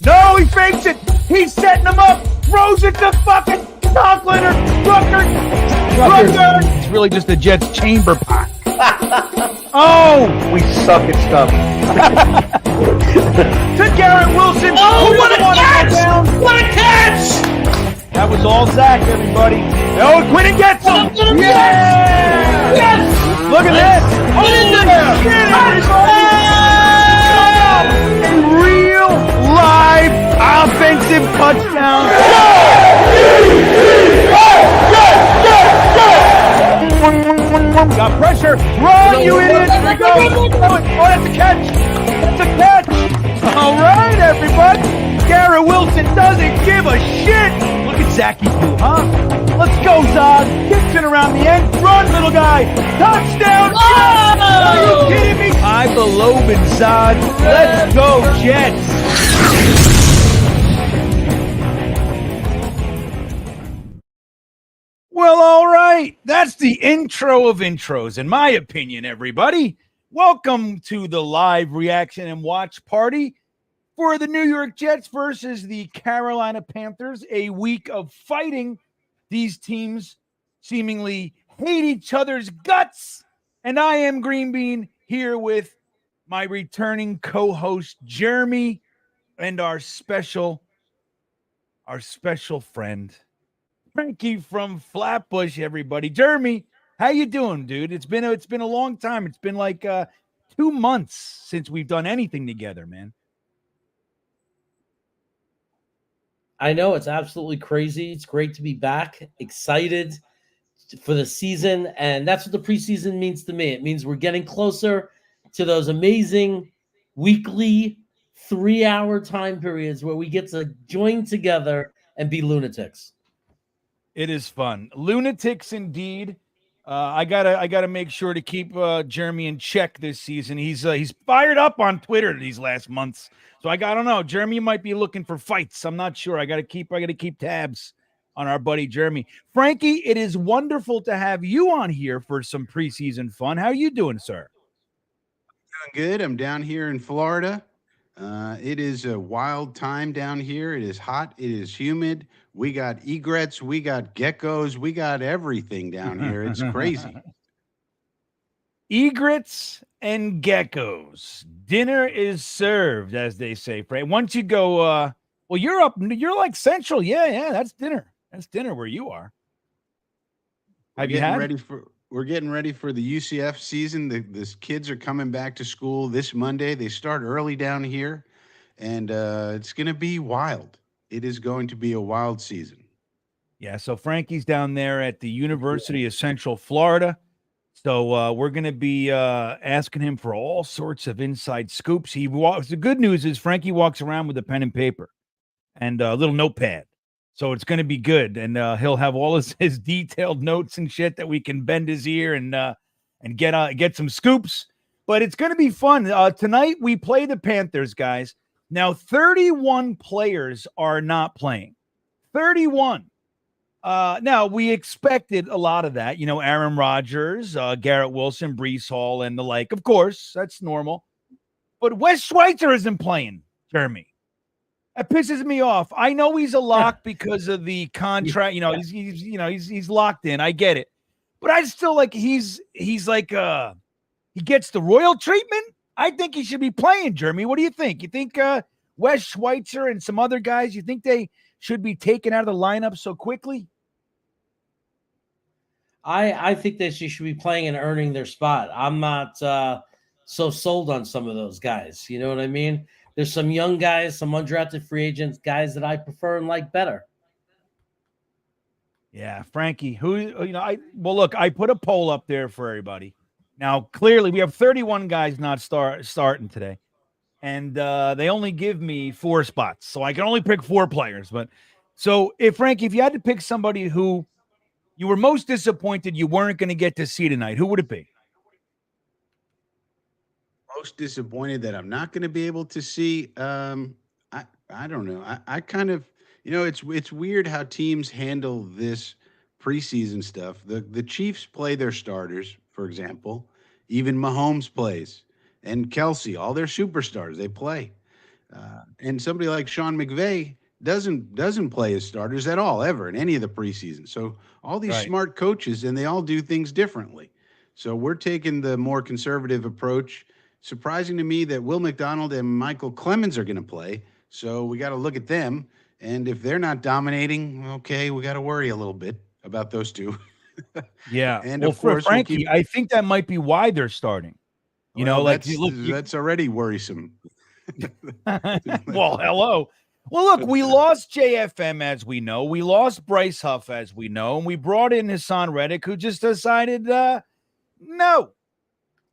No, he fakes it. He's setting him up. Throws it to fucking Conklin or Rucker. It's really just a Jets chamber pot. Oh, we suck at stuff. To Garrett Wilson. Oh, what a catch! What a catch! That was all Zach, everybody. Oh, Quinn gets him. Yes! Yes! Look at this. Oh, yeah. A real live offensive touchdown. Got pressure. Run, you idiot. Here we go. Oh, that's a catch. That's a catch. All right, everybody. Garrett Wilson doesn't give a shit. Look at Zachy do, huh? Let's go, Zod. Gets it around the end. Run, little guy. Touchdown. Oh! Are you kidding me? I believe in Zod. Let's go, Jets. Well, all right. That's the intro of intros, in my opinion, everybody. Welcome to the live reaction and watch party for the New York Jets versus the Carolina Panthers. A week of fighting. These teams seemingly hate each other's guts. And I am GreenBean here with my returning co-host, Jeremy, and our special friend, Frankie from Flatbush, everybody. Jeremy, how you doing, dude? It's been a long time. It's been like 2 months since we've done anything together, man. I know, it's absolutely crazy. It's great to be back, excited for the season, and that's what the preseason means to me. It means we're getting closer to those amazing weekly 3-hour time periods where we get to join together and be lunatics. It is fun. Lunatics indeed. I gotta make sure to keep Jeremy in check this season. He's fired up on Twitter these last months. So I don't know. Jeremy might be looking for fights. I'm not sure. I gotta keep tabs on our buddy Jeremy. Frankie, it is wonderful to have you on here for some preseason fun. How you doing, sir? Doing good. I'm down here in Florida. It is a wild time down here. It is hot. It is humid. We got egrets. We got geckos. We got everything down here. It's crazy. Egrets and geckos. Dinner is served, as they say. Once you go, well, you're like central. Yeah, that's dinner. That's dinner where you are. Have you had? We're getting ready for the UCF season. The kids are coming back to school this Monday. They start early down here, and it's going to be wild. It is going to be a wild season. Yeah, so Frankie's down there at the University of Central Florida. So we're going to be asking him for all sorts of inside scoops. The good news is Frankie walks around with a pen and paper and a little notepad. So it's going to be good, and he'll have all his detailed notes and shit that we can bend his ear and get some scoops. But it's going to be fun. Tonight we play the Panthers, guys. Now 31 players are not playing. 31. Now we expected a lot of that. You know, Aaron Rodgers, Garrett Wilson, Breece Hall, and the like. Of course, that's normal. But Wes Schweitzer isn't playing, Jeremy. That pisses me off. I know he's a lock because of the contract. You know, he's locked in. I get it, but I still like he's like he gets the royal treatment. I think he should be playing. Jeremy, what do you think? You think Wes Schweitzer and some other guys? You think they should be taken out of the lineup so quickly? I think they should be playing and earning their spot. I'm not so sold on some of those guys. You know what I mean? There's some young guys, some undrafted free agents, guys that I prefer and like better. Yeah, Frankie, look, I put a poll up there for everybody. Now, clearly, we have 31 guys not starting today, and they only give me 4 spots, so I can only pick 4 players. But so, Frankie, if you had to pick somebody who you were most disappointed you weren't going to get to see tonight, who would it be? Most disappointed that I'm not going to be able to see. I don't know. I kind of, it's weird how teams handle this preseason stuff. The Chiefs play their starters, for example. Even Mahomes plays, and Kelsey, all their superstars, they play. And somebody like Sean McVay doesn't play his starters at all ever in any of the preseason. So all these Right. smart coaches, and they all do things differently. So we're taking the more conservative approach. Surprising to me that Will McDonald and Michael Clemens are going to play. So we got to look at them. And if they're not dominating, okay, we got to worry a little bit about those two. Yeah. And Well, of for course, we'll Frankie, keep. I think that might be why they're starting. You know, Well, like look, that's already worrisome. well, hello. Well, look, we lost JFM as we know. We lost Bryce Huff as we know. And we brought in Hassan Reddick, who just decided, no,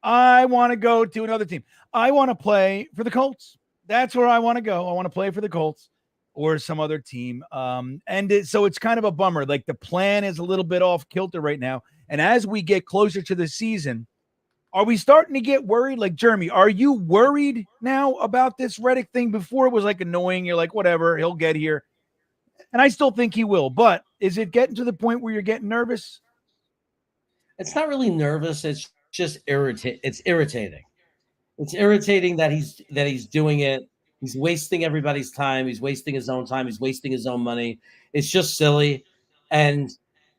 I want to go to another team. I want to play for the Colts. That's where I want to go. I want to play for the Colts or some other team. So it's kind of a bummer. Like the plan is a little bit off kilter right now. And as we get closer to the season, are we starting to get worried? Like, Jeremy, are you worried now about this Reddick thing? Before it was like annoying. You're like, whatever, he'll get here. And I still think he will. But is it getting to the point where you're getting nervous? It's not really nervous. It's just irritating. It's irritating. It's irritating that he's doing it. He's wasting everybody's time. He's wasting his own time. He's wasting his own money. It's just silly. And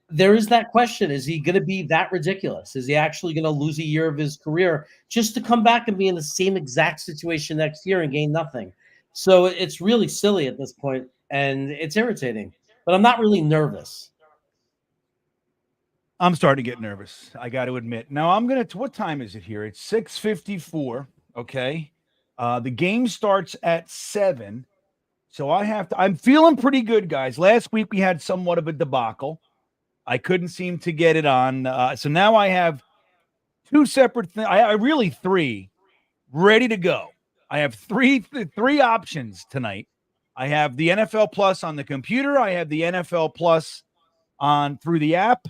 there is that question. Is he going to be that ridiculous? Is he actually going to lose a year of his career just to come back and be in the same exact situation next year and gain nothing? So it's really silly at this point, and it's irritating. But I'm not really nervous. I'm starting to get nervous. I got to admit. Now what time is it here? It's 6:54. Okay. The game starts at 7. So I'm feeling pretty good, guys. Last week we had somewhat of a debacle. I couldn't seem to get it on. So now I have 2 separate things. I really 3 ready to go. I have three options tonight. I have the NFL Plus on the computer. I have the NFL Plus on through the app.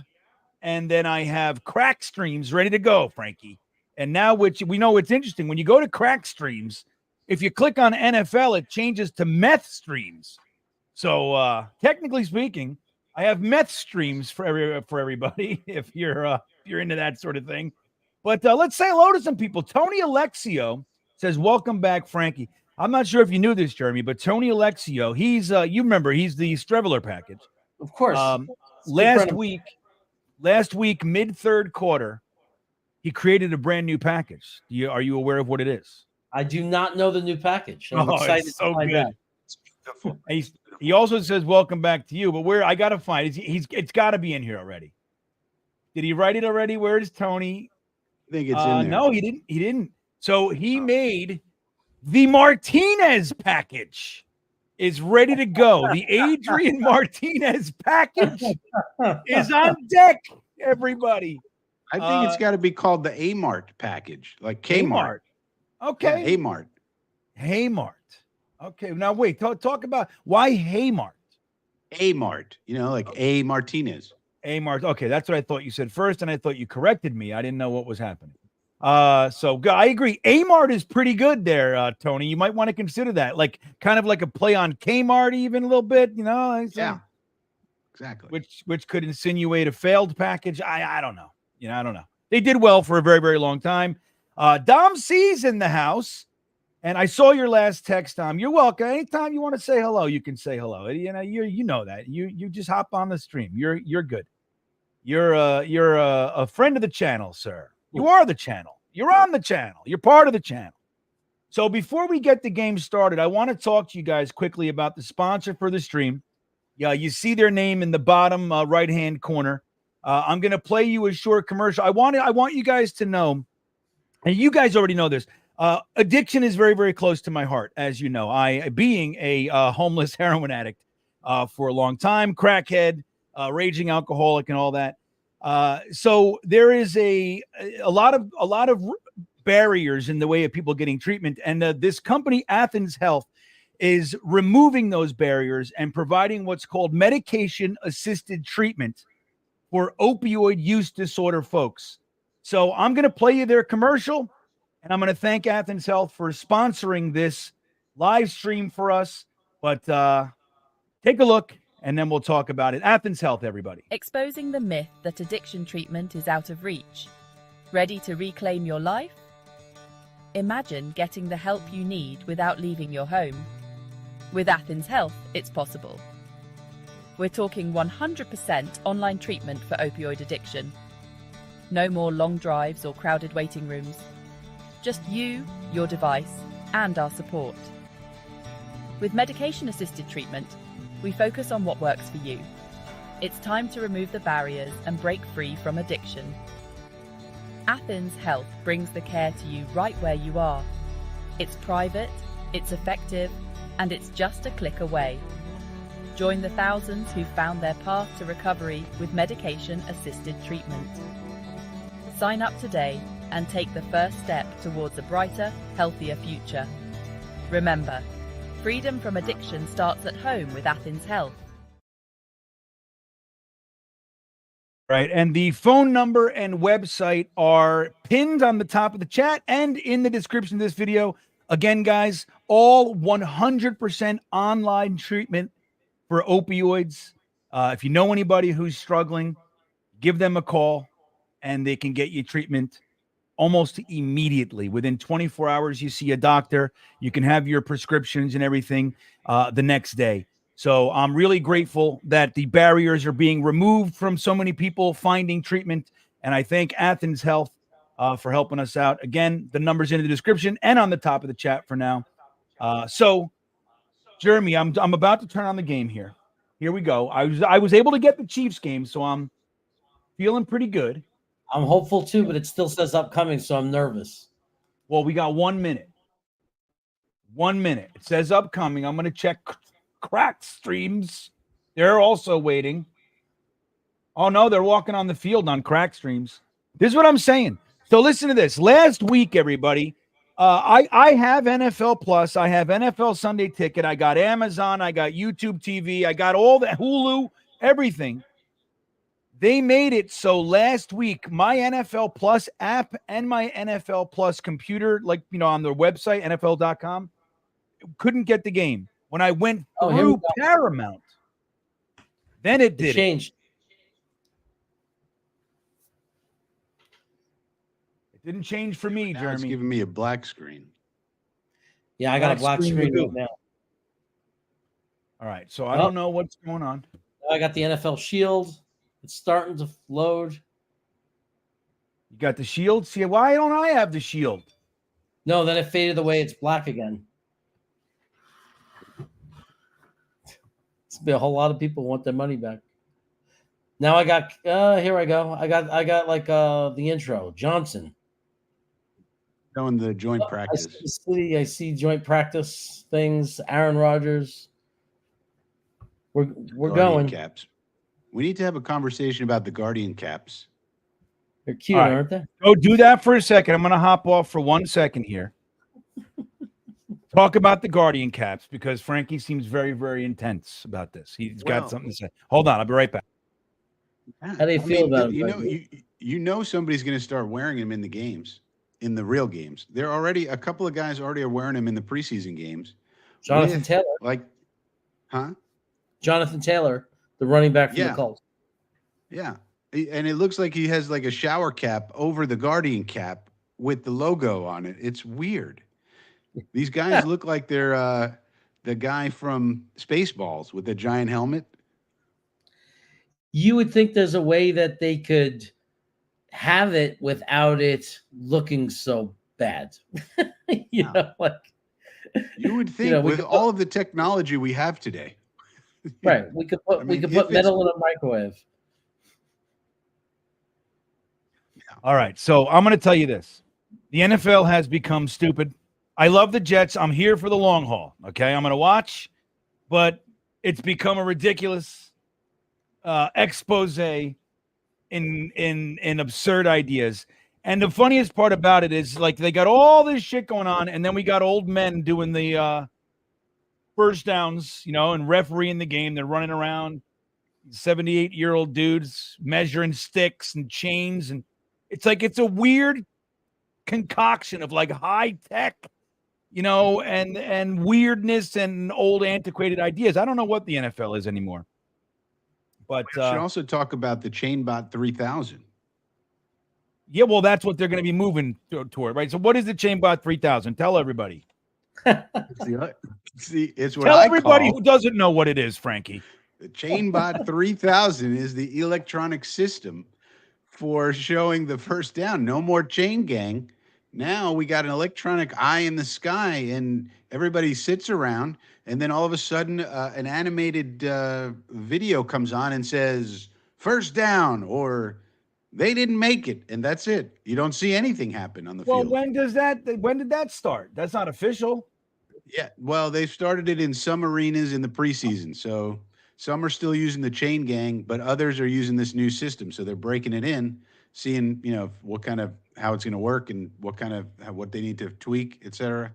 And then I have Crack Streams ready to go, Frankie. And now, which we know it's interesting, when you go to Crack Streams, if you click on NFL, it changes to Meth Streams. So technically speaking, I have Meth Streams for everybody if you're into that sort of thing. But let's say hello to some people. Tony Alexio says, "Welcome back, Frankie." I'm not sure if you knew this, Jeremy, but Tony Alexio, he's you remember he's the Streveler package. Of course. Last week, mid-third quarter, he created a brand new package. Are you aware of what it is? I do not know the new package. I'm excited it's so to find good. out. It's beautiful. He also says, "Welcome back to you," but I got to find it's got to be in here already. Did he write it already? Where is Tony? I think it's in there. No, he didn't. So he made the Martinez package is ready to go. The Adrian Martinez package is on deck, everybody. I think it's got to be called the A-Mart package, like Kmart. Okay. Yeah, Haymart. Haymart. Okay. Now wait. Talk about why Haymart. A-Mart. Like A Martinez. A-Mart. Okay, that's what I thought you said first, and I thought you corrected me. I didn't know what was happening. So I agree. A-Mart is pretty good there, Tony. You might want to consider that, like kind of like a play on Kmart, even a little bit. Yeah. Exactly. Which could insinuate a failed package. I don't know. I don't know. They did well for a very, very long time. Dom C's in the house, and I saw your last text, Dom. You're welcome. Anytime you want to say hello, you can say hello. You know that. You just hop on the stream. You're good. You're a friend of the channel, sir. You are the channel. You're on the channel. You're part of the channel. So before we get the game started, I want to talk to you guys quickly about the sponsor for the stream. Yeah, you see their name in the bottom right-hand corner. I'm going to play you a short commercial. I want you guys to know, and you guys already know this, addiction is very, very close to my heart, as you know. I, being a homeless heroin addict for a long time, crackhead, raging alcoholic, and all that. So there is a lot of barriers in the way of people getting treatment, and this company, Athens Health, is removing those barriers and providing what's called medication-assisted treatment for opioid use disorder folks. So I'm going to play you their commercial, and I'm going to thank Athens Health for sponsoring this live stream for us. But take a look, and then we'll talk about it. Athens Health, everybody. Exposing the myth that addiction treatment is out of reach. Ready to reclaim your life? Imagine getting the help you need without leaving your home. With Athens Health, it's possible. We're talking 100% online treatment for opioid addiction. No more long drives or crowded waiting rooms. Just you, your device, and our support. With medication-assisted treatment, we focus on what works for you. It's time to remove the barriers and break free from addiction. Athens Health brings the care to you right where you are. It's private, it's effective, and it's just a click away. Join the thousands who've found their path to recovery with medication-assisted treatment. Sign up today and take the first step towards a brighter, healthier future. Remember, freedom from addiction starts at home with Athens Health. Right. And the phone number and website are pinned on the top of the chat and in the description of this video. Again, guys, all 100% online treatment for opioids. If you know anybody who's struggling, give them a call and they can get you treatment almost immediately. Within 24 hours, you see a doctor. You can have your prescriptions and everything the next day. So I'm really grateful that the barriers are being removed from so many people finding treatment. And I thank Athens Health for helping us out. Again, the number's in the description and on the top of the chat for now. So, Jeremy, I'm about to turn on the game here. Here we go. I was able to get the Chiefs game, so I'm feeling pretty good. I'm hopeful too, but it still says upcoming, so I'm nervous. Well, we got 1 minute. 1 minute. It says upcoming. I'm going to check cracked streams. They're also waiting. Oh, no, they're walking on the field on crack streams. This is what I'm saying. So listen to this. Last week, everybody, I have NFL Plus. I have NFL Sunday Ticket. I got Amazon. I got YouTube TV. I got all the Hulu, everything. They made it so last week, my NFL Plus app and my NFL Plus computer, like, on their website, NFL.com, couldn't get the game. When I went through Paramount, then it did change. It didn't change for me, Now Jeremy. it's giving me a black screen. Yeah, I got a black screen right now. All right, so I don't know what's going on. I got the NFL Shield. It's starting to load. You got the Shield? See, why don't I have the Shield? No, then it faded away. It's black again. It's been a whole lot of people want their money back. Now I got here I go. I got like the intro. Johnson. Showing the joint practice. I see joint practice things. Aaron Rodgers. We're going. Caps. We need to have a conversation about the Guardian caps. They're cute, aren't they? Go do that for a second. I'm going to hop off for 1 second here. Talk about the Guardian caps because Frankie seems very, very intense about this. He's got something to say. Hold on. I'll be right back. How do you feel about it? You know somebody's going to start wearing them in the games, in the real games. There are already a couple of guys already are wearing them in the preseason games. Jonathan Taylor. Jonathan Taylor, the running back from the Colts. Yeah. And it looks like he has like a shower cap over the Guardian cap with the logo on it. It's weird. These guys look like they're the guy from Spaceballs with the giant helmet. You would think there's a way that they could have it without it looking so bad. You would think with all of the technology we have today. Right. We could put metal in a microwave. All right. So I'm going to tell you this. The NFL has become stupid. I love the Jets. I'm here for the long haul. Okay. I'm going to watch, but it's become a ridiculous expose in absurd ideas. And the funniest part about it is like they got all this shit going on, and then we got old men doing the first downs, and refereeing the game. They're running around, 78-year-old dudes measuring sticks and chains, and it's like it's a weird concoction of like high tech, and weirdness and old antiquated ideas. I don't know what the NFL is anymore. But we should also talk about the Chainbot 3000. Yeah, well, that's what they're going to be moving toward, right? So, what is the Chainbot 3000? Tell everybody. See, it's what Tell I everybody call who doesn't know what it is, Frankie. the Chainbot 3000 is the electronic system for showing the first down. No more chain gang. Now we got an electronic eye in the sky, and everybody sits around, and then all of a sudden, an animated video comes on and says "first down" or "they didn't make it," and that's it. You don't see anything happen on the Well, field. when did that start? That's not official. Yeah, well, they started it in some arenas in the preseason, so some are still using the chain gang, but others are using this new system. So they're breaking it in, seeing what kind of how it's going to work and what they need to tweak, etc.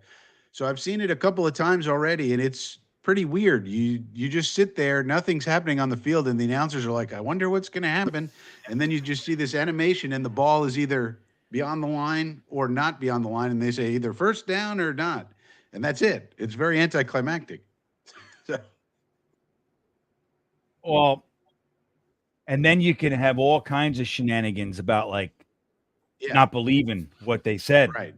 So I've seen it a couple of times already, and it's pretty weird. You just sit there, nothing's happening on the field, and the announcers are like, "I wonder what's going to happen," and then you just see this animation, and the ball is either beyond the line or not beyond the line, and they say either first down or not. And that's it. It's very anticlimactic. Well, and then you can have all kinds of shenanigans about like Yeah, not believing what they said. right.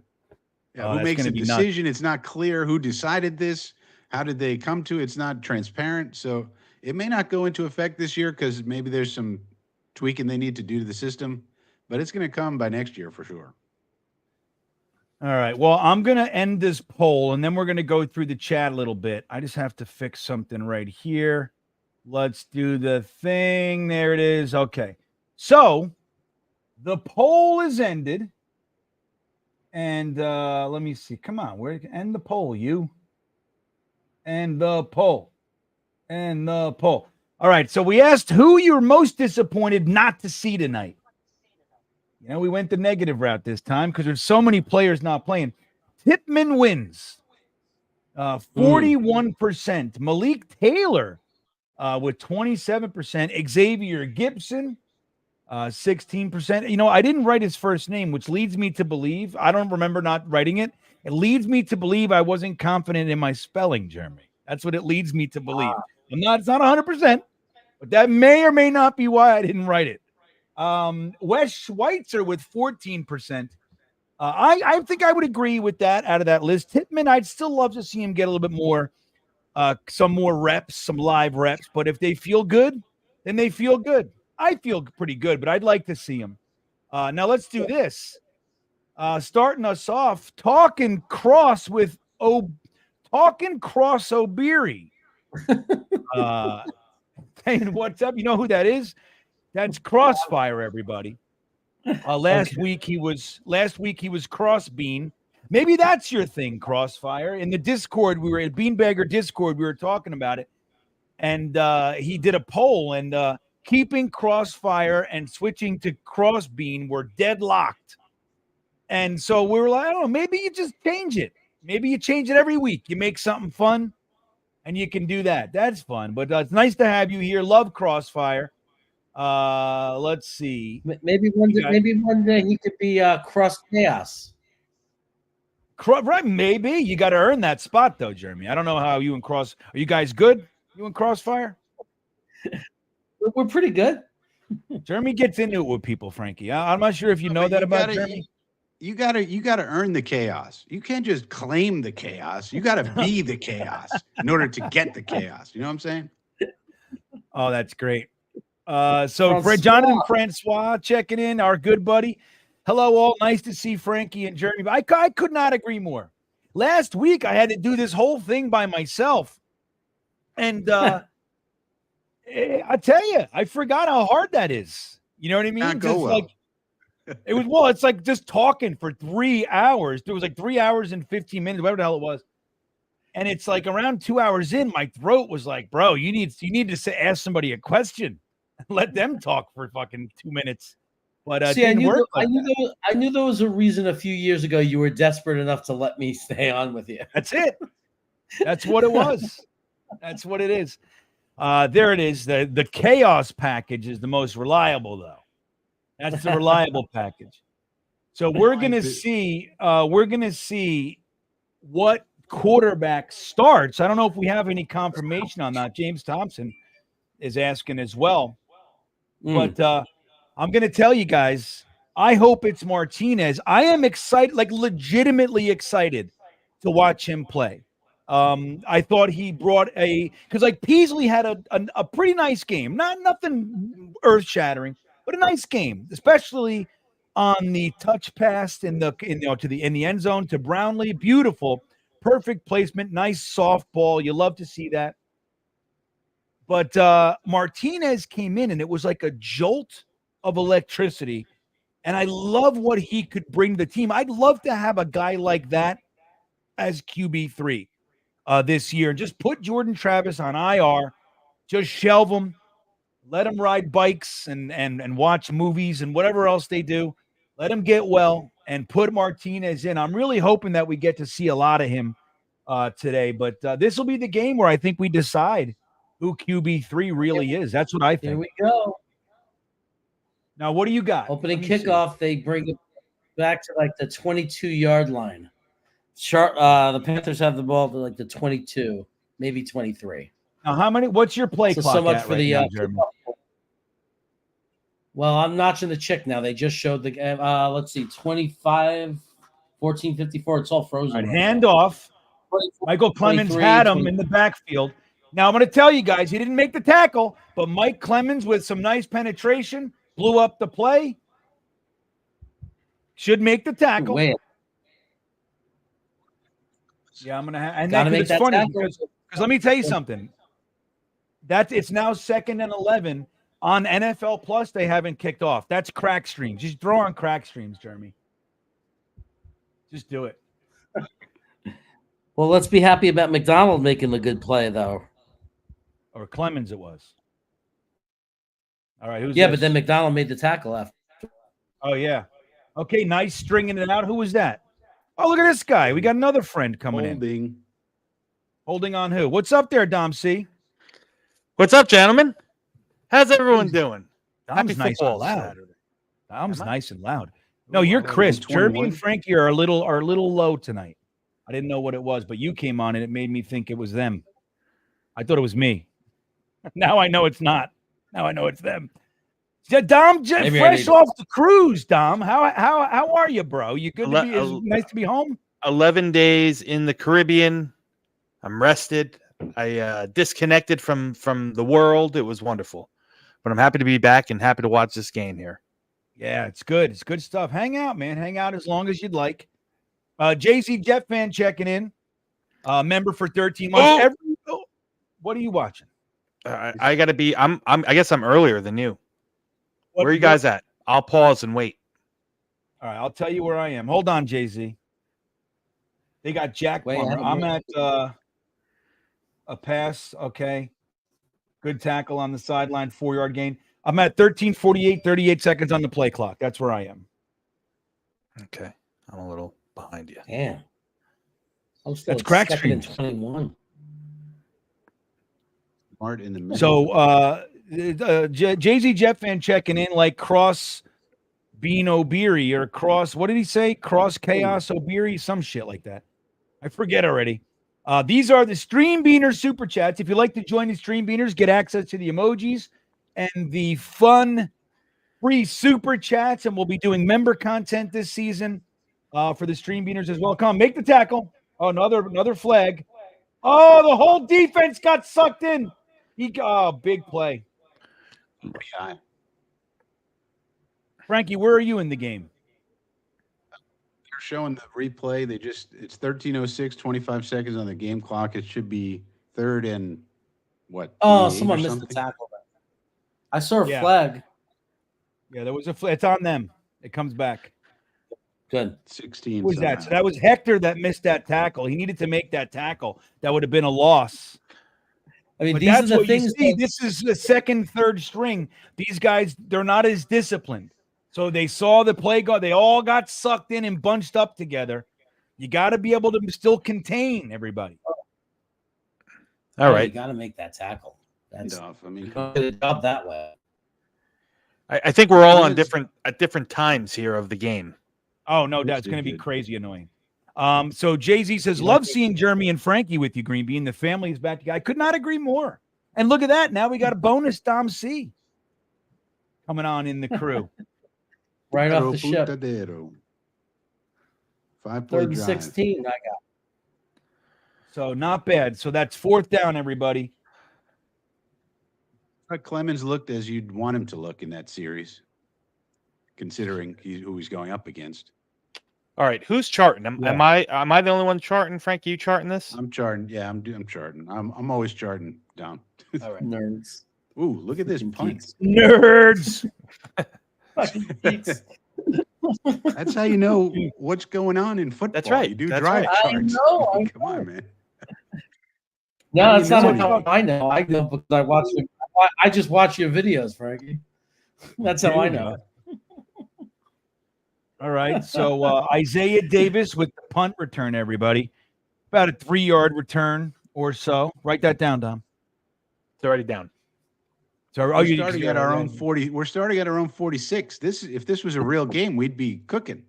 Yeah, Oh, who that's makes gonna the be nuts. decision? It's not clear who decided this. How did they come to it? It's not transparent. So it may not go into effect this year because maybe there's some tweaking they need to do to the system, but it's going to come by next year for sure. All right. Well, I'm going to end this poll and then we're going to go through the chat a little bit. I just have to fix something right here. Let's do the thing. There it is. Okay. So the poll is ended. And let me see. Come on. Where end the poll, you? And the poll. And the poll. All right. So we asked who you're most disappointed not to see tonight. You know, we went the negative route this time because there's so many players not playing. Tippmann wins 41%. Malik Taylor with 27%. Xavier Gibson 16%. You know, I didn't write his first name, which leads me to believe, I don't remember not writing it. It leads me to believe I wasn't confident in my spelling, Jeremy. That's what it leads me to believe. It's not 100%, but that may or may not be why I didn't write it. Wes Schweitzer with 14%. I think I would agree with that out of that list. Tippmann, I'd still love to see him get a little bit more, some more reps, some live reps. But if they feel good, then they feel good. I feel pretty good, but I'd like to see him. Now let's do this. Starting us off, Talking Cross O'Beery. Saying what's up? You know who that is? That's Crossfire, everybody. Last week he was Crossbean. Maybe that's your thing, Crossfire. In the Discord, we were at Beanbagger Discord, we were talking about it. And he did a poll, and keeping Crossfire and switching to Crossbean were deadlocked. And so we were like, I don't know, maybe you just change it. Maybe you change it every week. You make something fun, and you can do that. That's fun. But it's nice to have you here. Love Crossfire. Let's see. Maybe one day he could be Cross Chaos. Right, maybe. You got to earn that spot, though, Jeremy. I don't know how you and Cross. Are you guys good? You and Crossfire? We're pretty good. Jeremy gets into it with people, Frankie. I'm not sure if you know that about Jeremy. You gotta earn the chaos. You can't just claim the chaos. You gotta be the chaos in order to get the chaos. You know what I'm saying? Oh, that's great. So Jonathan Francois checking in, our good buddy. Hello, all. Nice to see Frankie and Jeremy. I could not agree more. Last week, I had to do this whole thing by myself. And I tell you, I forgot how hard that is. You know what I mean? Not go well. It's like just talking for 3 hours. It was like 3 hours and 15 minutes, whatever the hell it was. And it's like around 2 hours in, my throat was like, bro, you need to ask somebody a question. Let them talk for fucking 2 minutes. But see, I knew there was a reason a few years ago you were desperate enough to let me stay on with you. That's it. That's what it was. That's what it is. There it is. The chaos package is the most reliable, though. That's the reliable package. So we're gonna see. We're gonna see what quarterback starts. I don't know if we have any confirmation on that. James Thompson is asking as well. But I'm going to tell you guys, I hope it's Martinez. I am excited, like legitimately excited to watch him play. I thought he brought because like Peasley had a pretty nice game, nothing earth shattering, but a nice game, especially on the touch pass in the end zone to Brownlee. Beautiful, perfect placement, nice soft ball. You love to see that. But Martinez came in and it was like a jolt of electricity. And I love what he could bring the team. I'd love to have a guy like that as QB3 this year. Just put Jordan Travis on IR, just shelve him, let him ride bikes and watch movies and whatever else they do. Let him get well and put Martinez in. I'm really hoping that we get to see a lot of him today. But this will be the game where I think we decide who QB3 really is. That's what I think. Here we go. Now, what do you got? Opening kickoff, they bring it back to like the 22-yard line. The Panthers have the ball to like the 22, maybe 23. Now, what's your play clock so much at for right the now, Jeremy? Well, I'm notching the chick now. They just showed the let's see, 25, 14, 54. It's all frozen. All right, hand off. Michael Clemens had him in the backfield. Now, I'm going to tell you guys, he didn't make the tackle, but Mike Clemens with some nice penetration blew up the play. Should make the tackle. Wait. Yeah, I'm going to have – and Gotta then make it's that funny tackle. because let me tell you something. It's now 2nd and 11. On NFL Plus, they haven't kicked off. That's crack streams. Just throw on crack streams, Jeremy. Just do it. Well, let's be happy about McDonald making the good play, though. Or Clemens it was. All right, who's Yeah, this? but then McDonald made the tackle after. Oh, yeah. Okay, nice stringing it out. Who was that? Oh, look at this guy. We got another friend coming in. Holding on who? What's up there, Dom C? What's up, gentlemen? How's everyone doing? Dom's Happy nice football and loud. Saturday. Dom's nice and loud. No, you're crisp. Jeremy and Frankie are a little low tonight. I didn't know what it was, but you came on and it made me think it was them. I thought it was me. Now I know it's not. Now I know it's them. Dom, fresh off the cruise. Dom, how are you, bro? You good? Nice to be home. 11 days in the Caribbean. I'm rested. I disconnected from the world. It was wonderful, but I'm happy to be back and happy to watch this game here. Yeah, it's good. It's good stuff. Hang out, man. Hang out as long as you'd like. Jay-Z Jet fan checking in. Member for 13 months. What are you watching? I gotta be. I guess I'm earlier than you. Where are you guys at? I'll pause and wait. All right, I'll tell you where I am. Hold on, Jay-Z. They got Jack Plummer. I'm at a pass. Okay. Good tackle on the sideline, 4-yard gain. I'm at 13:48, 38 seconds on the play clock. That's where I am. Okay. I'm a little behind you. Damn. That's crack 2nd streams. and 21. Smart in the middle. So Jay-Z Jet fan checking in like cross Bean O'Beary or cross, what did he say? Cross Chaos O'Beary, some shit like that. I forget already. These are the Stream Beaners super chats. If you'd like to join the Stream Beaners, get access to the emojis and the fun free super chats. And we'll be doing member content this season for the Stream Beaners as well. Come on, make the tackle. Oh, another flag. Oh, the whole defense got sucked in. Big play. Yeah. Frankie, where are you in the game? They're showing the replay. It's 13:06, 25 seconds on the game clock. It should be 3rd and what? Oh, 28 someone or missed something? the tackle. I saw a Yeah. flag. Yeah, there was a flag. It's on them. It comes back. Good. 16. Who was that? somehow. So that was Hector that missed that tackle. He needed to make that tackle. That would have been a loss. I mean, But these are that's the what you things. see. This is the second, third string. These guys, they're not as disciplined. So they saw the play go. They all got sucked in and bunched up together. You got to be able to still contain everybody. All right. You got to make that tackle. That's Off. I mean, up that way. I think we're all on different times here of the game. Oh, no doubt. It's going to be crazy annoying. So Jay-Z says, love seeing Jeremy and Frankie with you, GreenBean. The family is back together. I could not agree more. And look at that. Now we got a bonus Dom C coming on in the crew. Right off the ship. Putadero. 5-play Third and drive. 16. I got. So not bad. So that's fourth down, everybody. Clemens looked as you'd want him to look in that series, considering who he's going up against. All right, who's charting? Am Yeah. I the only one charting? Frank, you charting this? I'm charting. Yeah, I'm charting. I'm always charting down. All right. Nerds. Ooh, look at this Fucking punt. geeks. Nerds. Fucking geeks. That's how you know what's going on in football. That's right. You do That's drive right. charts. I Come on, man. No, How do that's you not know how I know. I know because I just watch your videos, Frankie. That's how I know. All right. So Isaiah Davis with the punt return, everybody. About a 3-yard return or so. Write that down, Dom. It's already down. So, We're starting at our own 40. We're starting at our own 46. If this was a real game, we'd be cooking.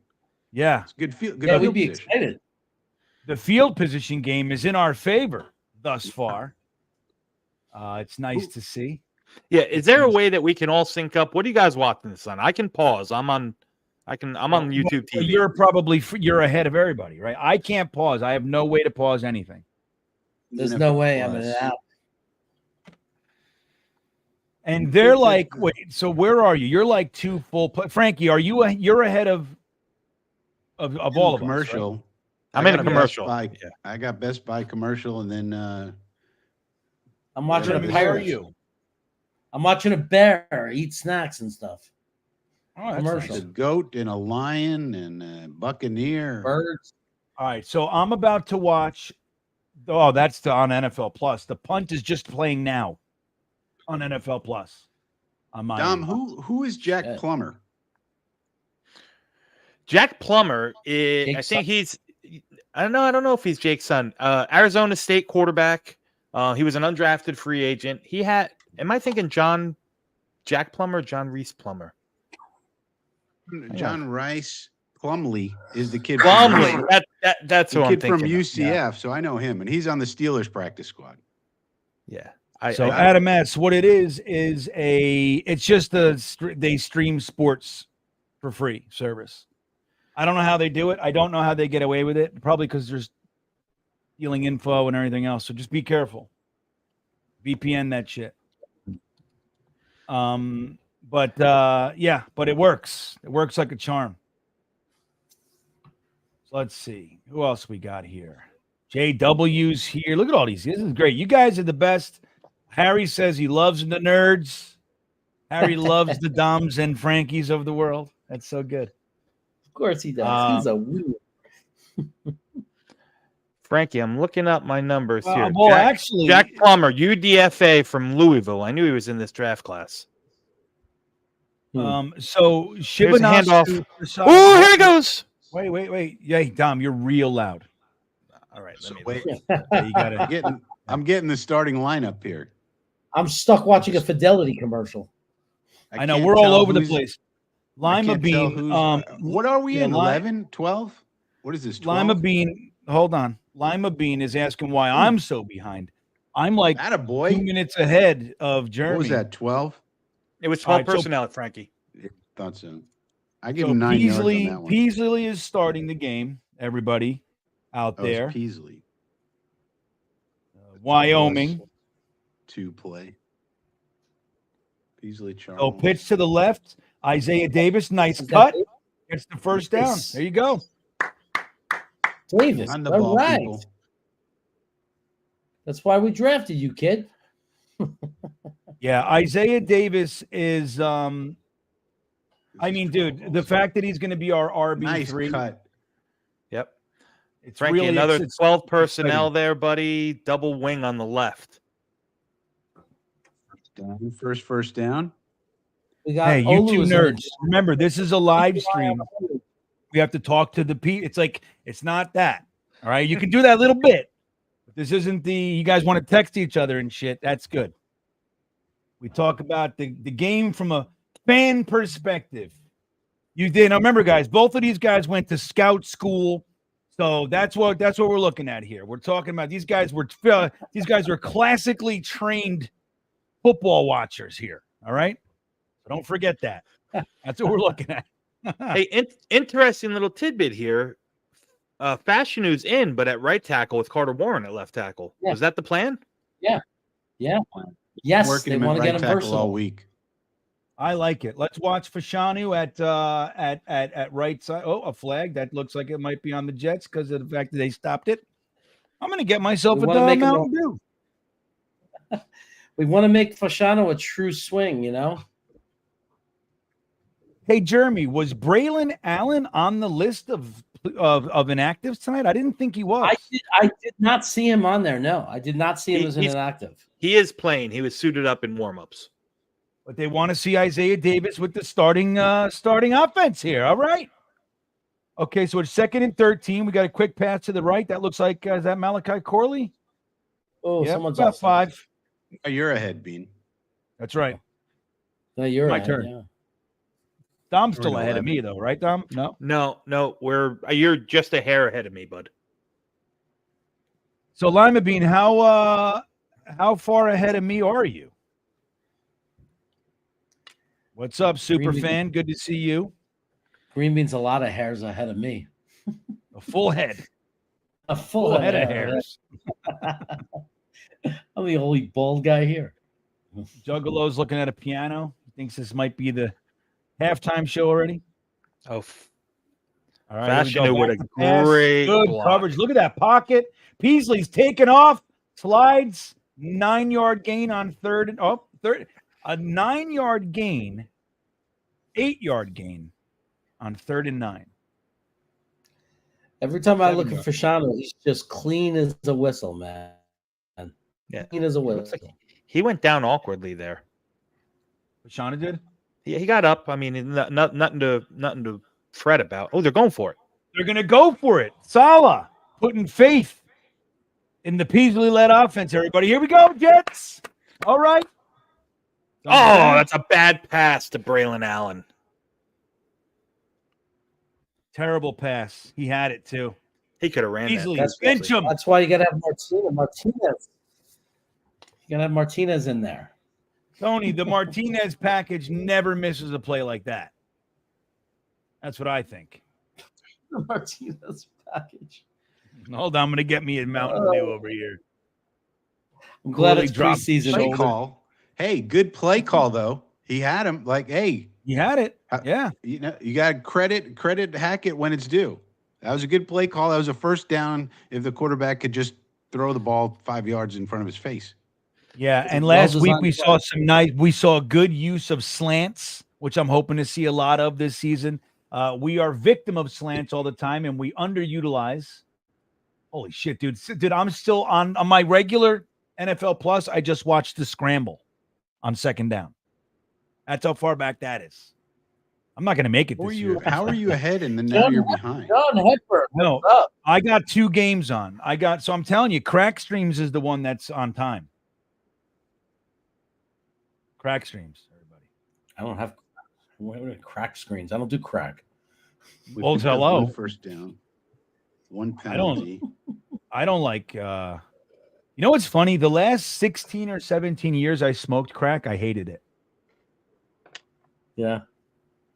Yeah. It's good field. Good Yeah, field we'd be position. excited. The field position game is in our favor thus far. It's nice to see. Yeah, is there a way that we can all sync up? What are you guys watching this on? I can pause. I'm on YouTube TV. You're ahead of everybody, right? I can't pause. I have no way to pause anything. There's Even no if way it I'm in was. and out. And they're like, wait, so where are you? You're like two full Frankie, you're ahead of all of us, right? Commercial. I'm I in a got commercial. Best Buy, Yeah. I got Best Buy commercial, and then I'm watching Yeah, a where Where are pirate. you? I'm watching a bear eat snacks and stuff. Oh, that's Commercial. a nice. goat and a lion and a buccaneer. Birds. All right, so I'm about to watch. Oh, that's on NFL Plus. The punt is just playing now on NFL Plus. On my Dom, who is Jack Shit. Plummer? Jack Plummer is. Jake's I think he's. I don't know if he's Jake's son. Arizona State quarterback. He was an undrafted free agent. He had. Am I thinking Jack Plummer, John Reese Plummer? John Rice Plumlee is the kid. Plumley. From, That's the who I'm kid thinking. from of. UCF, so I know him, and he's on the Steelers practice squad. Yeah. So Adam S, what it is it's just they stream sports for free service. I don't know how they do it. I don't know how they get away with it. Probably because there's stealing info and everything else. So just be careful. VPN that shit. But it works. It works like a charm. So let's see. Who else we got here? JW's here. Look at all these. This is great. You guys are the best. Harry says he loves the nerds. Harry loves the Doms and Frankies of the world. That's so good. Of course he does. He's a weird. Frankie, I'm looking up my numbers here. Well, actually, Jack Plummer, UDFA from Louisville. I knew he was in this draft class. so Here's a handoff. Shibanasu. Oh, here he goes. Wait. Yeah, Dom, you're real loud. All right. So Let me wait, Yeah, you gotta. I'm getting the starting lineup here. I'm stuck watching a Fidelity commercial. I know can't we're all tell over the who's- place. I Lima can't tell bean. who's- what are we yeah, in? 11, 12? What is this? 12? Lima bean. Hold on. Lima bean is asking why I'm so behind. I'm like 2 Attaboy. minutes ahead of Jeremy. What was that? 12? It was All 12 right, so- personnel, Frankie. Thought so. I give So him 9 yards on Peasley, that one. Peasley is starting the game. Everybody out That was there. Peasley. Wyoming. 2 play. Peasley Charles. Oh, pitch to the left. Isaiah Davis, nice Is that cut. Davis? Gets the first down. Nice. There you go. Davis. On the All ball, right. people. That's why we drafted you, kid. Yeah, Isaiah Davis is I mean, dude, the fact that he's going to be our Nice RB3, cut. Yep. it's Frankie, really another it's 12 personnel exciting. there, buddy. Double wing on the left. First down. We got Hey, you Olu two is in nerds, it. remember, this is a live stream. We have to talk to the people. It's not that. All right. You can do that a little bit. But this isn't you guys want to text each other and shit. That's good. We talk about the game from a fan perspective. You did. Now remember, guys, both of these guys went to scout school. So that's what we're looking at here. We're talking about these guys were classically trained football watchers here. All right. So don't forget that. That's what we're looking at. Hey, interesting little tidbit here. Fashion News in, but at right tackle with Carter Warren at left tackle. Yeah. Was that the plan? Yeah. Yes, Working they him want at to get right him tackle versatile. all week. I like it. Let's watch Fashanu at right side. Oh, a flag that looks like it might be on the Jets because of the fact that they stopped it. I'm gonna get myself We a wanna make him Mountain Dew. We want to make Fashanu a true swing, you know. Hey, Jeremy, was Braylon Allen on the list of inactives tonight? I didn't think he was. I did not see him on there. No, I did not see him as an inactive. He is playing. He was suited up in warmups. But they want to see Isaiah Davis with the starting offense here. All right. Okay, so it's 2nd and 13. We got a quick pass to the right. That looks like is that Malachi Corley? Oh, Yep, someone's about off. 5. Oh, you're ahead, Bean. That's right. No, you're My ahead, turn. yeah. Dom's We're still in ahead of 11. me, though, right, Dom? No. No, you're just a hair ahead of me, bud. So, Lima Bean, how far ahead of me are you? What's up, super Green Bean. fan? Good to see you. GreenBean's a lot of hairs ahead of me. A full head. A full Head of hair. hairs. I'm the only bald guy here. Juggalo's looking at a piano. He thinks this might be the halftime show already. Oh, All right, here we go. Fashion with Back a to pass. great Good block. coverage. Look at that pocket. Peasley's taken off, slides, 9-yard gain on third. A 9-yard gain, 8-yard gain on 3rd and 9. Every time I look 7 at Fashanu, he's just clean as a whistle, man. Yeah. Clean as a It looks whistle. like he went down awkwardly there. Shauna did. He got up. I mean, nothing to fret about. Oh, they're going for it. They're going to go for it. Salah putting faith in the Peasley-led offense, everybody. Here we go, Jets. All right. Oh, that's a bad pass to Braylon Allen. Terrible pass. He had it too. He could have ran Easily. that. Bench him. That's why you got to have Martinez. You got to have Martinez in there. Tony, the Martinez package never misses a play like that. That's what I think. The Martinez package. Hold on, I'm going to get me a Mountain Dew over here. I'm glad Corley it's dropped preseason. Play Older. call. Hey, good play call though. He had him like, hey, You had it. Yeah. you know, you got credit Hackett when it's due. That was a good play call. That was a first down if the quarterback could just throw the ball 5 yards in front of his face. Yeah, and well last week designed we play. saw good use of slants, which I'm hoping to see a lot of this season. We are victim of slants all the time, and we underutilize. Holy shit, dude! I'm still on my regular NFL Plus. I just watched the scramble on 2nd down. That's how far back that is. I'm not going to make it this year. How are you ahead and then now you're behind? John Hepburn. No, what's up? I got 2 games on. So I'm telling you, Crack Streams is the one that's on time. Crack Streams, everybody. I don't have crack screens. I don't do crack. We Well, picked up hello. 1 first down, 1 penalty. I don't like you know what's funny? The last 16 or 17 years I smoked crack, I hated it. Yeah.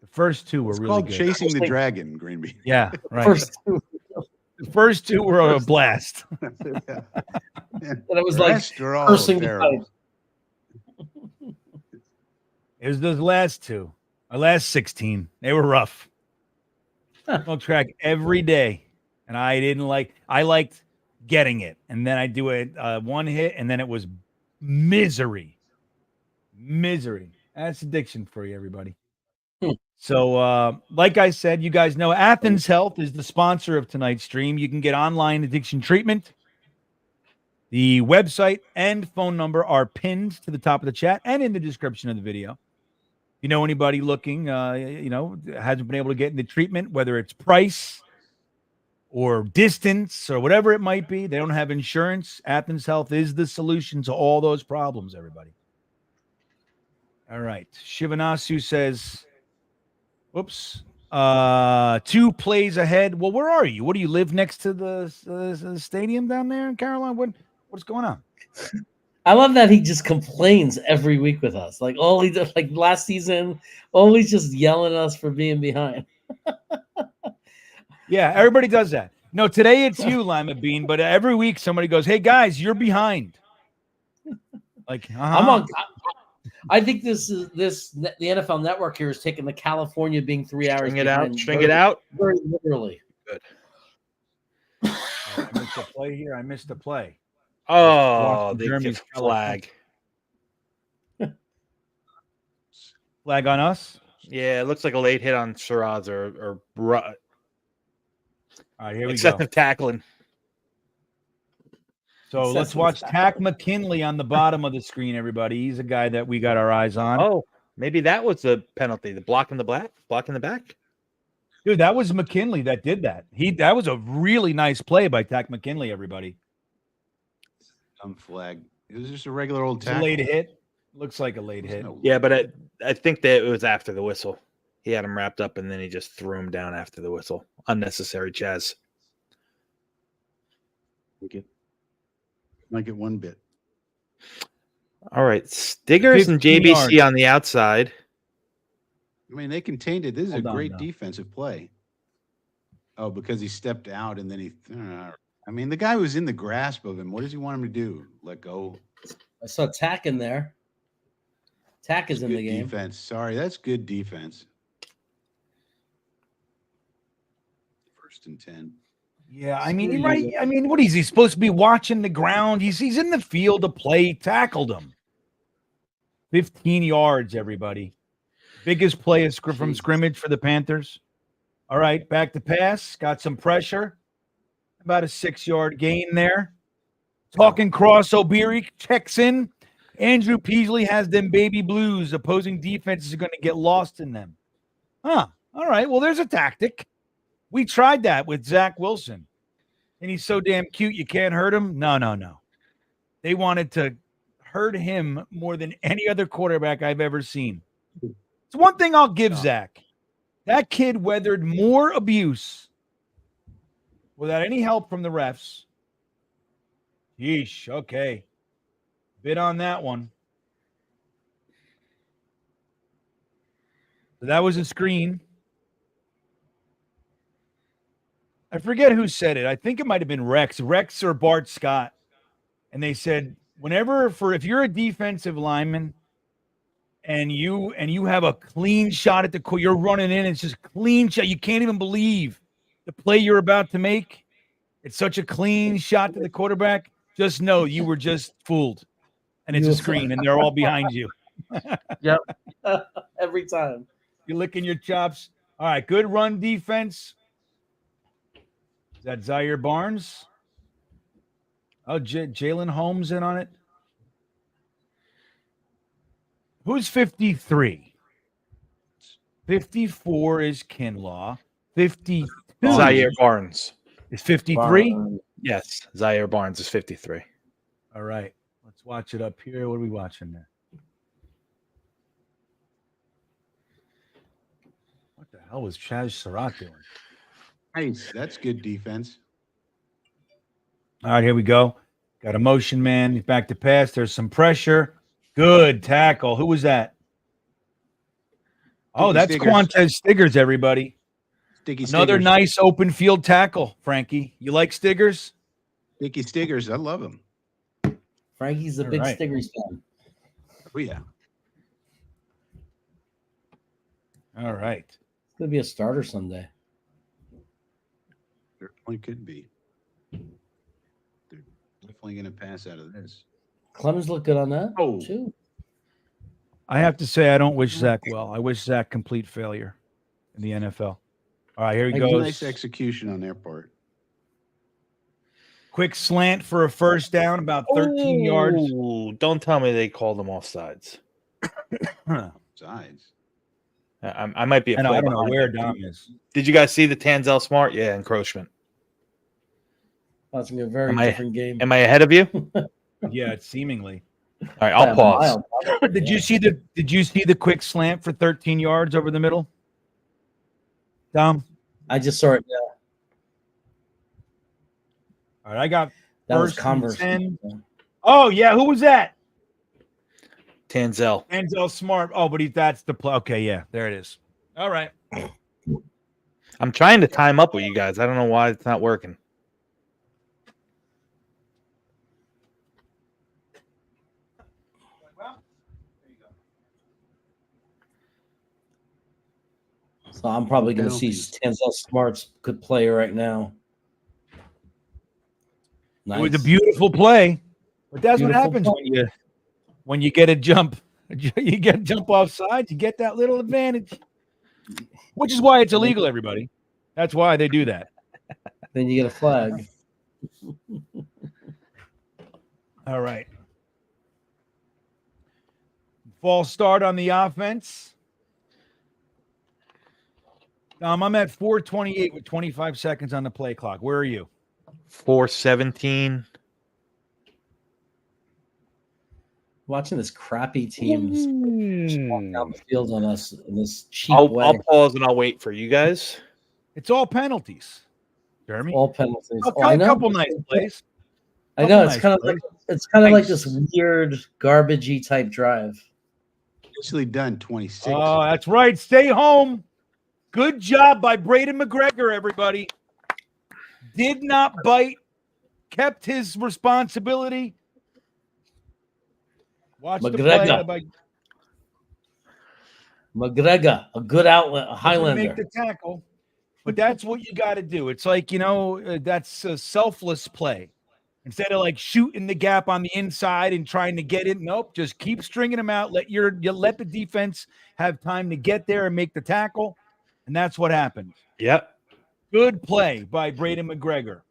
The first 2 were It's really called good. chasing the dragon, GreenBean. Yeah, right. First two. The first 2 were a blast. Yeah. And it was like Rest are all cursing the terrible. pipe. It was those last 2. My last 16. They were rough. Smoked crack every day. And I liked getting it. And then I do it 1 hit, and then it was misery. Misery. That's addiction for you, everybody. So, like I said, you guys know Athens Health is the sponsor of tonight's stream. You can get online addiction treatment. The website and phone number are pinned to the top of the chat and in the description of the video. If you know anybody looking, hasn't been able to get into treatment, whether it's price or distance or whatever it might be, they don't have insurance. Athens Health is the solution to all those problems, everybody. All right. Shivanasu says, whoops, 2 plays ahead. Well, where are you? What do you live next to the stadium down there in Carolina? What's going on? I love that he just complains every week with us. Like all he did, like last season, always just yelling at us for being behind. Yeah, everybody does that. No, today it's you, Lima Bean, but every week somebody goes, "Hey guys, you're behind." Like, I'm on. I think the NFL Network here is taking the California being 3 hours behind. String it out. Very literally. Good. I missed a play here. I missed a play. Oh, Watching they Jeremy's give flag. Flag on us. Yeah, it looks like a late hit on Shiraz or All right, here we go. excessive tackling. So let's watch Tack McKinley on the bottom of the screen, everybody. He's a guy that we got our eyes on. Oh, maybe that was the penalty. The block in the back. Dude, that was McKinley that did that. That was a really nice play by Tack McKinley, everybody. Dumb flag. It was just a regular old It's a tackle. late hit. Looks like a late hit. Yeah, but I think that it was after the whistle. He had him wrapped up and then he just threw him down after the whistle. Unnecessary, Chaz. Like it one bit. All right, Stiggers and 15 JBC yards. on the outside. I mean, they contained it. This is Hold a on, great though. defensive play. Oh, because he stepped out and then he. I mean, the guy was in the grasp of him. What does he want him to do? Let go? I saw Tack in there. Tack is in Good the game. defense. Sorry, that's good defense. 1st and 10. Yeah, I mean, right. I mean, what is he supposed to be watching the ground? He's in the field to play. Tackled him. 15 yards, everybody. Biggest play from scrimmage for the Panthers. All right, back to pass. Got some pressure. About a 6-yard gain there. Talking cross, O'Beary checks in. Andrew Peasley has them baby blues. Opposing defenses are going to get lost in them. Huh. All right, well, there's a tactic. We tried that with Zach Wilson. And he's so damn cute, you can't hurt him? No. They wanted to hurt him more than any other quarterback I've ever seen. It's one thing I'll give Zach. That kid weathered more abuse without any help from the refs. Yeesh, okay. Bit on that one. So that was a screen. I forget who said it. I think it might have been Rex or Bart Scott. And they said, if you're a defensive lineman and you have a clean shot at the core, you're running in, it's just clean shot. You can't even believe the play you're about to make. It's such a clean shot to the quarterback. Just know you were just fooled. And it's a screen and they're all behind you. Yep. Every time. You're licking your chops. All right, good run defense. Is that Zaire Barnes? Oh, Jalen Holmes in on it. Who's 53? 54 is Kinlaw. 52 Zaire Barnes. is 53. Yes, Zaire Barnes is 53. All right, let's watch it up here. What are we watching there? What the hell was Chaz Surratt doing? Nice. That's good defense. All right, here we go. Got a motion man. He's back to pass. There's some pressure. Good tackle. Who was that? Oh, that's Stiggers. Quantez Stiggers, everybody. Sticky Another Stiggers. nice open field tackle, Frankie. You like Stiggers? Sticky Stiggers. I love him. Frankie's a All big right. Stiggers fan. Oh, yeah. All right. It's gonna be a starter someday. Certainly could be. They're definitely going to pass out of this. Clemens look good on that. Oh. Too. I have to say I don't wish Zach well. I wish Zach complete failure in the NFL. All right, here he goes. Nice execution on their part. Quick slant for a first down, about 13 yards. Ooh, don't tell me they called them offsides. Sides. I might be a I play don't know behind where it. Dom is. Did you guys see the Tanzel Smart? Yeah, encroachment. That's gonna be a very Am I- different game. Am I ahead of you? All Yeah, it's seemingly. right, I'll pause. Did you see the quick slant for 13 yards over the middle? Dom? I just saw it. Yeah, All right, I got that was first and Converse. 10. Oh, yeah, who was that? Tanzel. Denzel Smart. Oh, but that's the play. Okay, yeah, there it is. All right. I'm trying to time up with you guys. I don't know why it's not working. So I'm probably going to see Penalties. Tanzel Smart's good player right now. It was a Nice. beautiful play, but that's what Beautiful happens play. when you get a jump. You get jump off sides, you get that little advantage, which is why it's illegal. Everybody, that's why they do that. Then you get a flag. All right. False start on the offense. I'm at 4:28 with 25 seconds on the play clock. Where are you? 4:17. Watching this crappy team just walk down the field on us in this cheap I'll way. pause and I'll wait for you guys. It's all penalties, Jeremy. All penalties. A Oh, I know. couple nice plays. I know. It's Couple kind nice of like Nice. this weird garbagey type drive. Nicely done, 26. Oh, that's right. Stay home. Good job by Braden McGregor, everybody. Did not bite. Kept his responsibility. Watch the play. McGregor, a good outlet, a Doesn't Highlander. make the tackle, but that's what you got to do. It's like, that's a selfless play. Instead of like shooting the gap on the inside and trying to get it, nope, just keep stringing them out. Let the defense have time to get there and make the tackle, and that's what happened. Yep. Good play by Braden McGregor.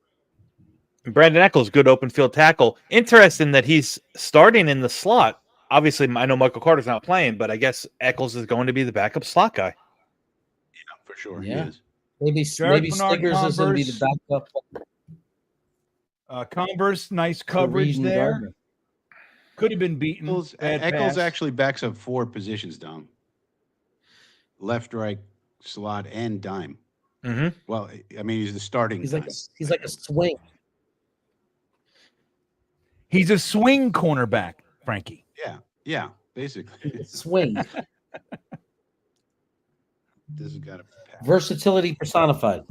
Brandon Eccles, good open field tackle. Interesting that he's starting in the slot. Obviously, I know Michael Carter's not playing, but I guess Eccles is going to be the backup slot guy. Yeah, for sure. Yeah. He is. Maybe Bernard Stiggers is going to be the Converse. backup. Converse, nice to coverage Reed and there. Gardner. Could have been beaten. Bad Eccles pass. actually backs up 4 positions, Dom. Left, right, slot, and dime. Mm-hmm. Well, I mean, he's the starting. He's like dime. he's like a swing. He's a swing cornerback, Frankie. Yeah, basically. Swing. This has got a pass. Versatility personified.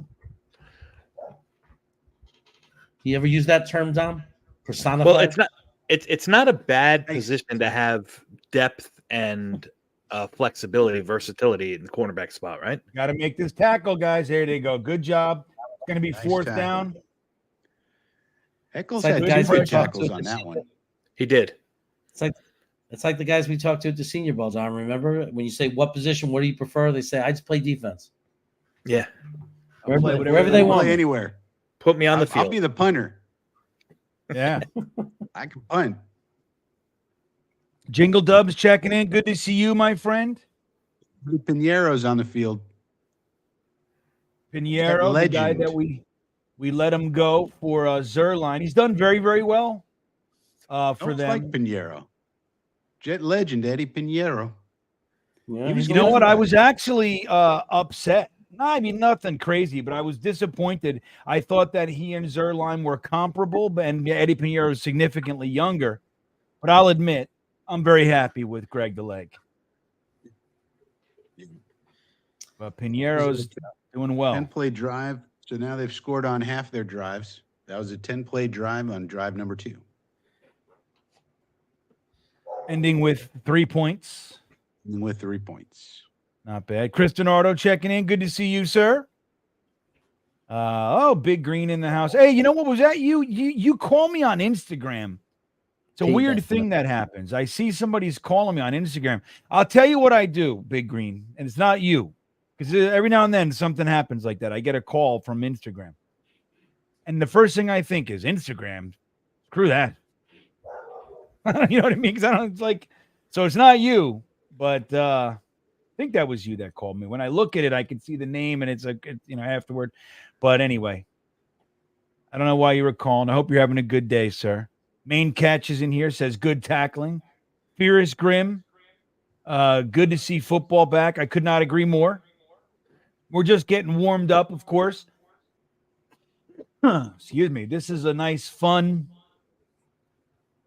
You ever use that term, Dom? Personified. Well, it's not a bad Nice. position to have depth and flexibility, versatility in the cornerback spot, right? Got to make this tackle, guys. There they go. Good job. It's going to be Nice 4th tackle. down. Eccles It's like had the 2 guys good we talked tackles to on this that season. one. He did. It's like the guys we talked to at the Senior Bowl, Dom. Remember when you say what position, what do you prefer? They say I just play defense. Yeah. I'll play Wherever they I'll want. play me. anywhere. Put me on the I'll field. be the punter. Yeah. I can punt. Jingle Dubs checking in. Good to see you, my friend. Pinero's on the field. Pinheiro, the guy legend. that we let him go for Zerline. He's done very, very well for Don't them. like Pinheiro. Jet legend Eddie Pinheiro. Yeah, He was he's You know good. what? I was actually upset. No, I mean, nothing crazy, but I was disappointed. I thought that he and Zerline were comparable, and Eddie Pinheiro is significantly younger. But I'll admit, I'm very happy with Greg the Leg. But Pinheiro's doing well. 10-play drive. So now they've scored on half their drives. That was a 10-play drive on drive number 2. Ending with 3 points. And with 3 points. Not bad. Chris Donardo checking in. Good to see you, sir. Big Green in the house. Hey, you know what was that? You call me on Instagram. It's a Hate weird that thing that happens. I see somebody's calling me on Instagram. I'll tell you what I do, Big Green, and it's not you, because every now and then something happens like that. I get a call from Instagram, and the first thing I think is Instagram. Screw that. You know what I mean? Because I don't. It's like, so it's not you, but I think that was you that called me. When I look at it, I can see the name, and it's like afterward. But anyway, I don't know why you were calling. I hope you're having a good day, sir. Main Catch is in here, says good tackling. Fierce Grim, good to see football back. I could not agree more. We're just getting warmed up, of course. Excuse me. This is a nice, fun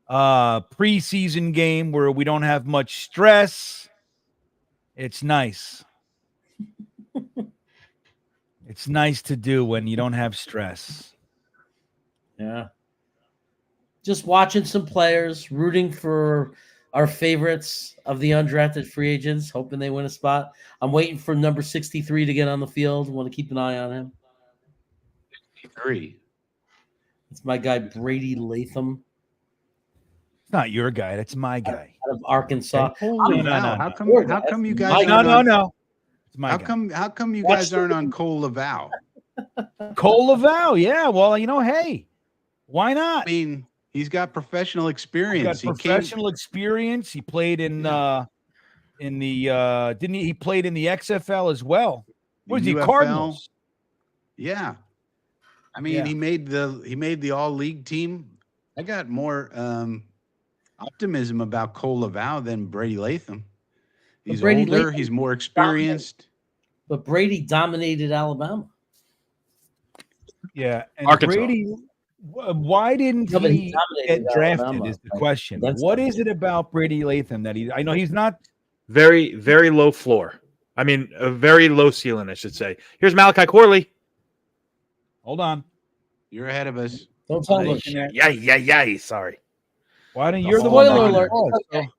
preseason game where we don't have much stress. It's nice. It's nice to do when you don't have stress. Yeah. Just watching some players, rooting for our favorites of the undrafted free agents, hoping they win a spot. I'm waiting for number 63 to get on the field. Want to keep an eye on him. 3. It's my guy, Brady Latham It's not your guy. That's my guy. out of Arkansas. Holy no, cow. no, How no. come how come you guys No, aren't no, on, no. It's my how guy. come you Watch guys aren't on Cole Laval? Cole Laval. Yeah. Well, hey, why not? I mean, he's got professional He experience. got professional experience. He played in Yeah. didn't he? He played in the XFL as well. What is he? UFL. Cardinals. Yeah. I mean, Yeah. he made the all league team. I got more optimism about Cole Laval than Brady Latham. He's Brady older, Latham he's more experienced. But Brady dominated Alabama. Yeah. And Arkansas. Brady. Why didn't No, but he get dominated drafted? Alabama, Is the like, question. against What them. is it about Brady Latham that I know he's not. Very, very low floor. I mean, a very low ceiling, I should say. Here's Malachi Corley. Hold on. You're ahead of us. Don't tell Hey, me. Yeah. Sorry. Why don't The you're the one? spoiler making the alert. calls, It's okay. so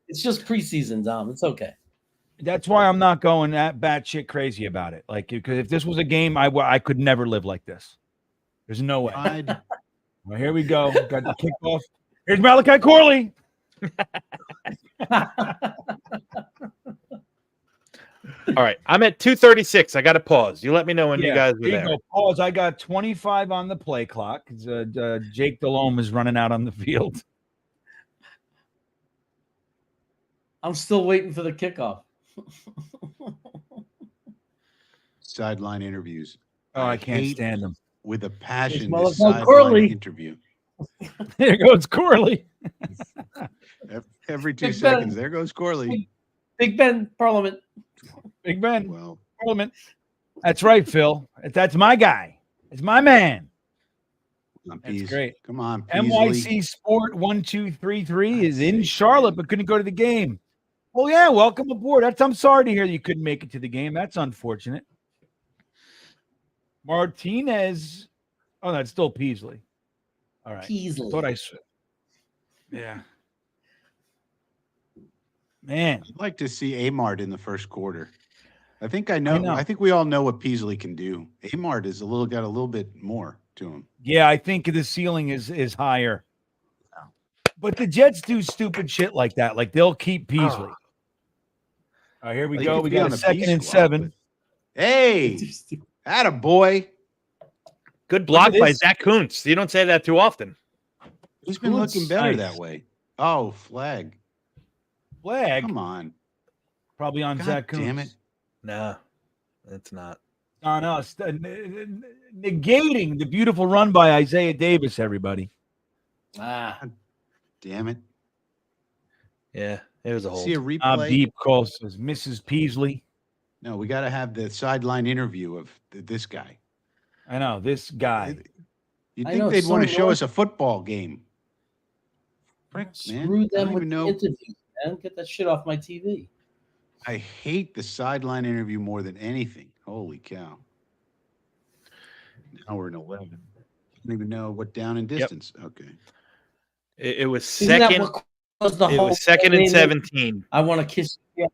It's just preseason, Dom. It's okay. that's why I'm not going that batshit crazy about it. Like, because if this was a game, I could never live like this. There's no way. I'd- Well, here we go. Got the kickoff. Here's Malachi Corley. All right. I'm at 236. I got to pause. You let me know when you Yeah, guys are here you there. go. Pause. I got 25 on the play clock. Jake Delhomme is running out on the field. I'm still waiting for the kickoff. Sideline interviews. Oh, I can't hate stand him. with a passion There's this Malachi sideline Corley. interview. There goes Corley. Every 2 Big Ben. seconds, there goes Corley. Big Ben, Parliament. Big Ben. Well, Parliament. That's right, Phil. That's my guy. It's my man. come on, That's Peas. great. Come on, Peasley. NYC Sport 1233 is in Charlotte, but couldn't go to the game. Well, yeah, welcome aboard. I'm sorry to hear you couldn't make it to the game. That's unfortunate. Martinez. Oh, that's still Peasley. All right. Peasley. Thought I said. Yeah. Man. I'd like to see Amart in the first quarter. I think I know. know. I think we all know what Peasley can do. Amart is got a little bit more to him. Yeah, I think the ceiling is higher. But the Jets do stupid shit like that. Like they'll keep Peasley. All right, here we Well, go. you We could be on got a the P second and squad, 7. but- Hey, atta boy. Good block Look at by this. Zach Kuntz. You don't say that too often. He's been Kuntz, looking better nice. that way. Oh, flag. Flag. Come on. Probably on God Zach Kuntz. damn it. No, it's not. On us. Negating the beautiful run by Isaiah Davis, everybody. Damn it. Yeah, it was a hold. See a replay? Deep call says Mrs. Peasley. No, we got to have the sideline interview of this guy. I know, this guy. You'd I think know, they'd want to so show annoying. us a football game. Frick, man. Screw I them don't with even the know. interviews, man. Get that shit off my TV. I hate the sideline interview more than anything. Holy cow. Now we're in 11. I don't even know what down and distance. Okay. It was Isn't that second. what caused the It whole was second and thing? 17. I want to kiss you.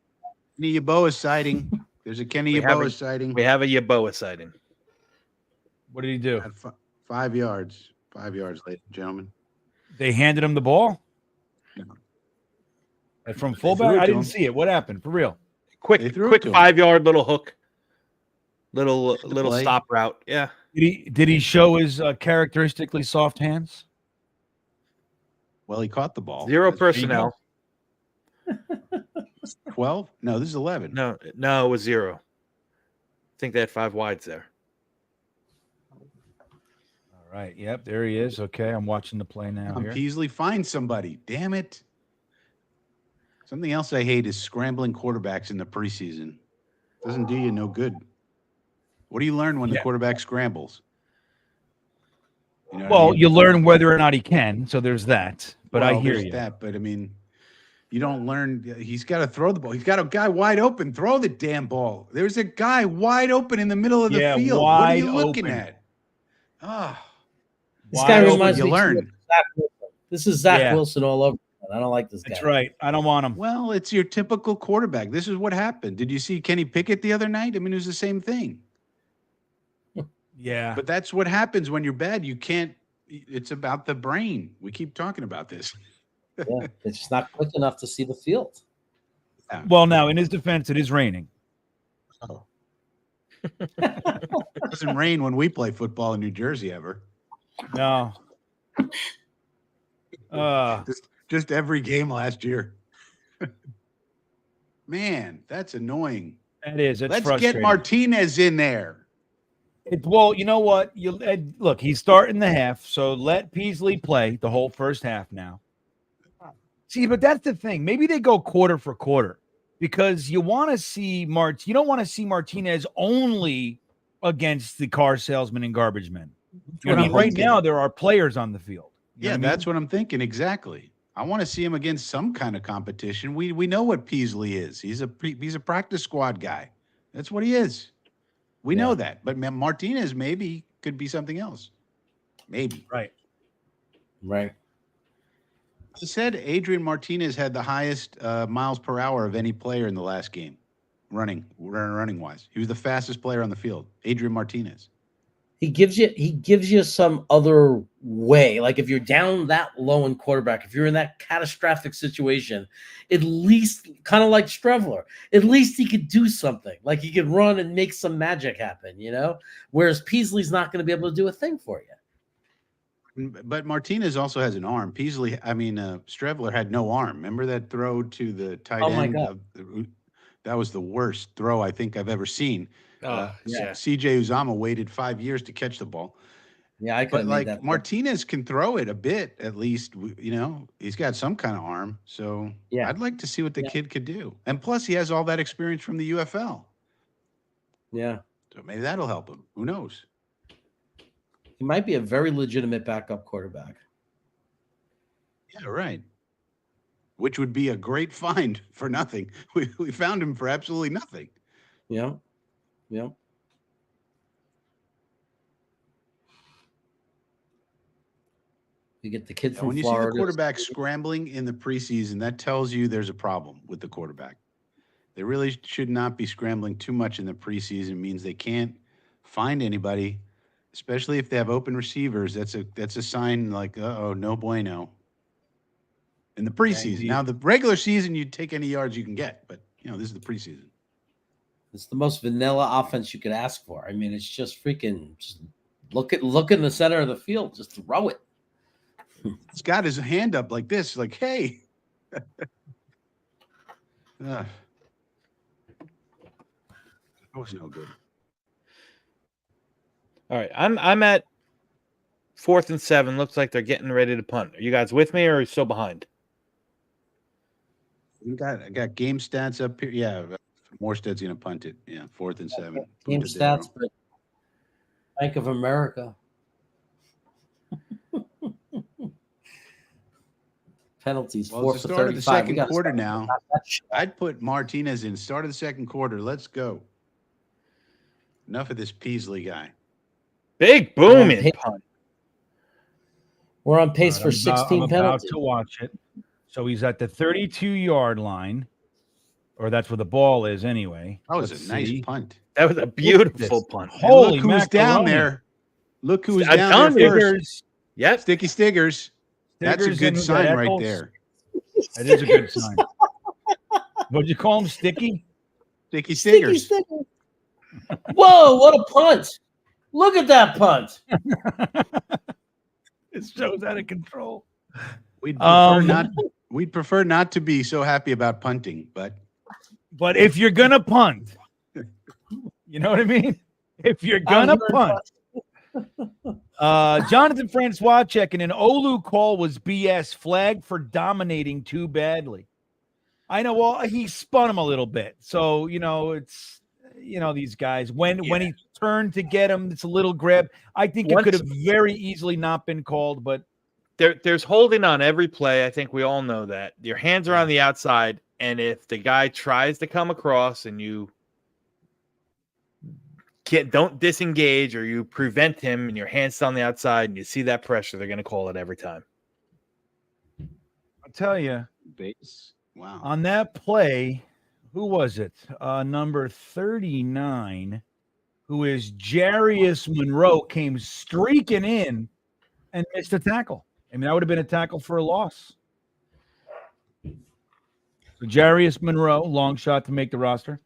Kenny Yeboah sighting. There's a Kenny We have Yeboah a- sighting. We have a Yeboah sighting. What did he do? At 5 yards. 5 yards, ladies and gentlemen. They handed him the ball? No. From They fullback? threw it I to didn't him. see it. What happened? For real. Quick, They threw it quick to him. 5-yard little hook. Little Just to little play. stop route. Yeah. Did he show his characteristically soft hands? Well, he caught the ball. Zero That's- personnel. 12? No, this is 11. No, it was 0. I think they had 5 wides there. All right. Yep. There he is. Okay. I'm watching the play now Come on, here. Peasley, find somebody. Damn it. Something else I hate is scrambling quarterbacks in the preseason. Doesn't do you no good. What do you learn when the Yeah. quarterback scrambles? You know what I Well, mean? you learn whether or not he can. So there's that. But I Well, hear there's you. that, but I mean, You don't learn. He's got to throw the ball. He's got a guy wide open. Throw the damn ball. There's a guy wide open in the middle of the Yeah, field. What are wide you looking open. at? Ah, This Wide guy open. reminds you me too learn. of Zach Wilson. This is Zach Yeah. Wilson all over. I don't like this guy. That's right. I don't want him. Well, it's your typical quarterback. This is what happened. Did you see Kenny Pickett the other night? I mean, it was the same thing. Yeah. But that's what happens when you're bad. You can't. It's about the brain. We keep talking about this. Yeah, it's just not quick enough to see the field. Well, now in his defense, it is raining. It doesn't rain when we play football in New Jersey ever. No. Just every game last year. Man, that's annoying. That is. It's Let's frustrating. get Martinez in there. Well, you know what? Look, he's starting the half, so let Peasley play the whole first half now. See, but that's the thing. Maybe they go quarter for quarter because you want to see you don't want to see Martinez only against the car salesman and garbage men. what I mean, I'm right thinking. now there are players on the field. You know Yeah, what I mean? that's what I'm thinking. Exactly. I want to see him against some kind of competition. We know what Peasley is. He's a practice squad guy. That's what he is. We know that. But Martinez maybe could be something else. Maybe. Right. Right. I said Adrian Martinez had the highest miles per hour of any player in the last game, running wise. He was the fastest player on the field. Adrian Martinez. He gives you some other way. Like if you're down that low in quarterback, if you're in that catastrophic situation, at least kind of like Strevler, at least he could do something. Like he could run and make some magic happen, you know? Whereas Peasley's not going to be able to do a thing for you. But Martinez also has an arm. Strevler had no arm. Remember that throw to the tight Oh, my end? God. That was the worst throw I think I've ever seen. Oh, yeah. CJ Uzama waited 5 years to catch the ball. Yeah, I could But have made that. Martinez can throw it a bit, at least. You know, he's got some kind of arm. So Yeah. I'd like to see what the kid could do. And plus, he has all that experience from the UFL. Yeah. So maybe that'll help him. Who knows? He might be a very legitimate backup quarterback. Yeah, right. Which would be a great find for nothing. We found him for absolutely nothing. Yeah. Yeah. You get the kid Now, from when you Florida. see the quarterback scrambling in the preseason, that tells you there's a problem with the quarterback. They really should not be scrambling too much in the preseason. It means they can't find anybody, especially if they have open receivers. That's a sign like, uh-oh, no bueno. In the preseason. Now, the regular season, you take any yards you can get, but this is the preseason. It's the most vanilla offense you could ask for. I mean, it's just freaking just look in the center of the field, just throw it. He's got his hand up like this, like, hey. That was no good. All right, I'm at 4th and 7. Looks like they're getting ready to punt. Are you guys with me or are you still behind? I got game stats up here. Yeah, Morstead's going to punt it. Yeah, 4th and 7. Game stats, but Bank of America. Penalties. Well, 4 it's for the start of the 35. second quarter now. I'd put Martinez in. Start of the second quarter. Let's go. Enough of this Peasley guy. Big booming punt. We're on pace for 16 I'm penalties. about to watch it. So he's at the 32-yard line, or that's where the ball is anyway. That was Let's a nice see. punt. That was a beautiful punt. And Holy look who's down macaroni. there. Look who was I'm down telling there you. first. Yep. Sticky Stiggers. That's a Stiggers good and sign right Eccles. there. That is a good sign. What'd you call him, Sticky? Sticky Stiggers. Sticky. Whoa, what a punt. Look at that punt. It shows out of control. We'd prefer not to be so happy about punting, but if you're gonna punt, you know what I mean? If you're gonna punt. Jonathan Francois checking in. Olu call was BS, flag for dominating too badly. I know. Well, he spun him a little bit, so it's these guys when he turned to get him, it's a little grab. I think it could have very easily not been called, but there's holding on every play. I think we all know that. Your hands are on the outside, and if the guy tries to come across and you don't disengage or you prevent him and your hand's still on the outside and you see that pressure, they're going to call it every time. I'll tell you, Base. Wow. on that play, who was it? Number 39, who is Jarius Monroe, came streaking in and missed a tackle. I mean, that would have been a tackle for a loss. So Jarius Monroe, long shot to make the roster.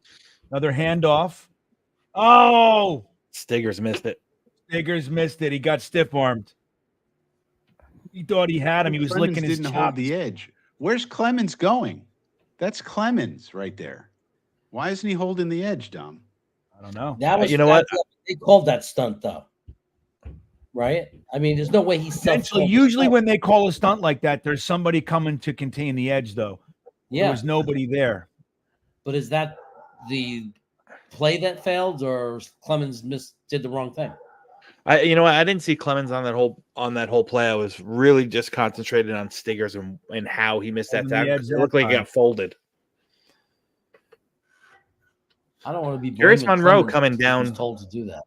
Another handoff. Oh, Stiggers missed it. Stiggers missed it. He got stiff-armed. He thought he had him. He was Clemens licking his didn't hold chops. the edge. Where's Clemens going? That's Clemens right there. Why isn't he holding the edge, Dom? I don't know. That was You know what? They called that stunt though, right? I mean, there's no way he's Essentially, usually when they call a stunt like that, there's somebody coming to contain the edge, though. There was nobody there. But is that the play that failed, or Clemens did the wrong thing? You know what? I didn't see Clemens on that whole play. I was really just concentrated on Stiggers and how he missed that tackle. It looked like he got folded. I don't want to be Jarius Monroe Clemens coming because he down. was told to do that.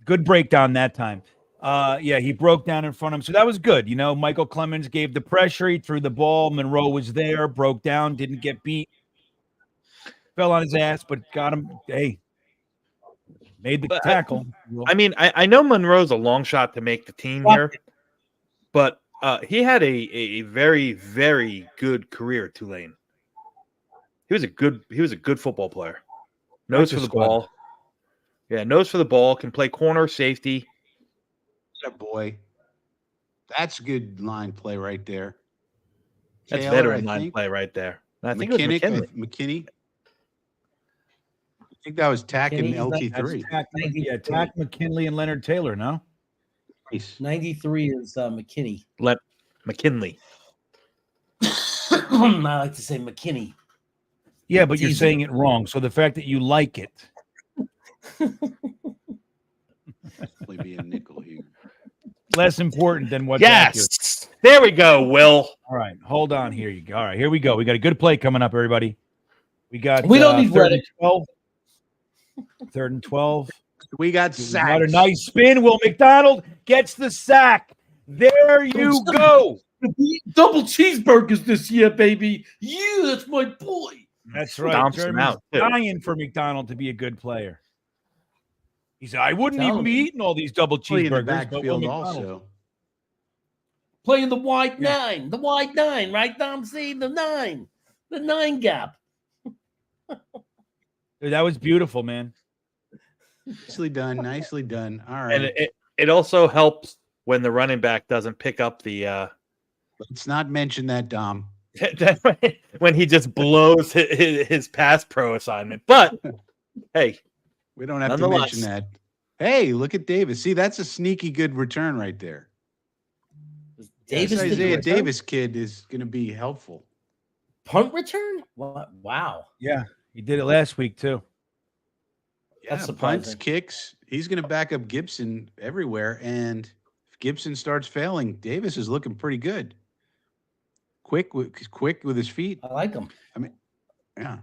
Good breakdown that time. Yeah, he broke down in front of him. So that was good. You know, Michael Clemens gave the pressure. He threw the ball. Monroe was there, broke down, didn't get beat. Fell on his ass, but got him. Hey, made the tackle. I mean, I know Monroe's a long shot to make the team here, but he had a very, very good career at Tulane. He was a good football player. Nose for the ball. Yeah, nose for the ball, can play corner, safety. Yeah, boy. That's good line play right there. That's Taylor, veteran I line think. play right there. I think it was McKinney. I think that was Tack and LT3. Yeah, Tack, McKinley, and Leonard Taylor, no? Nice. 93 is McKinney. McKinley. I like to say McKinney. Yeah, but you're saying it wrong. So the fact that you like it. Definitely be a nickel here. Less important than what. Yes. There we go, Will. All right, hold on. Here you go. All right, here we go. We got a good play coming up, everybody. We don't need third and 12. 3rd and 12. We got sacked. Got a nice spin. Will McDonald gets the sack. There you go. Double cheeseburgers this year, baby. Yeah, that's my boy. That's right. Stomps him Jeremy's out, too. dying for McDonald to be a good player. He said, I wouldn't even be eating all these double Play in the cheeseburgers. But Will backfield McDonald. also. Playing the wide nine. The wide nine, right, Dom? See, the nine. The 9 gap. Dude, that was beautiful, man. Nicely done. Nicely done. All right. And it also helps when the running back doesn't pick up the Let's not mention that, Dom. when he just blows his pass pro assignment. But hey, We don't have to mention that. Hey, look at Davis. See, that's a sneaky good return right there. Davis This did the Isaiah return? Davis kid is going to be helpful. Punt return? What? Wow. Yeah, he did it last week, too. Yeah, That's punts, surprising. kicks. He's going to back up Gibson everywhere. And if Gibson starts failing, Davis is looking pretty good. Quick with his feet. I like him. Yeah.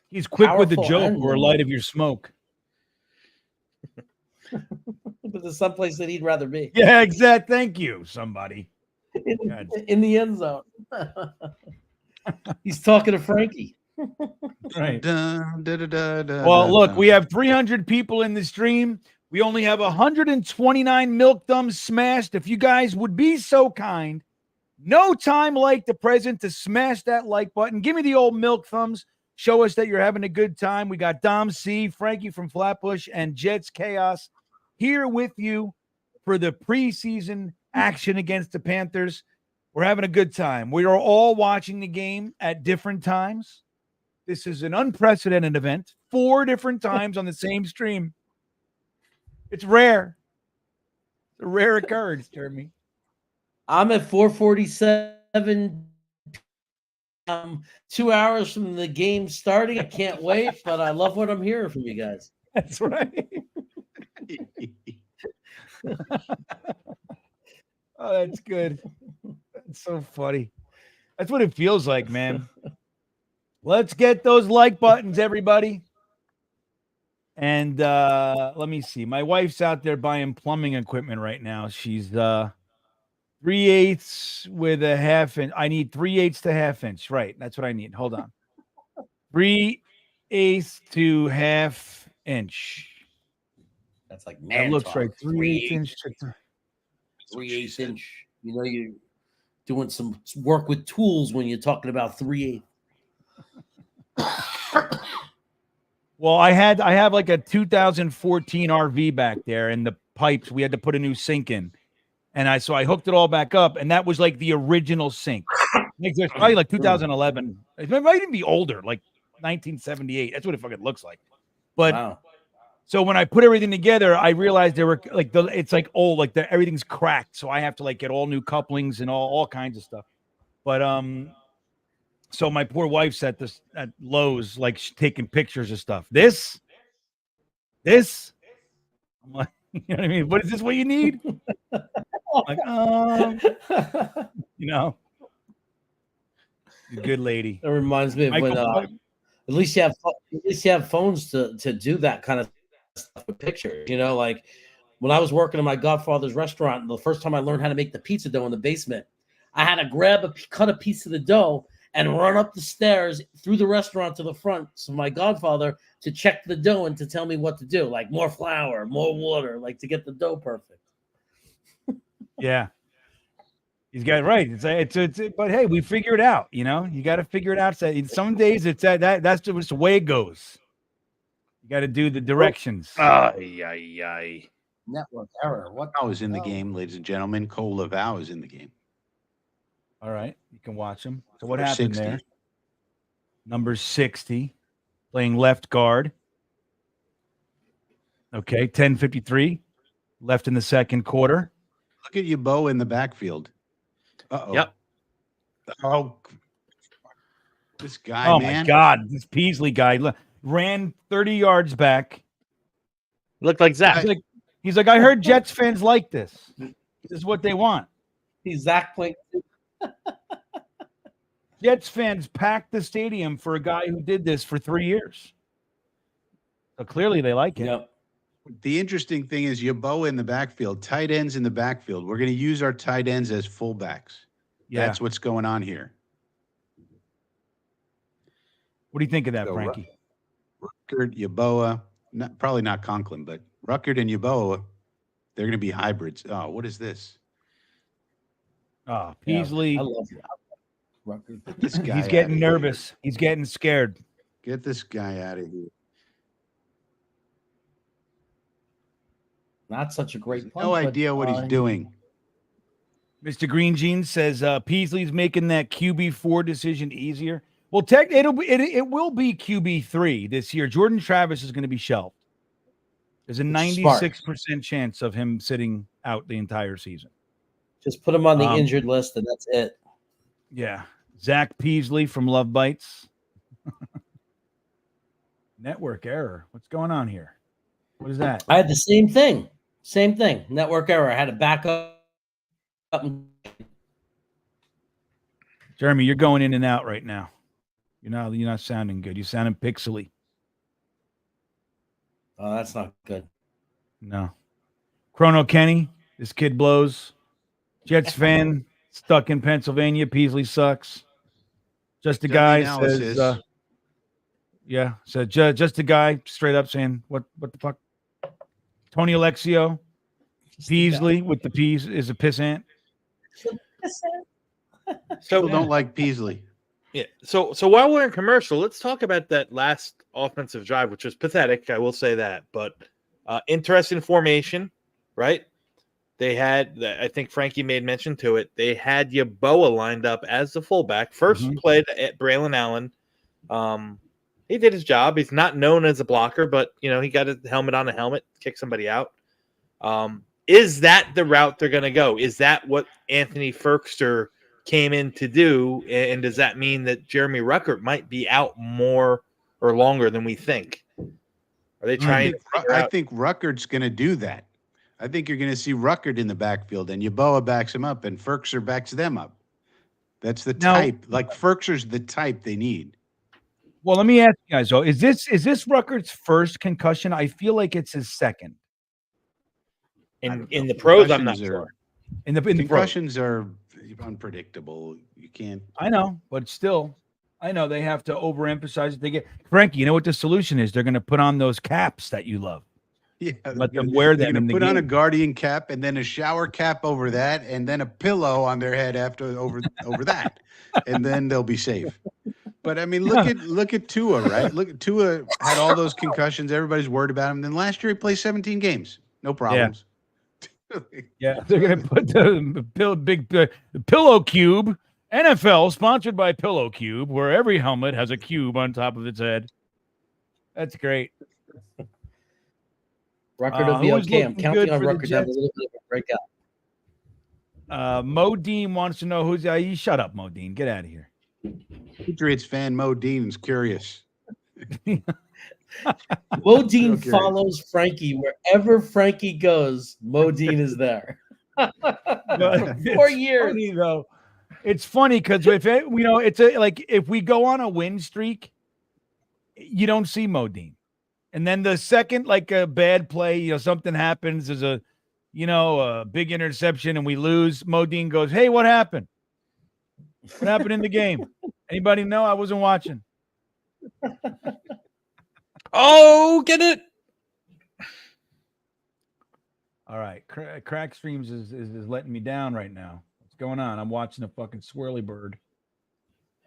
He's quick with the Powerful joke and or light of your smoke. But there's someplace that he'd rather be. Yeah, exactly. Thank you, somebody. In the end zone. He's talking to Frankie. Right. Dun, da, da, da, da, Well, da, look, da. we have 300 people in the stream. We only have 129 milk thumbs smashed. If you guys would be so kind, no time like the present to smash that like button. Give me the old milk thumbs. Show us that you're having a good time. We got Dom C, Frankie from Flatbush, and Jets Chaos here with you for the preseason action against the Panthers. We're having a good time. We are all watching the game at different times. This is an unprecedented event. 4 different times on the same stream. It's rare. It's a rare occurrence, Jeremy. I'm at 4:47. 2 hours from the game starting. I can't wait, but I love what I'm hearing from you guys. That's right. Oh, that's good. That's so funny. That's what it feels like, man. Let's get those like buttons, everybody. And let me see. My wife's out there buying plumbing equipment right now. She's 3/8 with a half inch. I need 3/8 to half inch. Right. That's what I need. Hold on. 3/8 to half inch. That's like That man looks talk. right. 3/8 inch. 3/8 inch. You know, you're doing some work with tools when you're talking about 3/8. Well, I have like a 2014 RV back there, and the pipes, we had to put a new sink in. And I hooked it all back up, and that was like the original sink. Like, there's probably like 2011. It might even be older, like 1978. That's what it fucking looks like. But Wow. so when I put everything together, I realized there were like it's like old, like everything's cracked. So I have to like get all new couplings and all kinds of stuff. But so my poor wife's at Lowe's, like taking pictures of stuff. This, I'm like, you know what I mean? What is this? What you need? Like, you know, good lady. That reminds me of when at least you have phones to do that kind of stuff with pictures. You know, like when I was working in my godfather's restaurant, the first time I learned how to make the pizza dough in the basement, I had to cut a piece of the dough and run up the stairs through the restaurant to the front so my godfather to check the dough and to tell me what to do, like more flour, more water, like to get the dough perfect. Yeah. He's got it right. It's but hey, we figure it out, you know. You got to figure it out. So some days it's that's just the way it goes. You got to do the directions. Network error. What I was in the game, ladies and gentlemen. Cole Laval is in the game. All right, you can watch him. So what Number happened 60. there? Number 60, playing left guard. Okay, 10:53 left in the second quarter. Look at Yabo in the backfield. Uh-oh. Yep. Oh, this guy, Oh man. my God, this Peasley guy ran 30 yards back. Looked like Zach. He's like, I heard Jets fans like this. This is what they want. He's Zach playing. Jets fans packed the stadium for a guy who did this for 3 years. So clearly they like it. Yep. The interesting thing is Yabo in the backfield, tight ends in the backfield. We're going to use our tight ends as fullbacks. Yeah. That's what's going on here. What do you think of that, So, Frankie? Ruckert, Yeboah, probably not Conklin, but Ruckert and Yeboah, they're going to be hybrids. Oh, what is this? Oh, Peasley. I love Ruckert. Get this guy He's outta getting here. nervous. He's getting scared. Get this guy out of here. Not such a great punt, No idea what he's doing. Mr. Green Jeans says Peasley's making that QB4 decision easier. Well, it will be QB3 this year. Jordan Travis is going to be shelved. There's a 96% chance of him sitting out the entire season. Just put him on the injured list, and that's it. Yeah. Zach Peasley from Love Bites. Network error. What's going on here? What is that? I had the same thing. Same thing. Network error. I had to back up. Jeremy, you're going in and out right now. You're not sounding good. You're sounding pixely. Oh, that's not good. No. Chrono Kenny, this kid blows. Jets fan, stuck in Pennsylvania. Peasley sucks. Just a guy says, yeah. So just a guy straight up saying, what the fuck? Tony Alexio, Peasley with the P's is a pissant. People don't like Peasley. Yeah. So while we're in commercial, let's talk about that last offensive drive, which was pathetic. I will say that, but interesting formation, right? They had, I think Frankie made mention to it. They had Yeboah lined up as the fullback. First played at Braylon Allen. He did his job. He's not known as a blocker, but he got a helmet on a helmet, kicked somebody out. Is that the route they're going to go? Is that what Anthony Ferkster came in to do? And does that mean that Jeremy Ruckert might be out more or longer than we think? Are they trying? I think Ruckert's going to do that. I think you're going to see Ruckert in the backfield, and Yeboah backs him up, and Ferkser backs them up. That's the Now- type. Like Ferkser's the type they need. Well, let me ask you guys though: is this Ruckert's first concussion? I feel like it's his second. In the pros, I'm not Concussions sure. In the pros. Concussions are unpredictable. You can't. I know, but still, I know they have to overemphasize it. They get Frankie. You know what the solution is? They're going to put on those caps that you love. Yeah, Let them wear they're them in gonna the put on a game. Guardian cap and then a shower cap over that, and then a pillow on their head over that, and then they'll be safe. But I mean, look at Tua, right? Look, Tua had all those concussions. Everybody's worried about him. Then last year he played 17 games, no problems. Yeah, they're going to put the pillow cube. NFL sponsored by Pillow Cube, where every helmet has a cube on top of its head. That's great. Ruckert will be who's okay. I'm looking counting good on for the Ruckert to have a Jets? little bit of a breakout. Mo Dean wants to know who's. You shut up, Mo Dean. Get out of here. Patriots fan Mo Dean's curious. Mo Dean Okay. follows Frankie wherever Frankie goes. Mo Dean is there. But For 4 it's years. funny, though. It's funny because if it's like if we go on a win streak, you don't see Mo Dean, and then the second like a bad play, something happens, there's a big interception, and we lose. Mo Dean goes, "Hey, what happened? What happened in the game? Anybody know? I wasn't watching." Oh, get it! All right, Crack Streams is letting me down right now. What's going on? I'm watching a fucking swirly bird.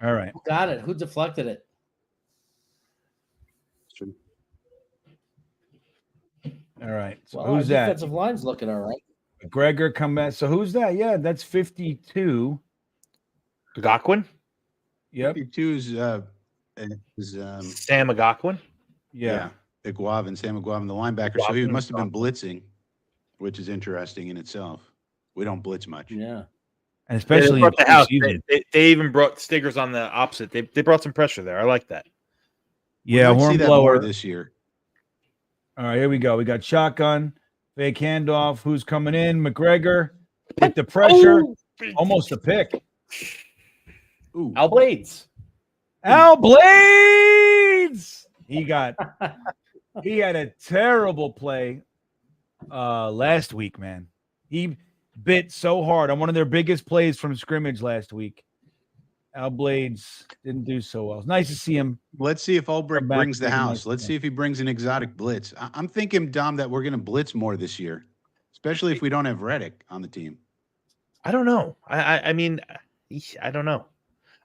All right. Who got it? Who deflected it? All right. So Well, who's our that? defensive line's looking all right. Gregor come back. So who's that? Yeah, that's 52. Agaquin? Yep. 52 is Sam Agaquin? Yeah. Iguavin, Sam Iguavin, the linebacker. So he Iguavin, must have been blitzing, which is interesting in itself. We don't blitz much. Yeah. And especially they brought in the house. preseason. They even brought Stiggers on the opposite. They brought some pressure there. I like that. Yeah, we might see that more Hornblower. this year. All right, here we go. We got shotgun, fake handoff. Who's coming in? McGregor with the pressure. Almost a pick. Ooh, Al Blades. Al Blades. He had a terrible play last week, man. He bit so hard on one of their biggest plays from scrimmage last week. Al Blades didn't do so well. It's nice to see him. let's see if Ulbrich Come back brings the pretty house. much, Let's yeah. see if he brings an exotic blitz. I'm thinking, Dom, that we're going to blitz more this year, especially if we don't have Reddick on the team. I don't know. I mean, I don't know.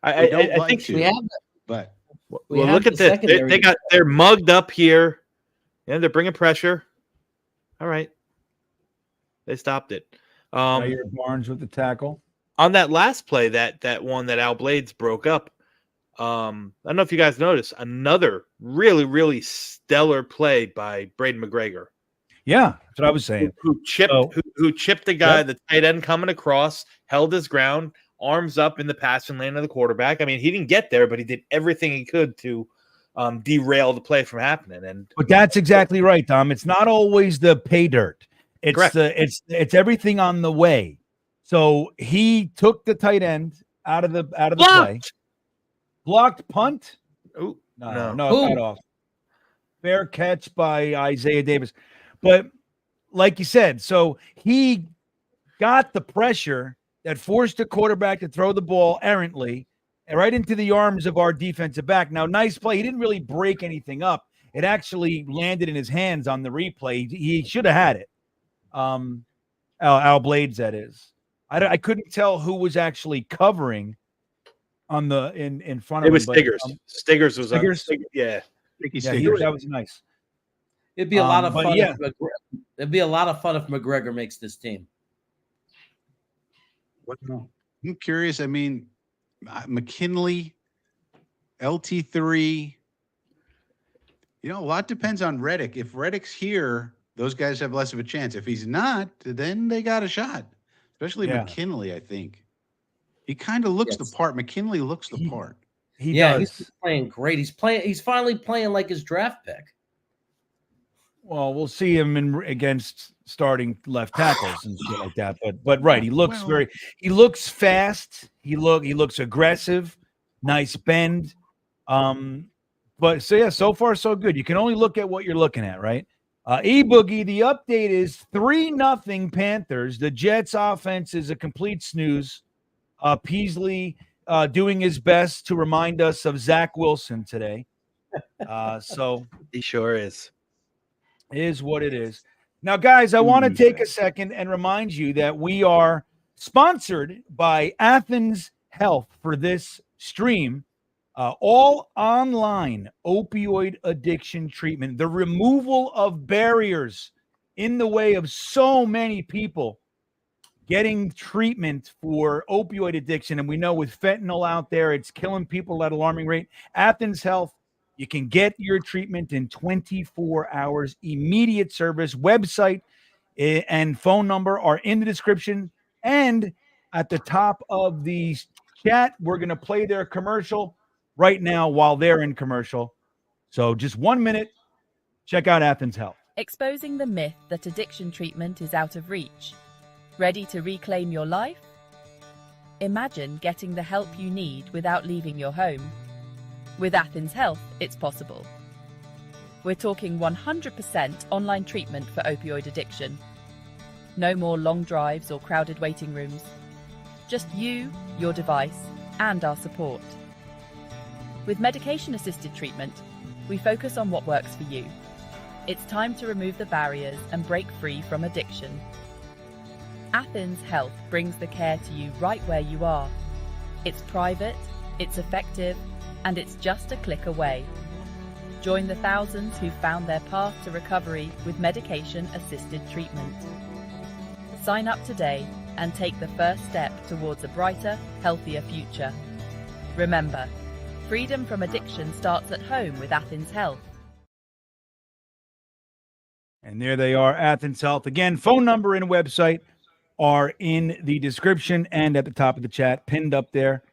We I don't like think to, We have but We well, have look the at this. secondary. They're mugged up here. Yeah, they're bringing pressure. All right. They stopped it. Jair Barnes with the tackle. On that last play, that one that Al Blades broke up. I don't know if you guys noticed another really, really stellar play by Braden McGregor. Yeah, that's what I was saying. Who chipped So- who chipped the guy, Yep. the tight end coming across, held his ground, arms up in the passing lane of the quarterback. I mean, he didn't get there, but he did everything he could to derail the play from happening. And But that's exactly right, Tom. It's not always the pay dirt. It's Correct. it's everything on the way. So he took the tight end out of the play. blocked. Blocked punt. Ooh, No, Who? cut off. Fair catch by Isaiah Davis. But like you said, so he got the pressure that forced the quarterback to throw the ball errantly right into the arms of our defensive back. Now, nice play. He didn't really break anything up. It actually landed in his hands on the replay. He should have had it. Al Blades, that is. I couldn't tell who was actually covering on the in front of It him. was but, Stiggers. Stiggers was on. Stiggers? Yeah. Sticky Yeah, Stickers. that was nice. It'd be a lot of but fun. yeah. It'd be a lot of fun if McGregor makes this team. I'm curious. I mean, McKinley, LT3. A lot depends on Reddick. If Reddick's here, those guys have less of a chance. If he's not, then they got a shot. Especially Yeah. McKinley, I think. He kind of looks Yes. the part. McKinley looks the He- part. He Yeah, does. he's playing great. He's finally playing like his draft pick. Well, we'll see him against starting left tackles and shit like that. But right, he looks he looks fast. He looks aggressive, nice bend. But so yeah, so far so good. You can only look at what you're looking at, right? E-Boogie, the update is 3-0 Panthers. The Jets offense is a complete snooze. Peasley doing his best to remind us of Zach Wilson today. So he sure is what it is. Now, guys, I want to take a second and remind you that we are sponsored by Athens Health for this stream. All online opioid addiction treatment, the removal of barriers in the way of so many people getting treatment for opioid addiction. And we know with fentanyl out there, it's killing people at an alarming rate. Athens Health, you can get your treatment in 24 hours, immediate service. Website and phone number are in the description. And at the top of the chat, we're going to play their commercial right now while they're in commercial. So just 1 minute. Check out Athens Health. Exposing the myth that addiction treatment is out of reach. Ready to reclaim your life? Imagine getting the help you need without leaving your home. With Athens Health, it's possible. We're talking 100% online treatment for opioid addiction. No more long drives or crowded waiting rooms. Just you, your device, and our support. With medication-assisted treatment, we focus on what works for you. It's time to remove the barriers and break free from addiction. Athens Health brings the care to you right where you are. It's private, it's effective, and it's just a click away. Join the thousands who've found their path to recovery with medication-assisted treatment. Sign up today and take the first step towards a brighter, healthier future. Remember, freedom from addiction starts at home with Athens Health. And there they are, Athens Health. Again, phone number and website are in the description and at the top of the chat, pinned up there.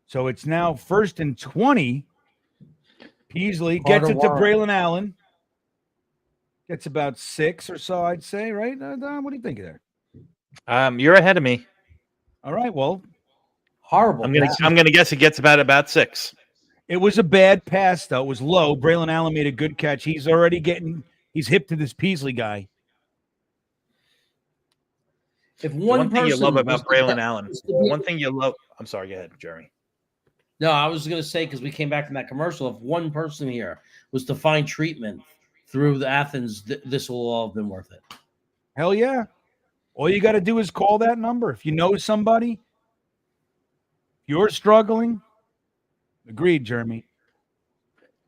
So it's now 1st and 20. Peasley gets it to Braylon Allen. Gets about 6 or so, I'd say, right? Don, what do you think of there? You're ahead of me. All right, well. Horrible. I'm gonna guess it gets about 6. It was a bad pass, though. It was low. Braylon Allen made a good catch. He's hip to this Peasley guy. If one thing you love about Braylon Allen, one thing you love. I'm sorry, go ahead, Jeremy. No, I was going to say, because we came back from that commercial, if one person here was to find treatment through the Athens, this will all have been worth it. Hell yeah. All you got to do is call that number. If you know somebody, if you're struggling, agreed, Jeremy.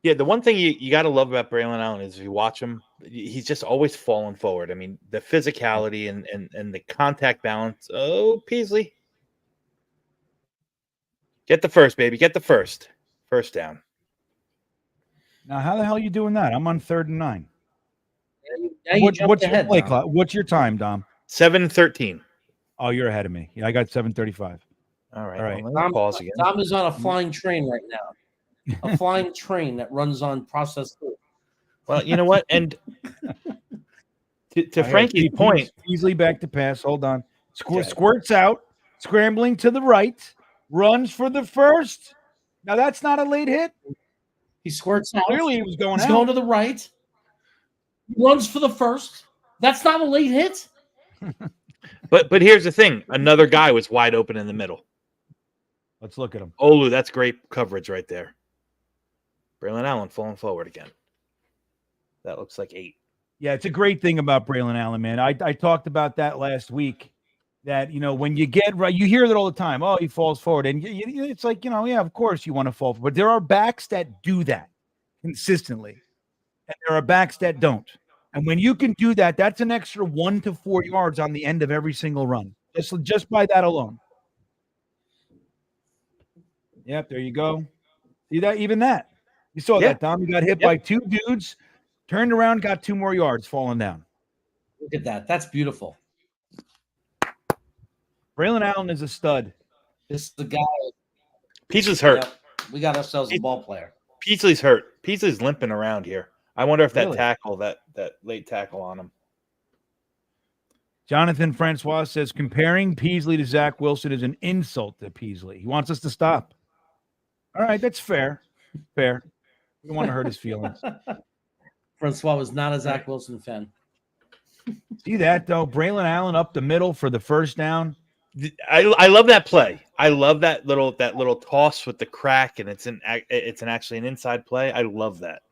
Yeah, the one thing you got to love about Braylon Allen is if you watch him, he's just always falling forward. I mean, the physicality and the contact balance. Oh, Peasley. Get the first, baby. Get the first. First down. Now, how the hell are you doing that? I'm on 3rd and 9. What's your play clock? What's your time, Dom? 7:13. Oh, you're ahead of me. Yeah, I got 7:35. All right. All right. Well, pause again. Dom is on a flying train right now. A flying train that runs on processed food. Well, you know what? And to Frankie's point, easily back to pass. Hold on. Squirts out, scrambling to the right, runs for the first. Now that's not a late hit. He squirts out. Clearly, he was going He's out. going to the right. He runs for the first. That's not a late hit. But here's the thing: another guy was wide open in the middle. Let's look at him. Olu, that's great coverage right there. Braylon Allen falling forward again. That looks like 8. Yeah, it's a great thing about Braylon Allen, man. I talked about that last week. That, when you get right, you hear that all the time. Oh, he falls forward. And it's like, yeah, of course you want to fall forward. But there are backs that do that consistently. And there are backs that don't. And when you can do that, that's an extra 1 to 4 yards on the end of every single run. Just by that alone. Yep, there you go. See that? Even that. You saw that, Tom. You got hit by 2 dudes, turned around, got 2 more yards falling down. Look at that. That's beautiful. Braylon Allen is a stud. This is the guy. Peasley's hurt. Yep. We got ourselves a ball player. Peasley's hurt. Peasley's limping around here. I wonder if Really? that late tackle on him. Jonathan Francois says comparing Peasley to Zach Wilson is an insult to Peasley. He wants us to stop. All right, that's fair. Fair. We don't want to hurt his feelings. Francois was not a Zach Wilson fan. See that though? Braylon Allen up the middle for the first down. I love that play. I love that little toss with the crack, and it's actually an inside play. I love that.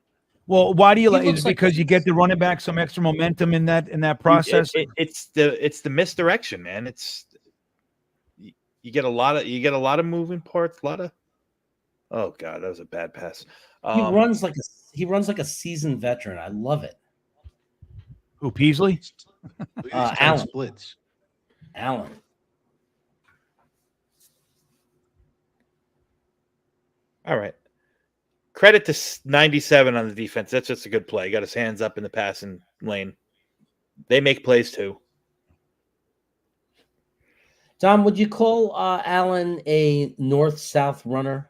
Well, why do you He like? Is looks it like- because you get the running back some extra momentum in that process? It's the misdirection, man. It's you get a lot of moving parts, a lot of. Oh God, that was a bad pass. He runs like a seasoned veteran. I love it. Who, Peasley? Tight Allen. splits. Allen. All right. Credit to 97 on the defense. That's just a good play. He got his hands up in the passing lane. They make plays too. Dom, would you call Allen a north-south runner?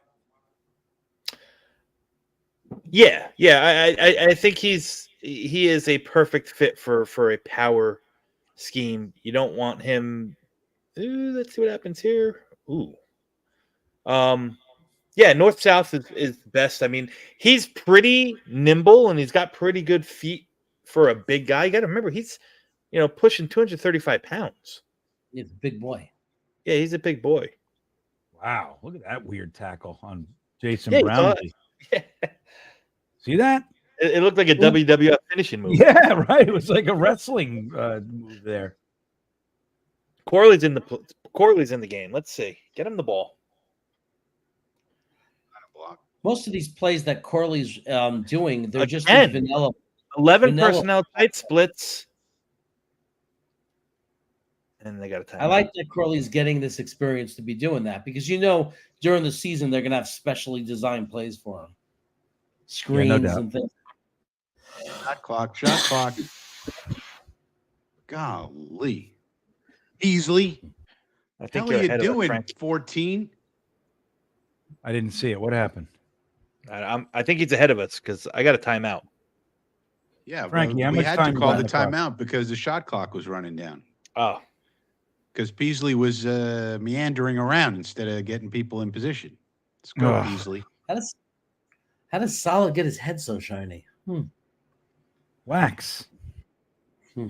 Yeah. I think he is a perfect fit for a power scheme. You don't want him. Ooh, let's see what happens here. Ooh. Yeah, north-south is best. I mean, he's pretty nimble and he's got pretty good feet for a big guy. You got to remember, he's pushing 235 pounds. He's a big boy. Yeah, he's a big boy. Wow, look at that weird tackle on Jason Yeah, Brownlee. Yeah. See that? It looked like a WWF finishing move. Yeah, right. It was like a wrestling move there. Corley's in the game. Let's see. Get him the ball. Most of these plays that Corley's doing, they're just Again. vanilla. 11 Vanilla. personnel tight splits. And they got a time. I like that Corley's getting this experience to be doing that because during the season they're going to have specially designed plays for him, screens doubt. and things. Shot clock. Golly. Easily. I think How you're are you ahead of us, doing, Frank. 14? I didn't see it. What happened? I think he's ahead of us because I got a timeout. Yeah, Frankie, how we much had time to you call got the on the clock? timeout because the shot clock was running down. Oh, Because Peasley was meandering around instead of getting people in position. Let's go, Ugh. Peasley. How does Solid get his head so shiny? Wax. Hmm.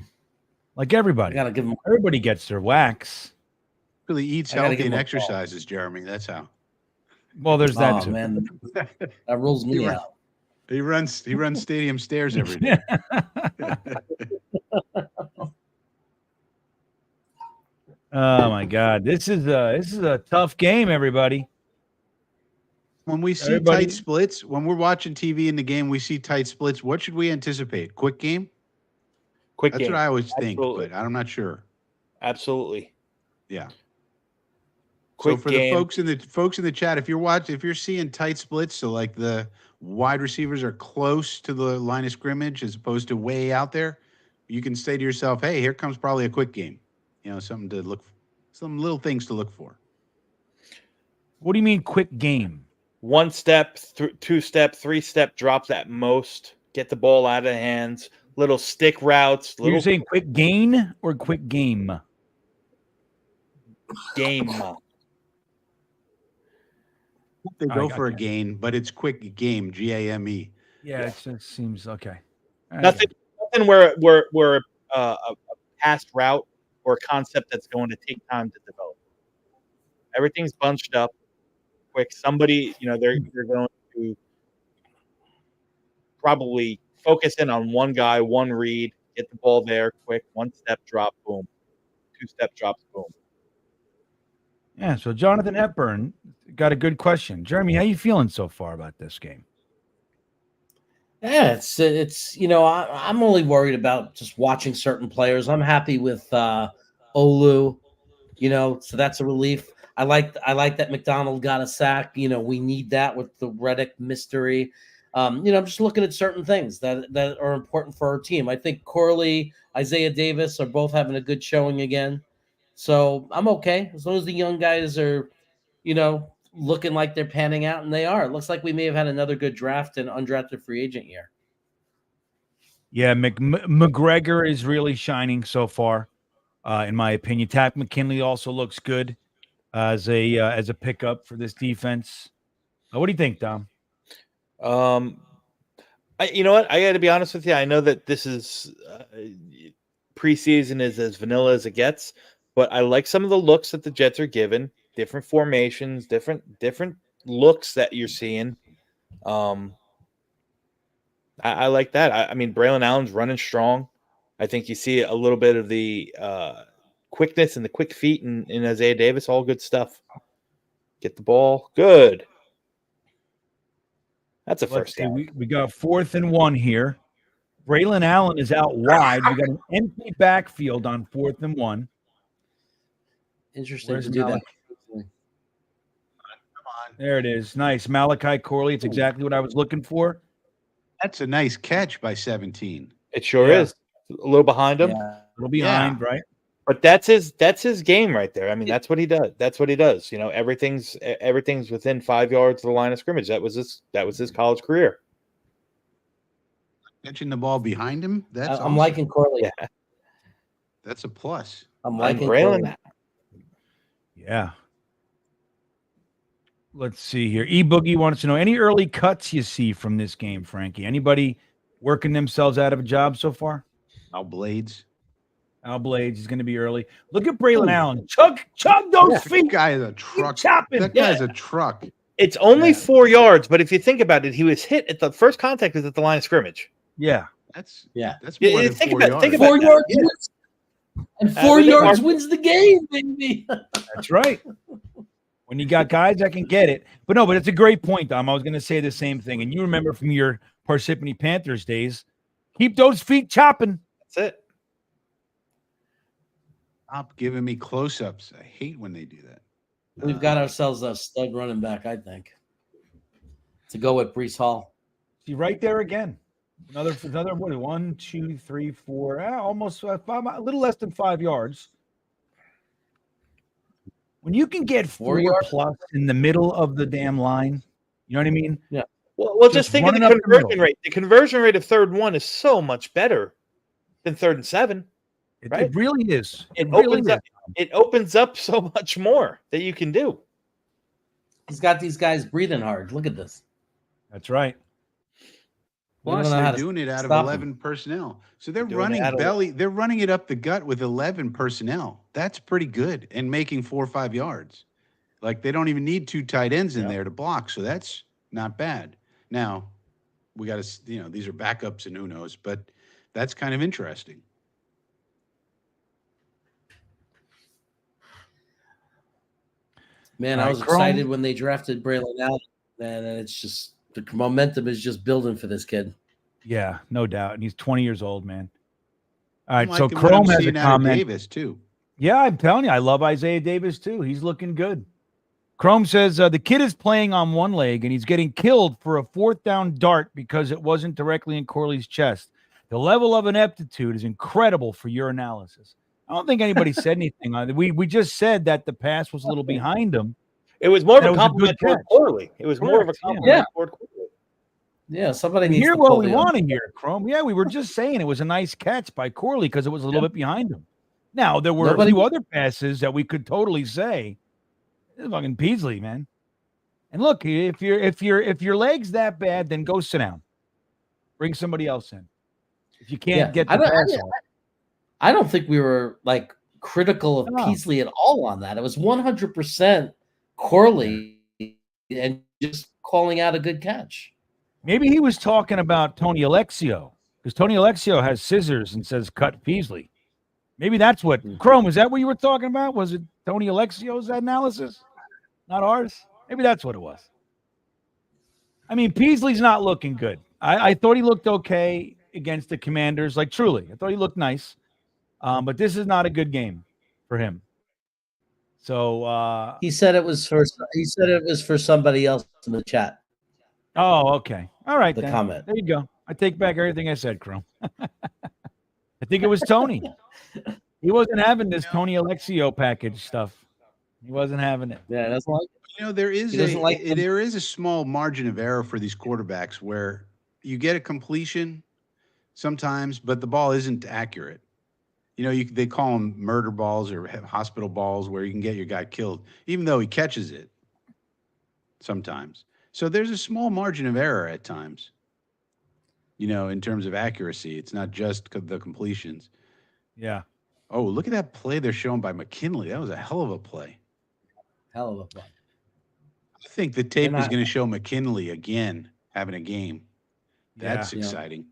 Like I everybody. gotta give him. Everybody gets their wax. Really eats I gotta healthy give and him a call. exercises, Jeremy. That's how. Well, there's that Oh too. man, that rules me You're right. out. He runs stadium stairs every day. Oh my God, this is a tough game, everybody. When we see Everybody- tight splits, when we're watching TV in the game, we see tight splits. What should we anticipate? Quick game? quick That's game. what I always Absolutely. think, but I'm not sure. Absolutely. Yeah. Quick so for game. the folks in the chat, if you're seeing tight splits, so like the wide receivers are close to the line of scrimmage as opposed to way out there, you can say to yourself, "Hey, here comes probably a quick game." Something to look, some little things to look for. What do you mean quick game? 1 step, 2 step, 3 step drops at most. Get the ball out of hands. Little stick routes. You're Little saying quick gain or quick game? game. They I go got for a that. gain, but it's quick game, GAME. Yeah, it just seems okay. Nothing where a past route or concept that's going to take time to develop. Everything's bunched up quick. Somebody, they're going to probably focus in on one guy, one read, get the ball there quick, 1 step drop, boom. 2 step drops, boom. Yeah, so Jonathan Hepburn got a good question. Jeremy, how you feeling so far about this game? Yeah, it's I'm only worried about just watching certain players. I'm happy with Olu, so that's a relief. I like that McDonald got a sack. We need that with the Reddick mystery. I'm just looking at certain things that are important for our team. I think Corley, Isaiah Davis are both having a good showing again. So I'm okay as long as the young guys are, looking like they're panning out, and they are. It looks like we may have had another good draft and undrafted free agent year. Yeah, McGregor is really shining so far, in my opinion. Tack McKinley also looks good as a pickup for this defense. What do you think, Dom? You know what? I got to be honest with you. I know that this is preseason is as vanilla as it gets, but I like some of the looks that the Jets are given. Different formations, different looks that you're seeing. I like that. I mean, Braylon Allen's running strong. I think you see a little bit of the quickness and the quick feet in Isaiah Davis. All good stuff. Get the ball. Good. That's a Let's first see. down. We got 4th and 1 here. Braylon Allen is out wide. We got an empty backfield on 4th and 1. Interesting Where's to do that. Come on. There it is. Nice. Malachi Corley. It's exactly what I was looking for. That's a nice catch by 17. It sure Yeah. is. A little behind him. Yeah. A little behind, right? But that's his game right there. I mean, that's what he does. That's what he does. You know, everything's within 5 yards of the line of scrimmage. That was his college career. Catching the ball behind him, that's I'm awesome. liking Corley. Yeah. That's a plus. I'm liking Braylon. Corley. Yeah. Let's see here. E-Boogie wants to know any early cuts you see from this game, Frankie. Anybody working themselves out of a job so far? Al Blades. Al Blades is going to be early. Look at Braylon Allen. Chug those That feet. guy is a truck. Chopping. That guy's a truck. It's only Yeah. 4 yards, but if you think about it, he was hit at the first contact was at the line of scrimmage. Yeah. That's Yeah. more Yeah, than think 4 about- yards. think about- 4 yards. Wins. And 4 they yards are- wins the game, baby. That's right. When you got guys that can get it. But it's a great point, Dom. I was going to say the same thing. And you remember from your Parsippany Panthers days, keep those feet chopping. That's it. Stop giving me close-ups. I hate when they do that. We've got ourselves a stud running back, I think, to go with Brees Hall. See, right there again. Another what? 1, 2, 3, 4, almost 5, a little less than 5 yards. When you can get 4 yards? plus in the middle of the damn line, you know what I mean? Well, just Just think of the running up the conversion middle. rate. The conversion rate of 3rd and 1 is so much better than 3rd and 7. It, Right. it really is. It really opens is. up. It opens up so much more that you can do. He's got these guys breathing hard. Look at this. That's right. We don't Plus, know how they're to doing it out of stop 11 personnel. So they're Doing it running out of- belly. They're running it up the gut with 11 personnel. That's pretty good and making 4 or 5 yards. Like they don't even need 2 tight ends in there to block. So that's not bad. Now, we got to, these are backups and who knows, but that's kind of interesting. Man, All I right, was Chrome. excited when they drafted Braylon Allen. Man, and it's just the momentum is just building for this kid. Yeah, no doubt. And he's 20 years old, man. All right, I'm so liking what I'm Chrome has a seeing out of comment. Davis too. Yeah, I'm telling you, I love Isaiah Davis too. He's looking good. Chrome says the kid is playing on one leg and he's getting killed for a 4th down dart because it wasn't directly in Corley's chest. The level of ineptitude is incredible for your analysis. I don't think anybody said anything on it. We just said that the pass was a little behind him. It was more of That a was a good compliment toward catch. Corley. It was more of a Correct, yeah. compliment toward Corley. Yeah, somebody We needs hear to what pull we the want to hear, Chrome. Yeah, we were just saying it was a nice catch by Corley because it was a little bit behind him. Now, there were Nobody- a few other passes that we could totally say, this is fucking Peasley, man. And look, if your leg's that bad, then go sit down. Bring somebody else in. If you can't get the pass off. I don't think we were like critical of No. Peasley at all on that. It was 100% Corley and just calling out a good catch. Maybe he was talking about Tony Alexio because Tony Alexio has scissors and says cut Peasley. Maybe that's what Chrome, is that what you were talking about? Was it Tony Alexio's analysis? Not ours? Maybe that's what it was. I mean, Peasley's not looking good. I thought he looked okay against the Commanders. Like truly, I thought he looked nice. But this is not a good game for him. So He said it was for somebody else in the chat. oh, okay. All right. The then. comment. There you go. I take back everything I said, Chrome. I think it was Tony. He wasn't having this Tony Alexio package stuff. He wasn't having it. Yeah, that's like There is He doesn't like them. there is a small margin of error for these quarterbacks where you get a completion, sometimes, but the ball isn't accurate. You know, they call them murder balls or hospital balls where you can get your guy killed, even though he catches it sometimes. So there's a small margin of error at times, you know, in terms of accuracy. It's not just the completions. Yeah. Oh, look at that play they're showing by McKinley. That was a hell of a play. Hell of a play. I think the tape And is I- going to show McKinley again having a game. That's Yeah. exciting.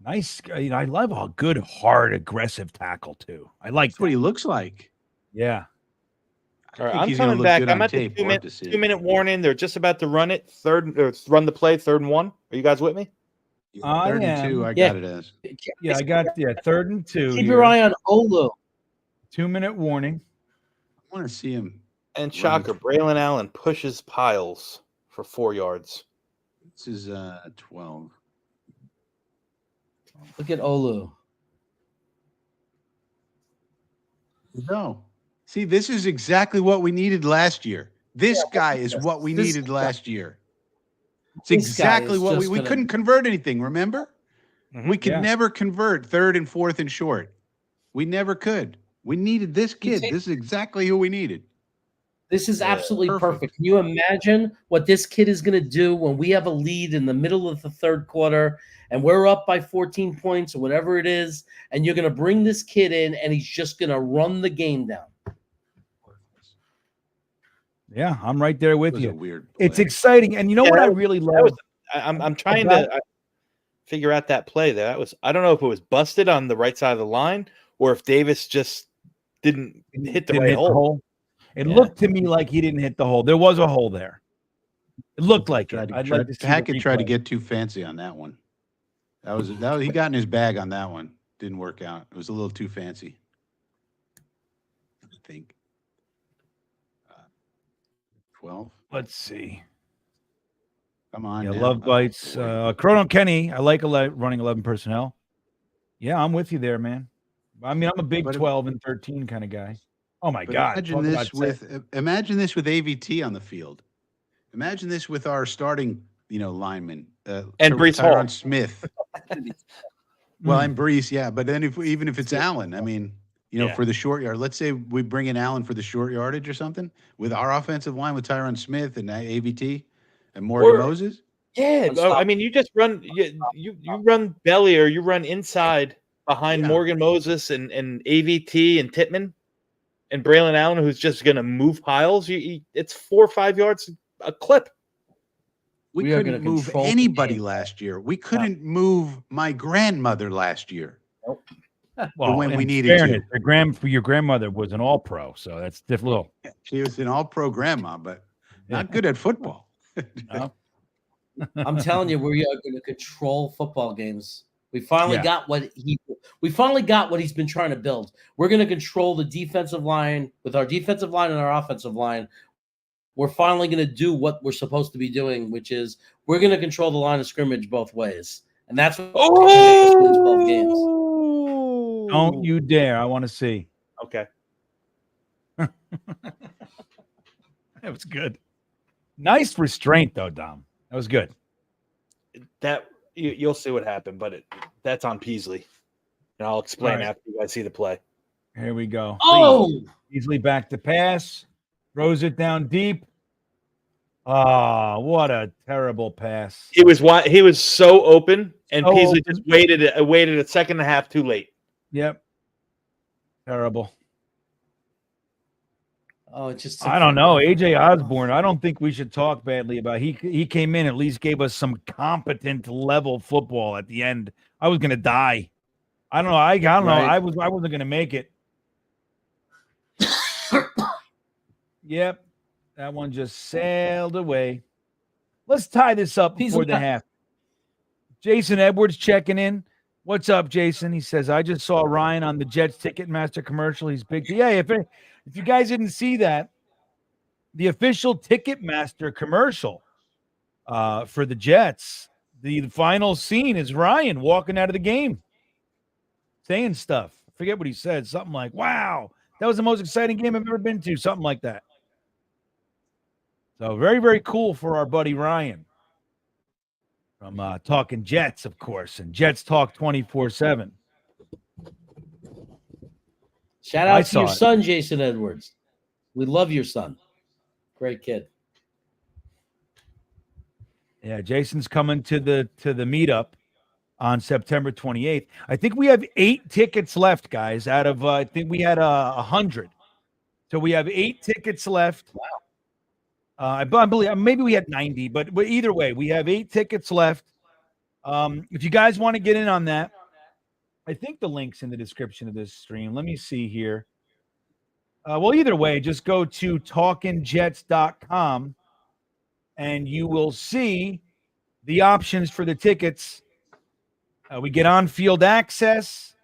Nice. You know, I love a good, hard, aggressive tackle too. I like That's what he that. looks like. Yeah. All right, think I'm he's gonna coming look back. good I'm on at the tape. We'll have to see. 2-minute warning. They're just about to run it. Run the play. 3rd and 1. Are you guys with me? I 3rd and 2, am. I Yeah. got it as. Yeah, I got 3rd and 2. Keep your eye on Olu. 2-minute warning. I want to see him. And Right. shocker, Braylon Allen pushes Piles for 4 yards. This is 12. Look at Olu. No. See, this is exactly what we needed last year. This guy is what we This needed guy- last year. It's This guy exactly is what just we gonna- couldn't convert anything, remember? Mhm. We could Yeah. never convert 3rd and 4th and short. We never could. We needed this kid. This is exactly who we needed. This is absolutely perfect. perfect. Can you imagine what this kid is going to do when we have a lead in the middle of the 3rd quarter and we're up by 14 points or whatever it is, and you're going to bring this kid in and he's just going to run the game down? Yeah, I'm right there It with was a you. weird It's play. exciting. And you know Yeah, what I that really that love? was- I'm trying to figure out that play there. That was, I don't know if it was busted on the right side of the line or if Davis just didn't hit the Didn't right hit the hole. hole. It Yeah. looked to me like he didn't hit the hole. There was a hole there. It looked like it. I'd like to see the Hackett tried to replay. get too fancy on that one. That was he got in his bag on that one. Didn't work out. It was a little too fancy. I think. 12. Let's see. Come on. Yeah, now. love Oh, bites. boy. Chrono Kenny. I like running 11 personnel. Yeah, I'm with you there, man. I mean, I'm a big But 12 and 13 kind of guy. Oh my But God! imagine talk this about imagine this with AVT on the field. Imagine this with our starting, lineman, And Brees Hall. Tyron Smith. Well, Mm. and Brees, yeah. But then even if it's Allen, I mean, Yeah. for the short yard, let's say we bring in Allen for the short yardage or something with our offensive line with Tyron Smith and AVT and Morgan Or- Moses. Yeah, I'm sorry. I mean, you just run you run belly or you run inside behind Yeah. Morgan Moses and AVT and Titman and Braylon Allen, who's just going to move piles. It's 4 or 5 yards a clip. We We are couldn't gonna move control the anybody game. last year. We couldn't move my grandmother last year. Well, when we in needed to. fairness, your grandmother was an all-pro, so that's difficult. She was an all-pro grandma, but not good at football. No? I'm telling you, we are going to control football games. We finally Yeah. got what he's been trying to build. We're going to control the defensive line with our defensive line and our offensive line. We're finally going to do what we're supposed to be doing, which is we're going to control the line of scrimmage both ways, and that's what can make us win 12 games. Don't you dare! I want to see. Okay. That was good. Nice restraint, though, Dom. That was good. That you'll see what happened, but that's on Peasley. And I'll explain All right. after you guys see the play. Here we go. Oh, Easily back to pass. Throws it down deep. Ah, what a terrible pass. He was so open, and So Peasley open. just waited a second and a half too late. Yep. Terrible. oh, it's just I don't know. AJ Osborne, I don't think we should talk badly about. He came in, at least gave us some competent level football at the end. I was gonna die. I don't know. I don't know. Right. I wasn't gonna make it. Yep. That one just sailed away. Let's tie this up He's before the not- half. Jason Edwards checking in. What's up, Jason? He says, I just saw Ryan on the Jets Ticketmaster commercial. He's big. Yeah, if you guys didn't see that, the official Ticketmaster commercial for the Jets, the final scene is Ryan walking out of the game saying stuff. I forget what he said. Something like, wow, that was the most exciting game I've ever been to. Something like that. So very, very cool for our buddy Ryan. from Talking Jets, of course, and Jets Talk 24/7. Shout I out to your saw it. son, Jason Edwards. We love your son. Great kid. Yeah, Jason's coming to the meetup on September 28th. I think we have 8 tickets left, guys. Out of I think we had 100, so we have 8 tickets left. Wow. I believe maybe we had 90, but either way, we have 8 tickets left. If you guys want to get in on that, I think the link's in the description of this stream. Let me see here. Well, either way, just go to talkingjets.com and you will see the options for the tickets. We get on-field access.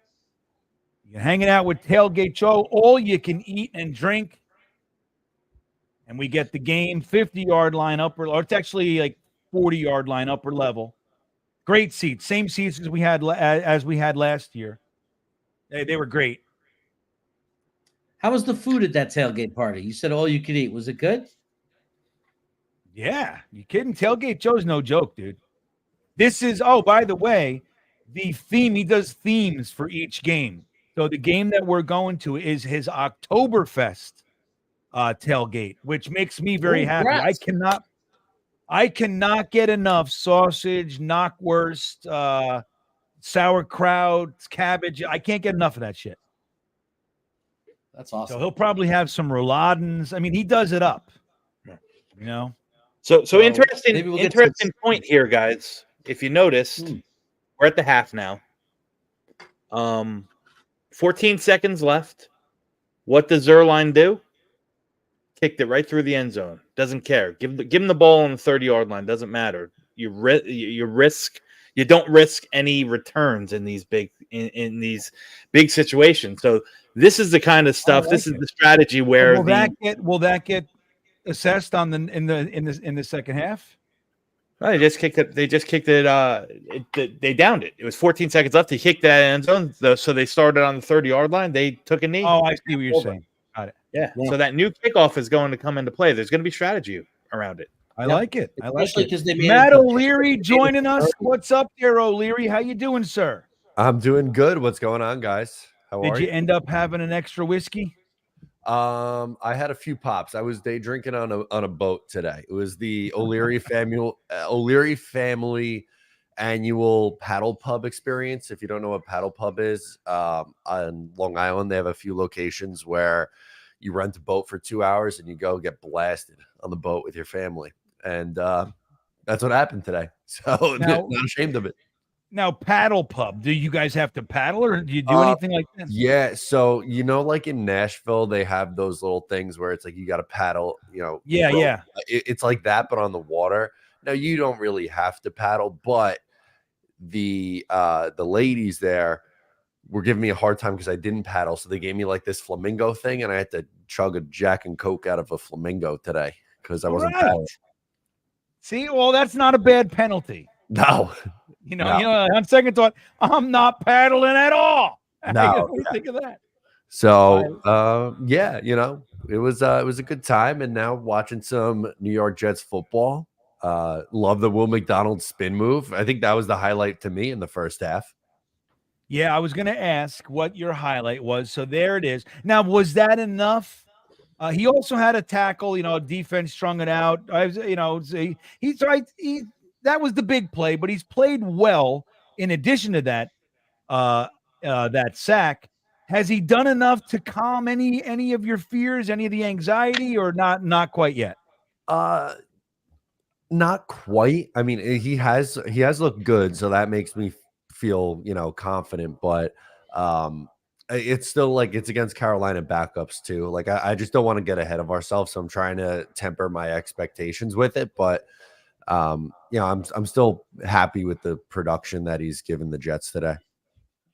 You're hanging out with Tailgate Joe. All you can eat and drink. And we get the game 50-yard line upper, or it's actually like 40-yard line upper level. Great seats, same seats as we had last year. They were great. How was the food at that tailgate party? You said all you could eat. Was it good? Yeah, you kidding? Tailgate Joe's no joke, dude. This is, oh, by the way, the theme, he does themes for each game. So the game that we're going to is his Oktoberfest tailgate, which makes me very happy. I cannot get enough sausage, knockwurst, sauerkraut, cabbage. I can't get enough of that shit. That's awesome. So he'll probably have some roulades. I mean, he does it up. You know? So interesting, maybe we'll get interesting point here, guys. If you noticed, we're at the half now. 14 seconds left. What does Zerline do? Kicked it right through the end zone. Doesn't care. Give him the ball on the 30-yard line. Doesn't matter. You don't risk any returns in these big situations. So this is the kind of stuff. This is the strategy where will that get assessed on in the second half? They just kicked it. They downed it. It was 14 seconds left. They kicked that end zone. So they started on the 30-yard line. They took a knee. Oh, I see what you're saying. Got it. Yeah. So that new kickoff is going to come into play. There's going to be strategy around it. I like it. Especially because they made Matt O'Leary joining us. What's up there, O'Leary? How you doing, sir? I'm doing good. What's going on, guys? How are you? Did you end up having an extra whiskey? I had a few pops. I was day drinking on a boat today. It was the O'Leary family annual paddle pub experience. If you don't know what paddle pub is, on Long Island, they have a few locations where you rent a boat for 2 hours and you go get blasted on the boat with your family. And that's what happened today. So Now, not ashamed of it. Now, paddle pub. Do you guys have to paddle, or do you do anything like that? Yeah. So, like in Nashville, they have those little things where it's like you got to paddle, Yeah. It's like that, but on the water. Now, you don't really have to paddle, but the ladies there were giving me a hard time because I didn't paddle. So they gave me like this flamingo thing, and I had to chug a Jack and Coke out of a flamingo today because I wasn't paddling. See, well, that's not a bad penalty. No. On second thought, I'm not paddling at all. No. What do you think of that? So, it was a good time. And now watching some New York Jets football. Love the Will McDonald spin move. I think that was the highlight to me in the first half. Yeah, I was going to ask what your highlight was. So there it is. Now, was that enough? He also had a tackle. Defense strung it out. He's right. That was the big play, but he's played well. In addition to that, that sack, has he done enough to calm any of your fears, any of the anxiety, or not? Not quite yet. Not quite. I mean, he has looked good, so that makes me feel confident. But it's still like it's against Carolina backups too. Like I just don't want to get ahead of ourselves, so I'm trying to temper my expectations with it. But I'm still happy with the production that he's given the Jets today.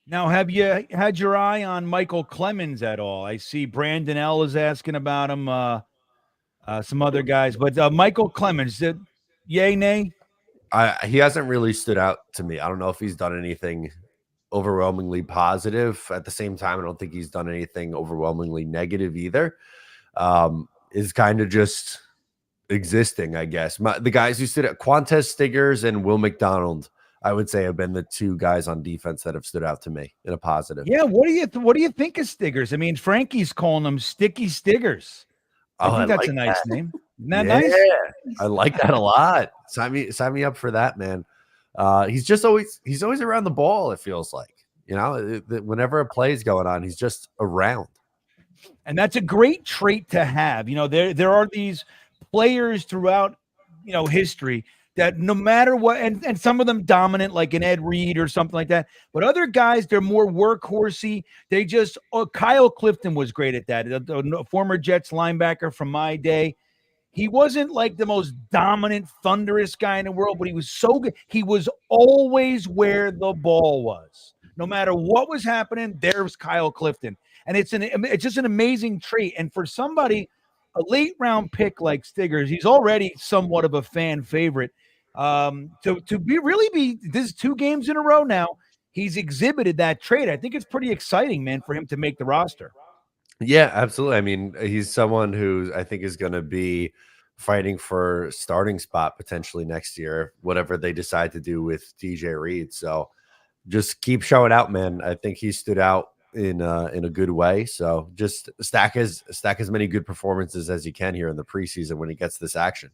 Now, have you had your eye on Michael Clemens at all? I see Brandon L is asking about him, some other guys, but Michael Clemens, yay, nay? He hasn't really stood out to me. I don't know if he's done anything overwhelmingly positive. At the same time, I don't think he's done anything overwhelmingly negative either. Is kind of just existing, I guess. The guys who stood at Quantez Stiggers and Will McDonald, I would say, have been the two guys on defense that have stood out to me in a positive. Yeah, what do you think of Stiggers? I mean, Frankie's calling them Sticky Stiggers. I Oh, think I that's like a nice that. name. Isn't that Yeah, nice? I like that a lot. Sign me up for that, man. He's always around the ball. It feels like, whenever a play is going on, he's just around. And that's a great trait to have. There are these players throughout, history that no matter what, and some of them dominant, like an Ed Reed or something like that. But other guys, they're more workhorsey. They just, Kyle Clifton was great at that. The former Jets linebacker from my day. He wasn't like the most dominant, thunderous guy in the world, but he was so good. He was always where the ball was. No matter what was happening, there's Kyle Clifton. And it's just an amazing trait. And for somebody, a late round pick like Stiggers, he's already somewhat of a fan favorite. To be this 2 games in a row now, he's exhibited that trait. I think it's pretty exciting, man, for him to make the roster. Yeah, absolutely. I mean, he's someone who I think is going to be fighting for starting spot potentially next year, whatever they decide to do with DJ Reed. So just keep showing out, man. I think he stood out in a good way. So just stack as many good performances as you can here in the preseason when he gets this action.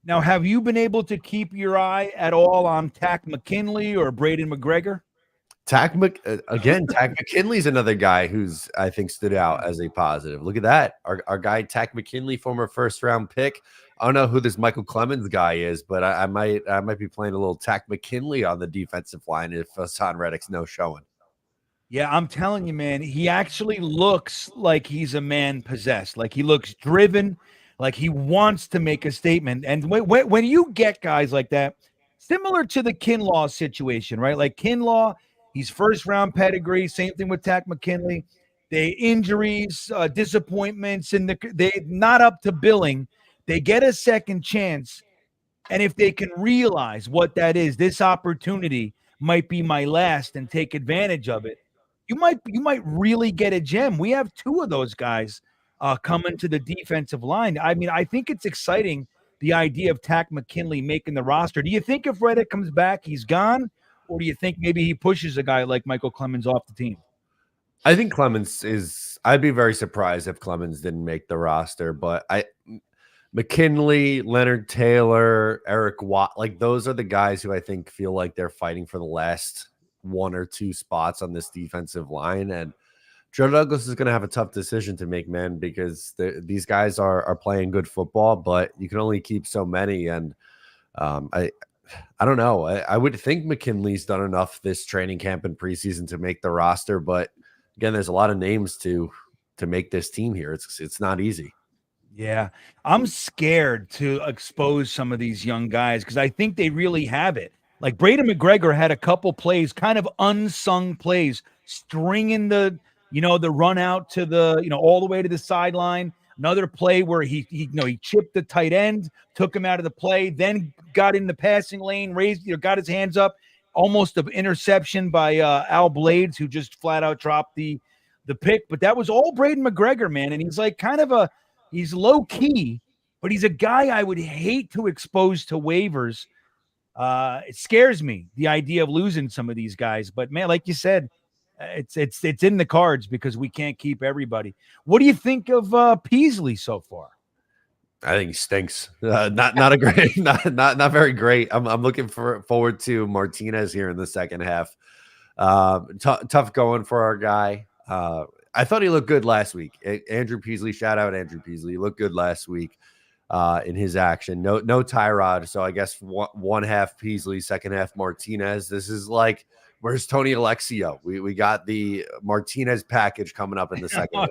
Now, have you been able to keep your eye at all on Tack McKinley or Braden McGregor? Tack McKinley's another guy who's, I think, stood out as a positive. Look at that. Our guy, Tack McKinley, former first-round pick. I don't know who this Michael Clemens guy is, but I might be playing a little Tack McKinley on the defensive line if Hassan Reddick's no showing. Yeah, I'm telling you, man, he actually looks like he's a man possessed. Like he looks driven, like he wants to make a statement. And when you get guys like that, similar to the Kinlaw situation, right? Like Kinlaw, he's first-round pedigree. Same thing with Tack McKinley. They injuries, disappointments, and they not up to billing. They get a second chance, and if they can realize what that is, this opportunity might be my last, and take advantage of it. You might really get a gem. We have 2 of those guys coming to the defensive line. I mean, I think it's exciting, the idea of Tack McKinley making the roster. Do you think if Reddick comes back, he's gone? Or do you think maybe he pushes a guy like Michael Clemens off the team? I think I'd be very surprised if Clemens didn't make the roster, but McKinley, Leonard Taylor, Eric Watt, like those are the guys who I think feel like they're fighting for the last 1 or 2 spots on this defensive line. And Joe Douglas is going to have a tough decision to make, man, because these guys are playing good football, but you can only keep so many. And I don't know. I would think McKinley's done enough this training camp and preseason to make the roster, but again, there's a lot of names to make this team here. It's not easy. Yeah, I'm scared to expose some of these young guys because I think they really have it. Like Braden McGregor had a couple plays, kind of unsung plays, stringing the run out to the, all the way to the sideline. Another play where he chipped the tight end, took him out of the play, then got in the passing lane, got his hands up, almost an interception by Al Blades, who just flat out dropped the pick. But that was all Braden McGregor, man. And he's like he's low key, but he's a guy I would hate to expose to waivers. It scares me, the idea of losing some of these guys. But man, like you said, it's in the cards because we can't keep everybody. What do you think of Peasley so far? I think he stinks. Not a great, not very great. I'm looking forward to Martinez here in the second half. Tough going for our guy. I thought he looked good last week. Andrew Peasley, shout out Andrew Peasley. He looked good last week in his action. No Tyrod. So I guess one half Peasley, second half Martinez. This is like, where's Tony Alexio? We got the Martinez package coming up in the second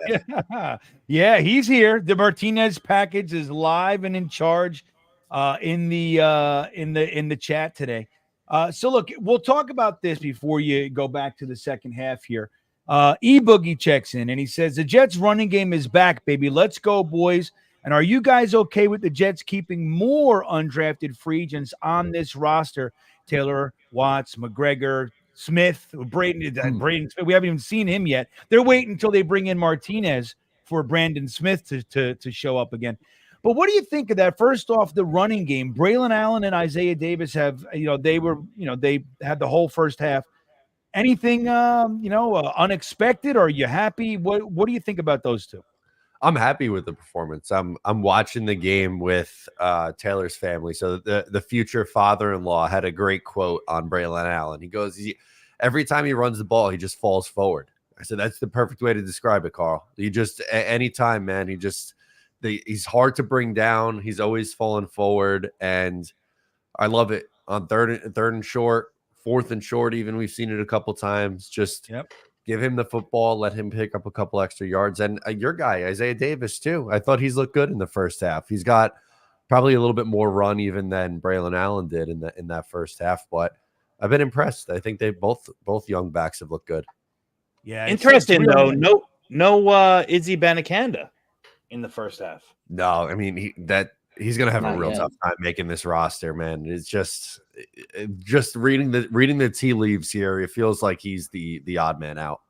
half. Yeah, he's here. The Martinez package is live and in charge in the chat today. So look, we'll talk about this before you go back to the second half here. E-Boogie checks in and he says, the Jets running game is back, baby. Let's go, boys. And are you guys okay with the Jets keeping more undrafted free agents on this roster? Taylor, Watts, McGregor, Smith, Braden Smith. We haven't even seen him yet. They're waiting until they bring in Martinez for Brandon Smith to show up again. But what do you think of that? First off, the running game. Braylon Allen and Isaiah Davis have, they had the whole first half. Anything, unexpected? Or are you happy? What do you think about those two? I'm happy with the performance. I'm watching the game with Taylor's family. So the future father-in-law had a great quote on Braylon Allen. He goes, every time he runs the ball, he just falls forward. I said, that's the perfect way to describe it, Carl. He just, anytime, man, he's hard to bring down. He's always falling forward, and I love it. On third and short, fourth and short, even we've seen it a couple times. Just give him the football, let him pick up a couple extra yards. And your guy, Isaiah Davis, too. I thought he's looked good in the first half. He's got probably a little bit more run even than Braylon Allen did in that first half. But I've been impressed. I think they both young backs have looked good. Yeah, interesting though. No Izzy Banakanda in the first half. No, I mean he's gonna have a real tough time making this roster, man. It's just reading the tea leaves here. It feels like he's the odd man out.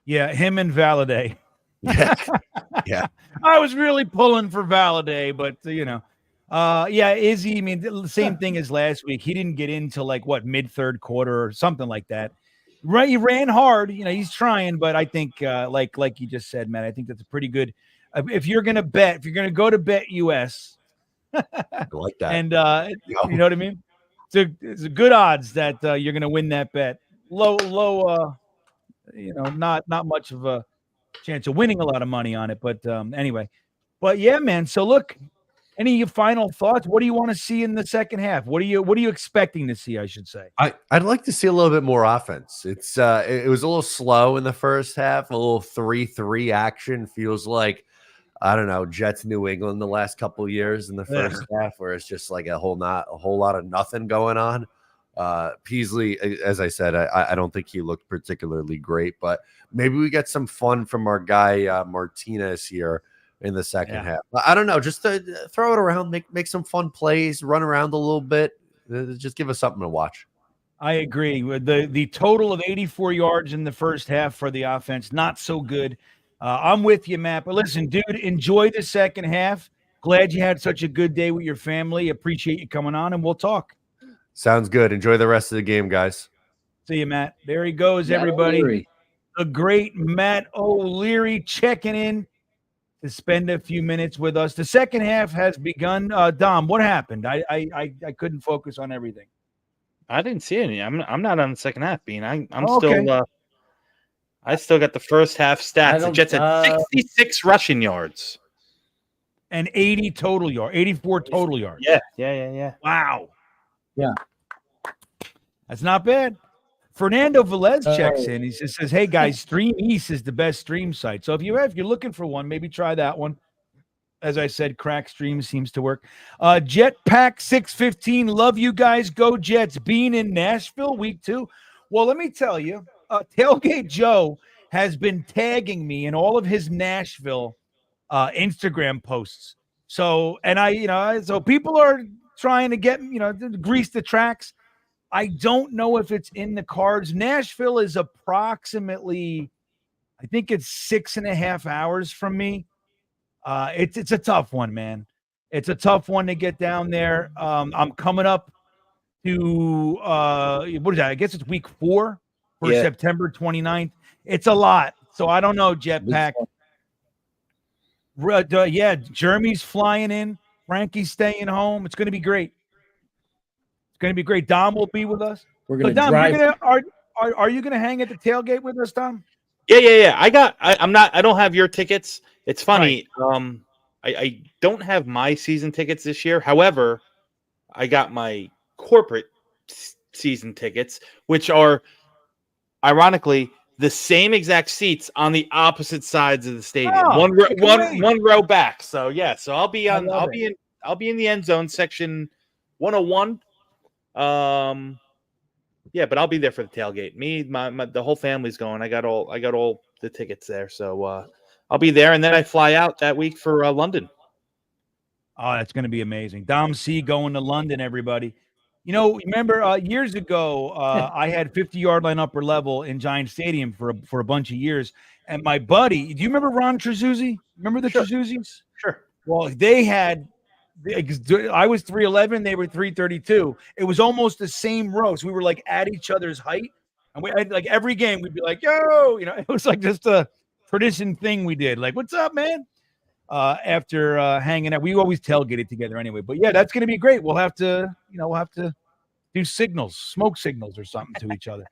Yeah, him and Valladay. Yeah. I was really pulling for Valladay, but Izzy. I mean, the same thing as last week. He didn't get into mid third quarter or something like that. Right, he ran hard. He's trying, but I think, like you just said, Matt, I think that's a pretty good. If you're gonna go to Bet US, I like that, and you know what I mean. It's a good odds that you're gonna win that bet. Low, not much of a chance of winning a lot of money on it, but anyway. But yeah, man. So look, any final thoughts? What do you want to see in the second half? What are you expecting to see? I should say. I'd like to see a little bit more offense. It was a little slow in the first half. A little 3-3 action feels like, I don't know, Jets New England the last couple of years in the first half, where it's just like a whole lot of nothing going on. Peasley, as I said, I don't think he looked particularly great, but maybe we get some fun from our guy Martinez here in the second half. I don't know, just to throw it around, make some fun plays, run around a little bit, just give us something to watch. I agree with the total of 84 yards in the first half for the offense. Not so good. I'm with you, Matt. But listen, dude, enjoy the second half. Glad you had such a good day with your family. Appreciate you coming on, and we'll talk. Sounds good. Enjoy the rest of the game, guys. See you, Matt. There he goes, everybody. O'Leary. The great Matt O'Leary checking in to spend a few minutes with us. The second half has begun. Dom, what happened? I couldn't focus on everything. I didn't see any. I'm not on the second half, Bean. I'm okay. Still I still got the first half stats. The Jets had 66 rushing yards and 84 total yards. Yeah. Wow. Yeah. That's not bad. Fernando Velez checks in. He says, "Hey guys, Stream East is the best stream site. So if you're looking for one, maybe try that one. As I said, Crack Stream seems to work. Jetpack 615. Love you guys. Go Jets. Being in Nashville week 2. Well, let me tell you, Tailgate Joe has been tagging me in all of his Nashville Instagram posts. So, and so people are trying to get, to grease the tracks. I don't know if it's in the cards. Nashville is approximately, I think it's 6.5 hours from me. It's a tough one, man. It's a tough one to get down there. I'm coming up to what is that? I guess it's week 4 for September 29th. It's a lot. So I don't know, Jetpack. Jeremy's flying in. Frankie's staying home. It's going to be great. It's going to be great. Dom will be with us. We're going to Dom, drive. Are you going to hang at the tailgate with us, Dom? Yeah. I don't have your tickets. It's funny. Right. I don't have my season tickets this year. However, I got my corporate season tickets, which are ironically the same exact seats on the opposite sides of the stadium. One row back. So yeah, so I'll be in the end zone section 101. Yeah, but I'll be there for the tailgate. Me, the whole family's going. I got all the tickets there. So I'll be there, and then I fly out that week for London. Oh, that's going to be amazing. Dom C going to London, everybody. Remember years ago, I had 50-yard line upper level in Giant Stadium for a bunch of years. And my buddy, do you remember Ron Trezuzzi? Remember the Trezuzis? Sure. Well, they had. I was 311. They were 332. It was almost the same row. So we were like at each other's height, and we had like every game we'd be like, "Yo," it was like just a tradition thing we did. Like, "What's up, man?" After hanging out, we always tailgated together anyway. But yeah, that's gonna be great. We'll have to do signals, smoke signals, or something to each other.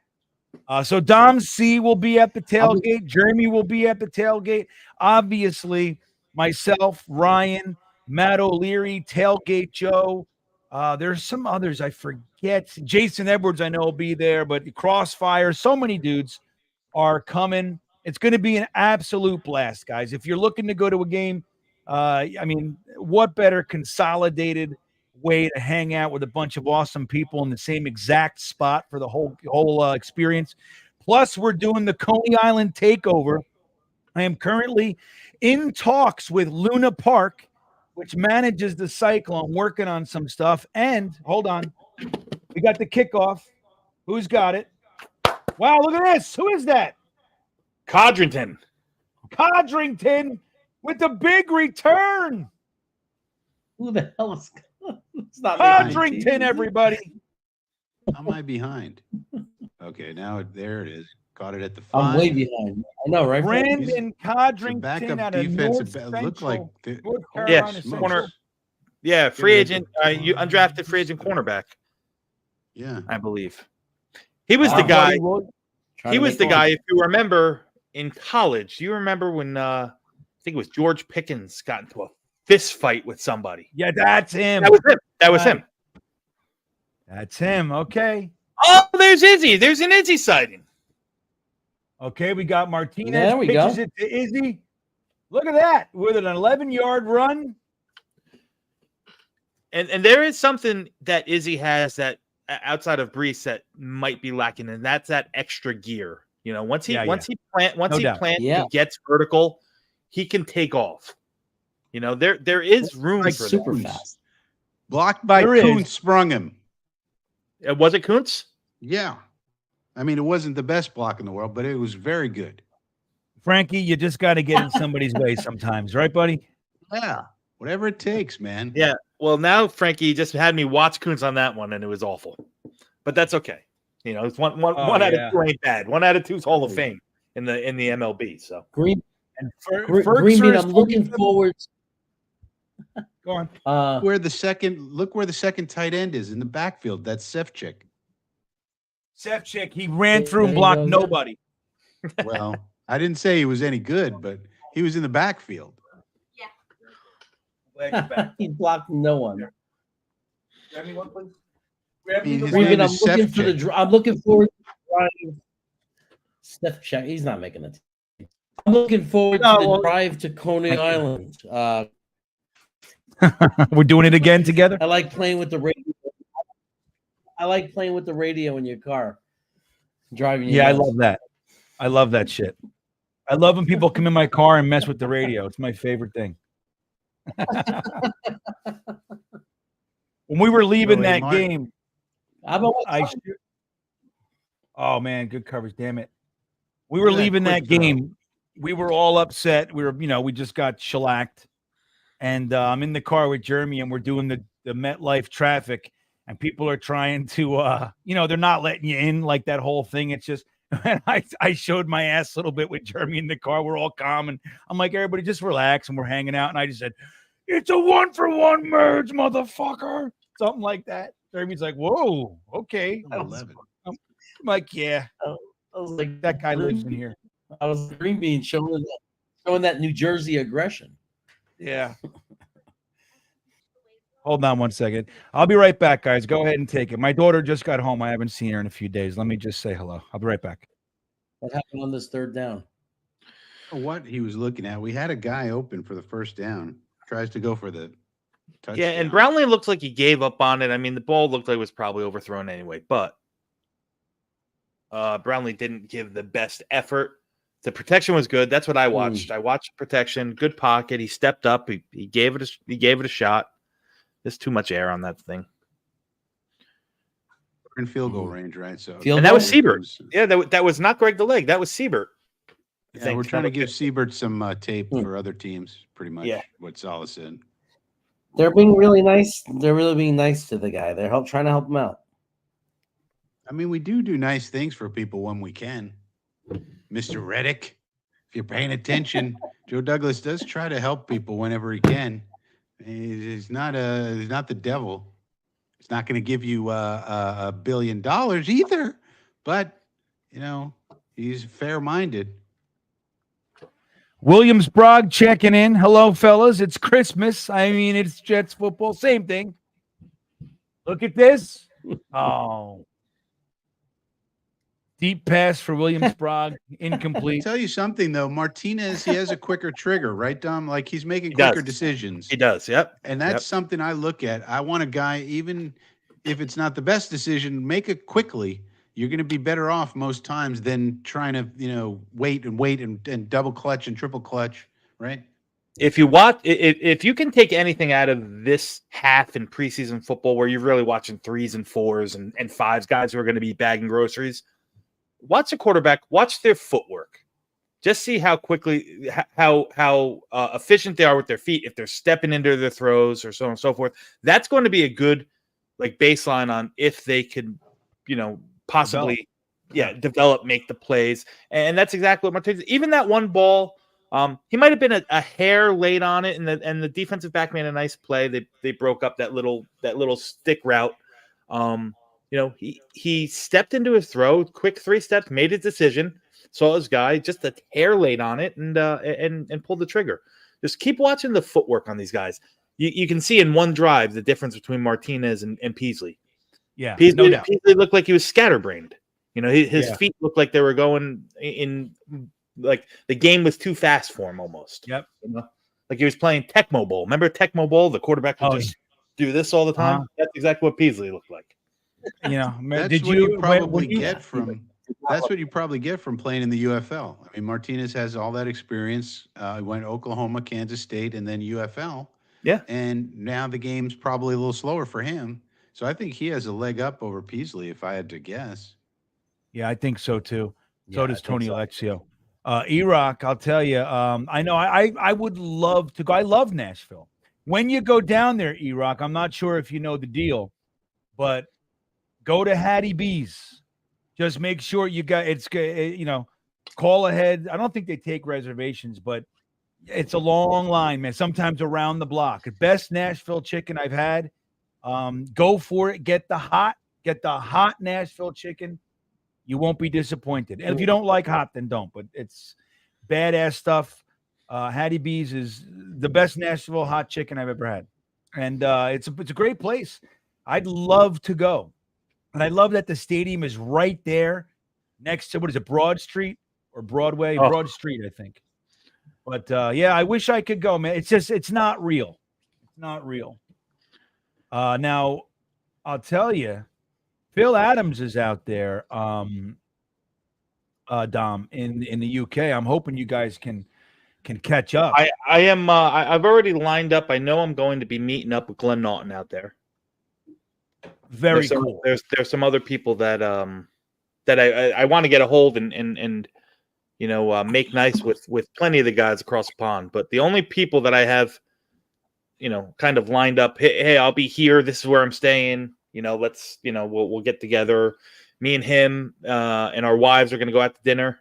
So Dom C will be at the tailgate. Jeremy will be at the tailgate. Obviously, myself, Ryan, Matt O'Leary, Tailgate Joe. There's some others I forget. Jason Edwards, I know, will be there, but Crossfire, so many dudes are coming. It's going to be an absolute blast, guys. If you're looking to go to a game, I mean, what better consolidated way to hang out with a bunch of awesome people in the same exact spot for the whole experience. Plus, we're doing the Coney Island takeover. I am currently in talks with Luna Park, which manages the Cyclone, working on some stuff. And hold on, we got the kickoff. Who's got it? Wow, look at this. Who is that? Codrington with the big return. Who the hell is it's not Codrington, everybody. How am I behind? Okay, now there it is. Caught it at the 5. I'm way behind. I know, right? Brandon Codrington backup out of defensive North back. Looked like Central, North Yeah, Carolina smokes. corner. Central. Yeah, free agent. You undrafted free agent cornerback, yeah. I believe. He was the guy. He was the guy. If you remember in college, do you remember when I think it was George Pickens got into a fist fight with somebody? Yeah, that's him. That was him. That's him. Okay. Oh, there's Izzy. There's an Izzy sighting. Okay, we got Martinez. There we pitches go. it to Izzy. Look at that. With an 11-yard run. And there is something that Izzy has that outside of Brees that might be lacking, and that's that extra gear. Once he gets vertical, he can take off. There is room like for super that. fast. Blocked by There is. Kuntz, sprung him. Was it Kuntz? Yeah. I mean, it wasn't the best block in the world, but it was very good. Frankie, you just got to get in somebody's way sometimes, right, buddy? Yeah. Whatever it takes, man. Yeah. Well, now Frankie just had me watch Kuntz on that one, and it was awful. But that's okay. It's one out of 2 ain't bad. 1 out of 2 is Hall of Fame in the MLB. So Green And Greenbean, I'm looking forward. Go on. Look where the second tight end is in the backfield. That's Sefcik. Sefcik, he ran through and There you blocked go. nobody. Well, I didn't say he was any good, but he was in the backfield. Glad you're back. He blocked no one. Grab me one, please. Grab me His the name one. Greenbean, I'm is looking for Sefcik. I'm looking forward to driving. Steph Check. He's not making it. I'm looking forward to the drive to Coney Island. We're doing it again together. I like playing with the radio. I like playing with the radio in your car. Driving. Yeah, I love that. I love that shit. I love when people come in my car and mess with the radio. It's my favorite thing. When we were leaving Well, that Mark- game, How about oh man, good coverage. Damn it. We were Look at that leaving that quick throw. game. We were all upset. We were, we just got shellacked. And I'm in the car with Jeremy and we're doing the MetLife traffic and people are trying to, they're not letting you in, like that whole thing. It's just, and I showed my ass a little bit with Jeremy in the car. We're all calm. And I'm like, everybody just relax. And we're hanging out. And I just said, it's a 1-for-1 merge, motherfucker. Something like that. Jeremy's like, whoa, okay. Number 11. I'm like, yeah, I was like, that guy lives in here. I was Greenbean showing that New Jersey aggression. Yeah. Hold on one second. I'll be right back, guys. Go ahead and take it. My daughter just got home. I haven't seen her in a few days. Let me just say hello. I'll be right back. What happened on this third down? What he was looking at, we had a guy open for the first down. Tries to go for the touchdown. Yeah, and Brownlee looks like he gave up on it. I mean, the ball looked like it was probably overthrown anyway, but Brownlee didn't give the best effort. The protection was good. That's what I watched. I watched protection, good pocket. He stepped up. He gave it a shot. There's too much air on that thing. in field goal range, right? So Field And that was goal? Siebert. Yeah, that was not Greg the Leg. That was Siebert. Yeah, we're trying to give Siebert some tape Hmm. for other teams. Pretty much Yeah. what Salah said. They're being really nice. They're really being nice to the guy. They're trying to help him out. I mean, we do nice things for people when we can. Mr. Reddick, if you're paying attention, Joe Douglas does try to help people whenever he can. He's not the devil. He's not going to give you $1 billion either, but you know he's fair-minded. Williams Brog checking in. Hello, fellas. It's Christmas. I mean, it's Jets football. Same thing. Look at this. Oh. Deep pass for Williams Brog. Incomplete. Tell you something though, Martinez, he has a quicker trigger, right, Dom? Like he's making He quicker does. decisions. He does. Yep. And that's something I look at. I want a guy, even if it's not the best decision, make it quickly. You're going to be better off most times than trying to, wait and double clutch and triple clutch, right? If you can take anything out of this half in preseason football where you're really watching 3s and 4s and 5s, guys who are going to be bagging groceries, watch a quarterback, watch their footwork. Just see how quickly, how efficient they are with their feet, if they're stepping into their throws or so on and so forth. That's going to be a good baseline on if they could, possibly develop, make the plays. And that's exactly what Martinez, even that one ball, he might have been a hair late on it, and the defensive back made a nice play. They broke up that little stick route. He stepped into his throw, quick 3 steps, made his decision, saw his guy, just a hair late on it, and pulled the trigger. Just keep watching the footwork on these guys. You can see in one drive the difference between Martinez and Peasley. Yeah, Peasley, no doubt. Peasley looked like he was scatterbrained. His feet looked like they were going in, like the game was too fast for him almost. Yep. Like he was playing Tecmo Bowl. Remember Tecmo Bowl? The quarterback would just do this all the time. That's exactly what Peasley looked like. That's what you probably get from playing in the UFL. I mean, Martinez has all that experience. He went Oklahoma, Kansas State, and then UFL. Yeah. And now the game's probably a little slower for him. So I think he has a leg up over Peasley, if I had to guess. Yeah, I think so too. So does Tony Alexio. E-Rock, I'll tell you, I know I would love to go. I love Nashville. When you go down there, E-Rock, I'm not sure if you know the deal, but go to Hattie B's. Just make sure you got call ahead. I don't think they take reservations, but it's a long line, man. Sometimes around the block. Best Nashville chicken I've had. Go for it. Get the hot Nashville chicken. You won't be disappointed. And if you don't like hot, then don't. But it's badass stuff. Hattie B's is the best Nashville hot chicken I've ever had, and it's a great place. I'd love to go, and I love that the stadium is right there next to, what is it, Broad Street or Broadway? Oh. Broad Street, I think. But yeah, I wish I could go, man. It's not real. It's not real. Now, I'll tell you, Phil Adams is out there, Dom, in the UK. I'm hoping you guys can catch up. I am. I've already lined up. I know I'm going to be meeting up with Glenn Naughton out there. Very cool. There's some other people that I want to get a hold and make nice with plenty of the guys across the pond. But the only people that I have, kind of lined up. Hey, I'll be here. This is where I'm staying. Let's, we'll get together. Me and him and our wives are going to go out to dinner.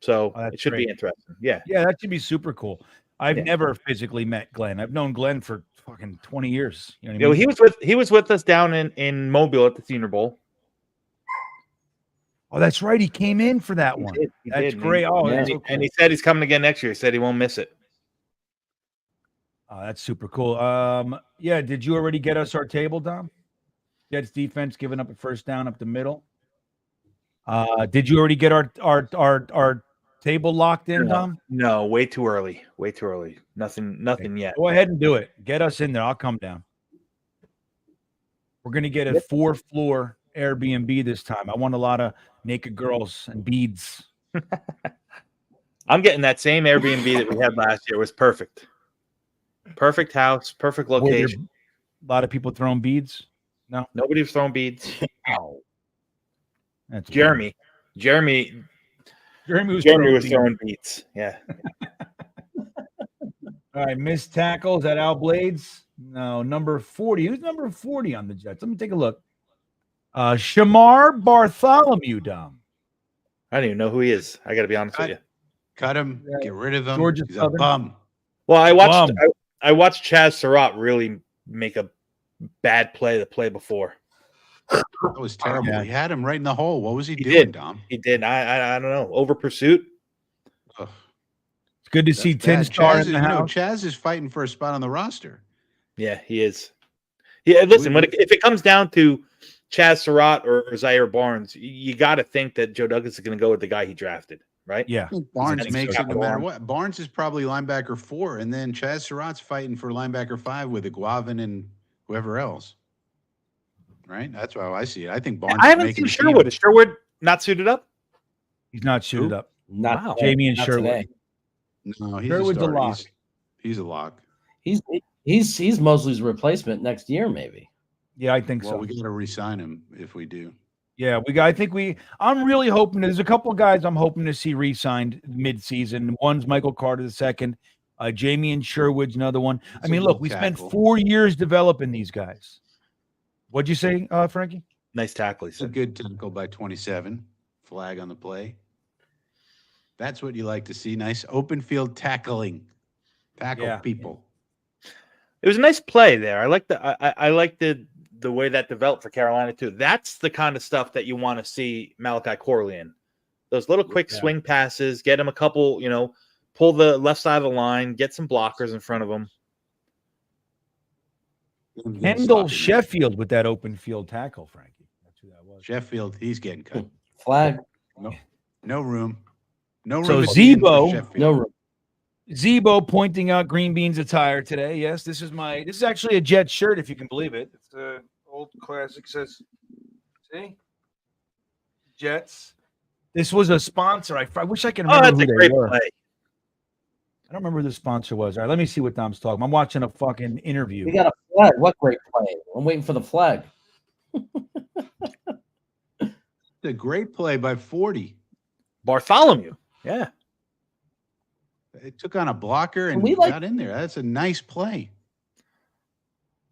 So it should be interesting. Yeah. Yeah, that should be super cool. I've never physically met Glenn. I've known Glenn for fucking 20 years. You know what I mean? He was with us down in Mobile at the Senior Bowl. Oh, that's right. He came in for that one. That's great. And he said he's coming again next year. He said he won't miss it. Oh, that's super cool. Yeah, did you already get us our table, Dom? Jets defense giving up a first down up the middle. Did you already get our table locked in, Dom? No, way too early. Way too early. Nothing yet. Go ahead and do it. Get us in there. I'll come down. We're gonna get a 4-floor Airbnb this time. I want a lot of naked girls and beads. I'm getting that same Airbnb that we had last year. It was perfect. Perfect house, perfect location. A lot of people throwing beads. No, nobody was throwing beads. Oh, that's Jeremy. Jeremy was throwing beats. Yeah. All right, missed tackle. Is that Al Blades? No, number 40. Who's number 40 on the Jets? Let me take a look. Shamar Bartholomew, Dom. I don't even know who he is. I got to be honest with you. Cut him. Get rid of him. Georgia He's a Southern. bum. Well, I watched Bum. I watched Chaz Surratt really make a bad play the play before. That was terrible. Yeah. He had him right in the hole. What was he doing, did. Dom? He did. I don't know. Over pursuit. Ugh, It's good to that's see bad. 10 star Chaz in is, the house. Chaz is fighting for a spot on the roster. Yeah, he is. Yeah, listen, if it comes down to Chaz Surratt or Zaire Barnes, you got to think that Joe Douglas is going to go with the guy he drafted, right? Yeah. I think Barnes He's makes so it no matter arm. what. Barnes is probably linebacker 4, and then Chaz Surratt's fighting for linebacker 5 with Iguavin and whoever else. Right? That's how I see it. I think Barnes I is haven't making seen the team. Sherwood. Is Sherwood not suited up? He's not suited Who? up. Not Wow. today. Jamie and Not Sherwood. today. No, he's Sherwood's a a starter. lock. He's a lock. He's Mosley's replacement next year, maybe. Yeah, I think Well, so. we got to re-sign him if we do. Yeah, I'm really hoping there's a couple of guys I'm hoping to see re-signed mid-season. One's Michael Carter the second. Jamie and Sherwood's another one. I He's a mean, look, good we spent tackle. 4 years developing these guys. What'd you say, Frankie? Nice tackle, he It's a said. good tackle by 27. Flag on the play. That's what you like to see. Nice open field tackling. Tackle Yeah. people. It was a nice play there. I like the way that developed for Carolina too. That's the kind of stuff that you want to see Malachi Corley in. Those little quick Yeah. swing passes, get him a couple, pull the left side of the line, get some blockers in front of him. Kendall Sheffield with that open field tackle, Frankie. That's who that was. Sheffield, he's getting cut. Flag. No room. No room. So at the end for Zebo- Sheffield. No room. Zebo pointing out GreenBean's attire today. Yes, this is actually a Jet shirt, if you can believe it. It's an old classic. Says, see? Jets. This was a sponsor. I wish I could Oh, remember that's a who great they were. play. I don't remember who the sponsor was. All right, let me see what Dom's talking. I'm watching a fucking interview. We got a flag. What great play. I'm waiting for the flag. It's a great play by 40. Bartholomew. Yeah. It took on a blocker and we, like- got in there. That's a nice play.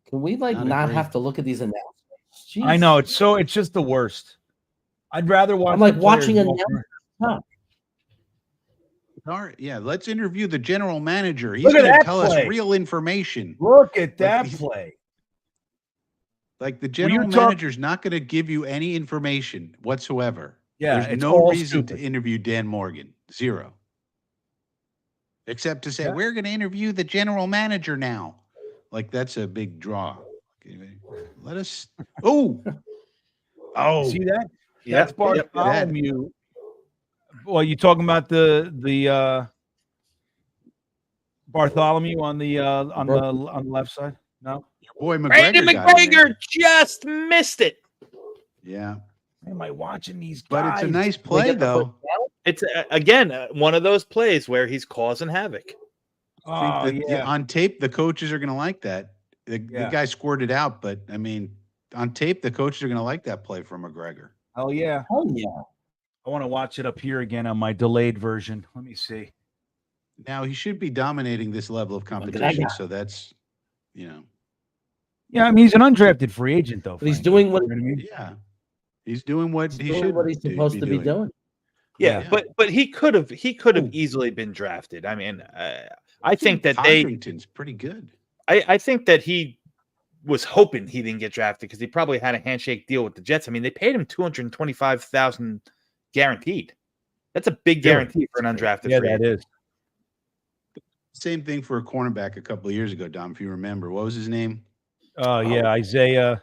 Can we Not a not great- have to look at these announcements? Jeez. I know it's just the worst. I'd rather watch. I'm like the players watching walk announcements. around. All right, yeah, let's interview the general manager. He's Look at going to that tell play. us real information. Look at that Like- play. Like the you're general talk- manager's not going to give you any information whatsoever. Yeah, There's it's no all reason stupid. to interview Dan Morgan. Zero. Except to say, Yeah. we're going to interview the general manager now. Like, that's a big draw. Let us. Oh. Oh. See that? Yeah. That's Bartholomew. Well, you talking about the Bartholomew on the left side? No. Your boy McGregor. Brandon got in there. McGregor just missed it. Yeah. Am I watching these guys? But it's a nice Can we play, get the though. first down? It's again one of those plays where he's causing havoc. I Oh, think that yeah. on tape, the coaches are going to like that. The Yeah. guy scored it out, but I mean, on tape, the coaches are going to like that play from McGregor. Oh, yeah. Oh, yeah. I want to watch it up here again on my delayed version. Let me see. Now, he should be dominating this level of at that competition. guy. So that's, Yeah, I mean, he's an undrafted free agent, though. But he's Frankie. doing what You know what I mean? yeah. He's doing what he's he doing should what he's supposed to be doing. Yeah, Yeah. but he could have Ooh. easily been drafted. I mean, I think that Codrington's pretty good. I think that he was hoping he didn't get drafted because he probably had a handshake deal with the Jets. I mean, they paid him $225,000 guaranteed. That's a big Really? guarantee for an undrafted Yeah, free that agent. is. Same thing for a cornerback a couple of years ago, Dom, if you remember. What was his name? Oh, yeah, Isaiah.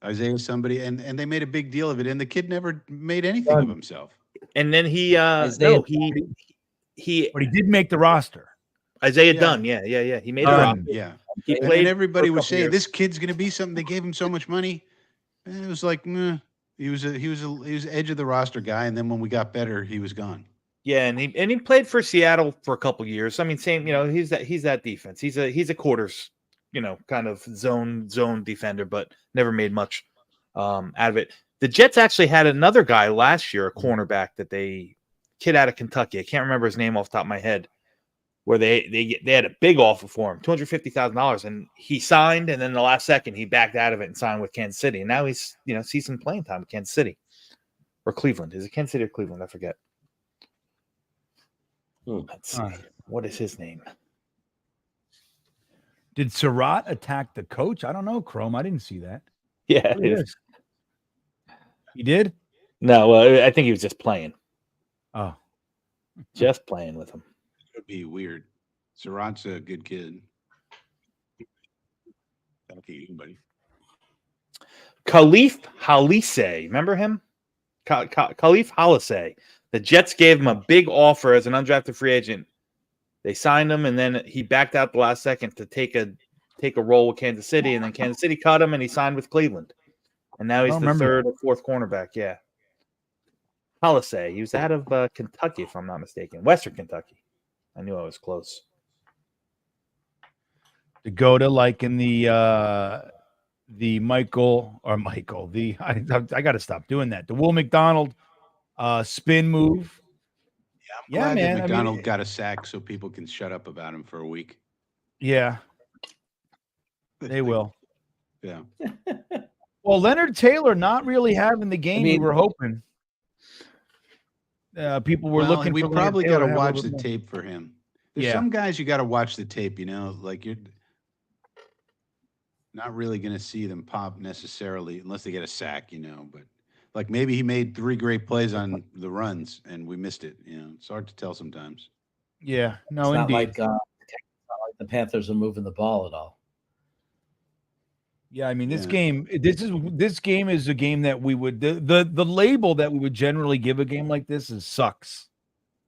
Isaiah somebody. And they made a big deal of it. And the kid never made anything of himself. And then he Isaiah no, he But he did make the roster. Isaiah Yeah. Dunn, yeah. He made Dunn. a roster. Yeah. He And played then everybody for a was couple saying years. this kid's going to be something. They gave him so much money, and it was like, nah. He was edge of the roster guy, and then when we got better, he was gone. Yeah, and he played for Seattle for a couple years. I mean, same, he's that defense. He's a quarters, kind of zone defender, but never made much out of it. The Jets actually had another guy last year, a cornerback that they kid out of Kentucky. I can't remember his name off the top of my head. Where they had a big offer for him, $250,000, and he signed, and then the last second he backed out of it and signed with Kansas City. And now he's sees some playing time with Kansas City or Cleveland. Is it Kansas City or Cleveland? I forget. Let's see. What is his name? Did Surratt attack the coach? I don't know, Chrome. I didn't see that. Yeah, He did? No, I think he was just playing. Oh, Just playing with him. It'd be weird. Surratt's a good kid. Anybody. Khalif Halise. Remember him? Khalif Halise. The Jets gave him a big offer as an undrafted free agent. They signed him, and then he backed out the last second to take a role with Kansas City, and then Kansas City cut him, and he signed with Cleveland. And now he's the third or fourth cornerback. Yeah. Halise. He was out of Kentucky, if I'm not mistaken. Western Kentucky. I knew I was close. to go to like in the Michael. I got to stop doing that. The Will McDonald spin move. Yeah, I'm glad that McDonald got a sack so people can shut up about him for a week. Yeah, they will. Yeah. Well, Leonard Taylor not really having the game we were hoping. People were looking. We for probably got to watch the tape for him. There's Yeah. some guys you got to watch the tape. Like you're not really going to see them pop necessarily unless they get a sack. But like maybe he made 3 great plays on the runs and we missed it. It's hard to tell sometimes. Yeah, no, It's not indeed. like the Panthers are moving the ball at all. Yeah, I mean this Yeah. game. This game is a game that we would the label that we would generally give a game like this is sucks.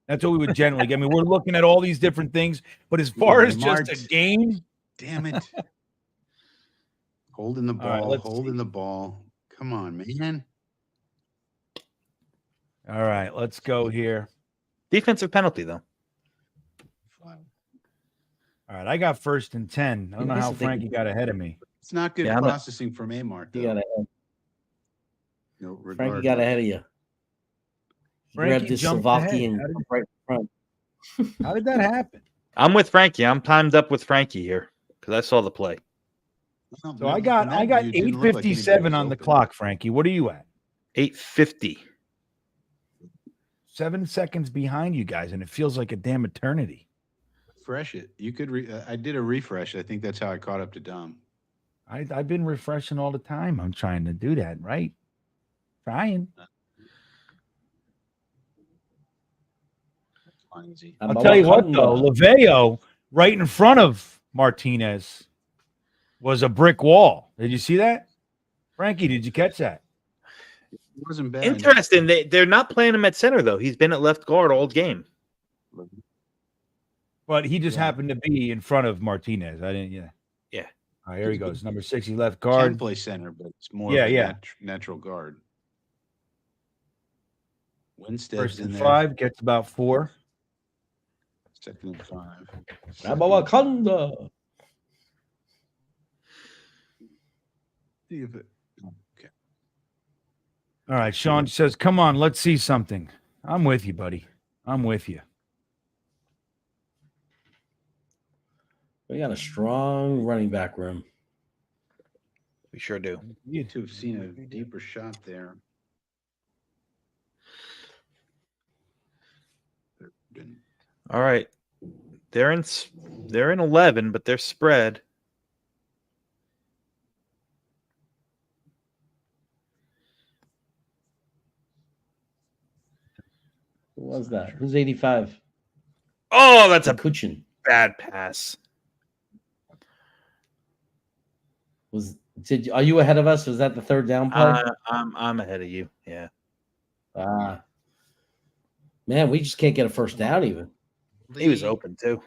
That's what we would generally get. I mean, we're looking at all these different things, but as far Yeah, as Mart. just a game, Damn it. Holding the All right, ball, let's holding the ball. Come on, man. all right, let's go here. Defensive penalty, though. All right, I got 1st and 10. I don't know how Frankie got ahead of me. It's not good Yeah, processing from Amart, though. You got No Frankie regard. got ahead of you. He grabbed Frankie this jumped ahead. Slovakian How did- right in front. How did that happen? I'm with Frankie. I'm timed up with Frankie here because I saw the play. Well, So I from got that view, it didn't look like anybody 8:57 was on the open. clock, Frankie. What are you at? 8:50. 7 seconds behind you guys, and it feels like a damn eternity. Refresh it. You could. I did a refresh. I think that's how I caught up to Dom. I've been refreshing all the time. I'm trying to do that, right? Trying. I'll tell you what, though, Laveo right in front of Martinez was a brick wall. Did you see that? Frankie, did you catch that? It wasn't bad. Interesting. They're not playing him at center, though. He's been at left guard all game. But he just happened to be in front of Martinez. I didn't, yeah. Yeah. All right, here he goes. Number 6, he left Can guard. play center, but it's more Yeah, of a yeah. natural guard. Winstead's 1st in and there. 5, gets about 4. 2nd and 5. Wakanda. See if it- Okay. All right, Sean says, come on, let's see something. I'm with you, buddy. I'm with you. We got a strong running back room. We sure do. You two have seen a deeper shot there. Didn't- All right. They're in 11, but they're spread. Who was that? Who's 85? Oh, that's a Kuchin. bad pass. Are you ahead of us? Was that the 3rd down play? I'm ahead of you. Yeah. Man, we just can't get a 1st down even. He was open too.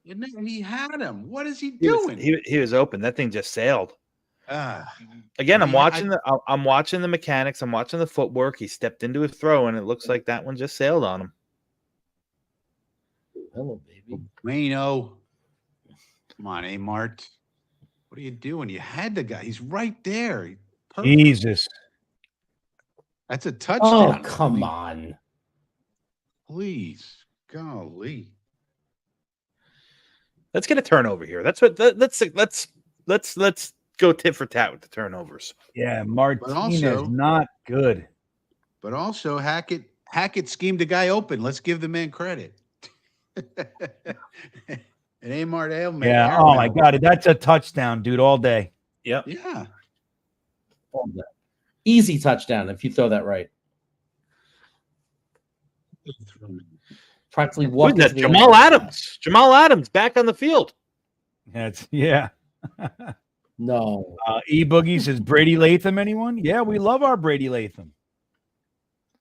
And he had him. What is he He was, doing? he was open. That thing just sailed. Ah, Again, I'm Yeah, watching the mechanics. I'm watching the footwork. He stepped into his throw, and it looks like that one just sailed on him. Hello, baby. Wayno. Come on, Amart. What are you doing? You had the guy. He's right there. Perfect. Jesus. That's a touchdown. Oh, come on. please. Golly. Let's get a turnover here. That's what. Let's go tit for tat with the turnovers. Yeah, Martinez also- not good. But also, Hackett schemed a guy open. Let's give the man credit. It ain't Mardale, man. Yeah. Oh my God, that's a touchdown, dude, all day. Yep. Yeah. Easy touchdown if you throw that right. Practically Who's walked that? into the end Jamal zone. Adams. Jamal Adams back on the field. Yeah. No. E Boogie says Brady Latham. Anyone? Yeah, we love our Brady Latham.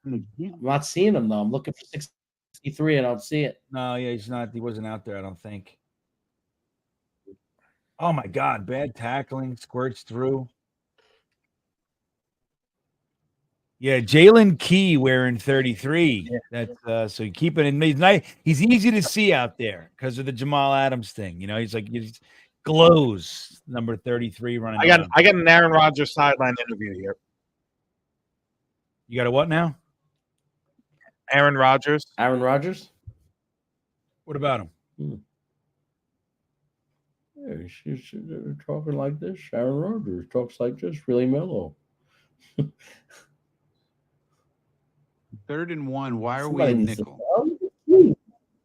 I'm not seeing him, though. I'm looking for 63. I don't see it. No, yeah, he's not. He wasn't out there, I don't think. Oh my God, bad tackling, squirts through. Yeah, Jalen Key wearing 33. That's so you keep it in. He's nice. He's easy to see out there because of the Jamal Adams thing. You know, he's like he glows. Number 33 running. I got around. an Aaron Rodgers sideline interview here. You got a what now? Aaron Rodgers. Aaron Rodgers? What about him? Yeah, she's talking like this. Aaron Rodgers talks like this, really mellow. 3rd and 1. Why are we Somebody in needs to- nickel? Oh,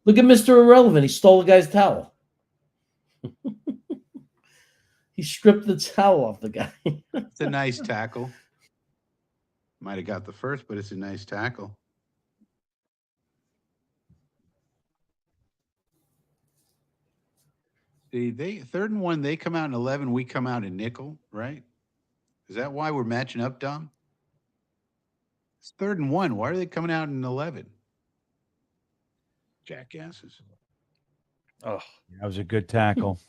look at Mr. Irrelevant. He stole the guy's towel. He stripped the towel off the guy. It's a nice tackle. Might have got the first, but it's a nice tackle. See, 3rd and 1, they come out in 11, we come out in nickel, right? Is that why we're matching up, Dom? It's 3rd and 1. Why are they coming out in 11? Jackasses. Oh, That was a good tackle.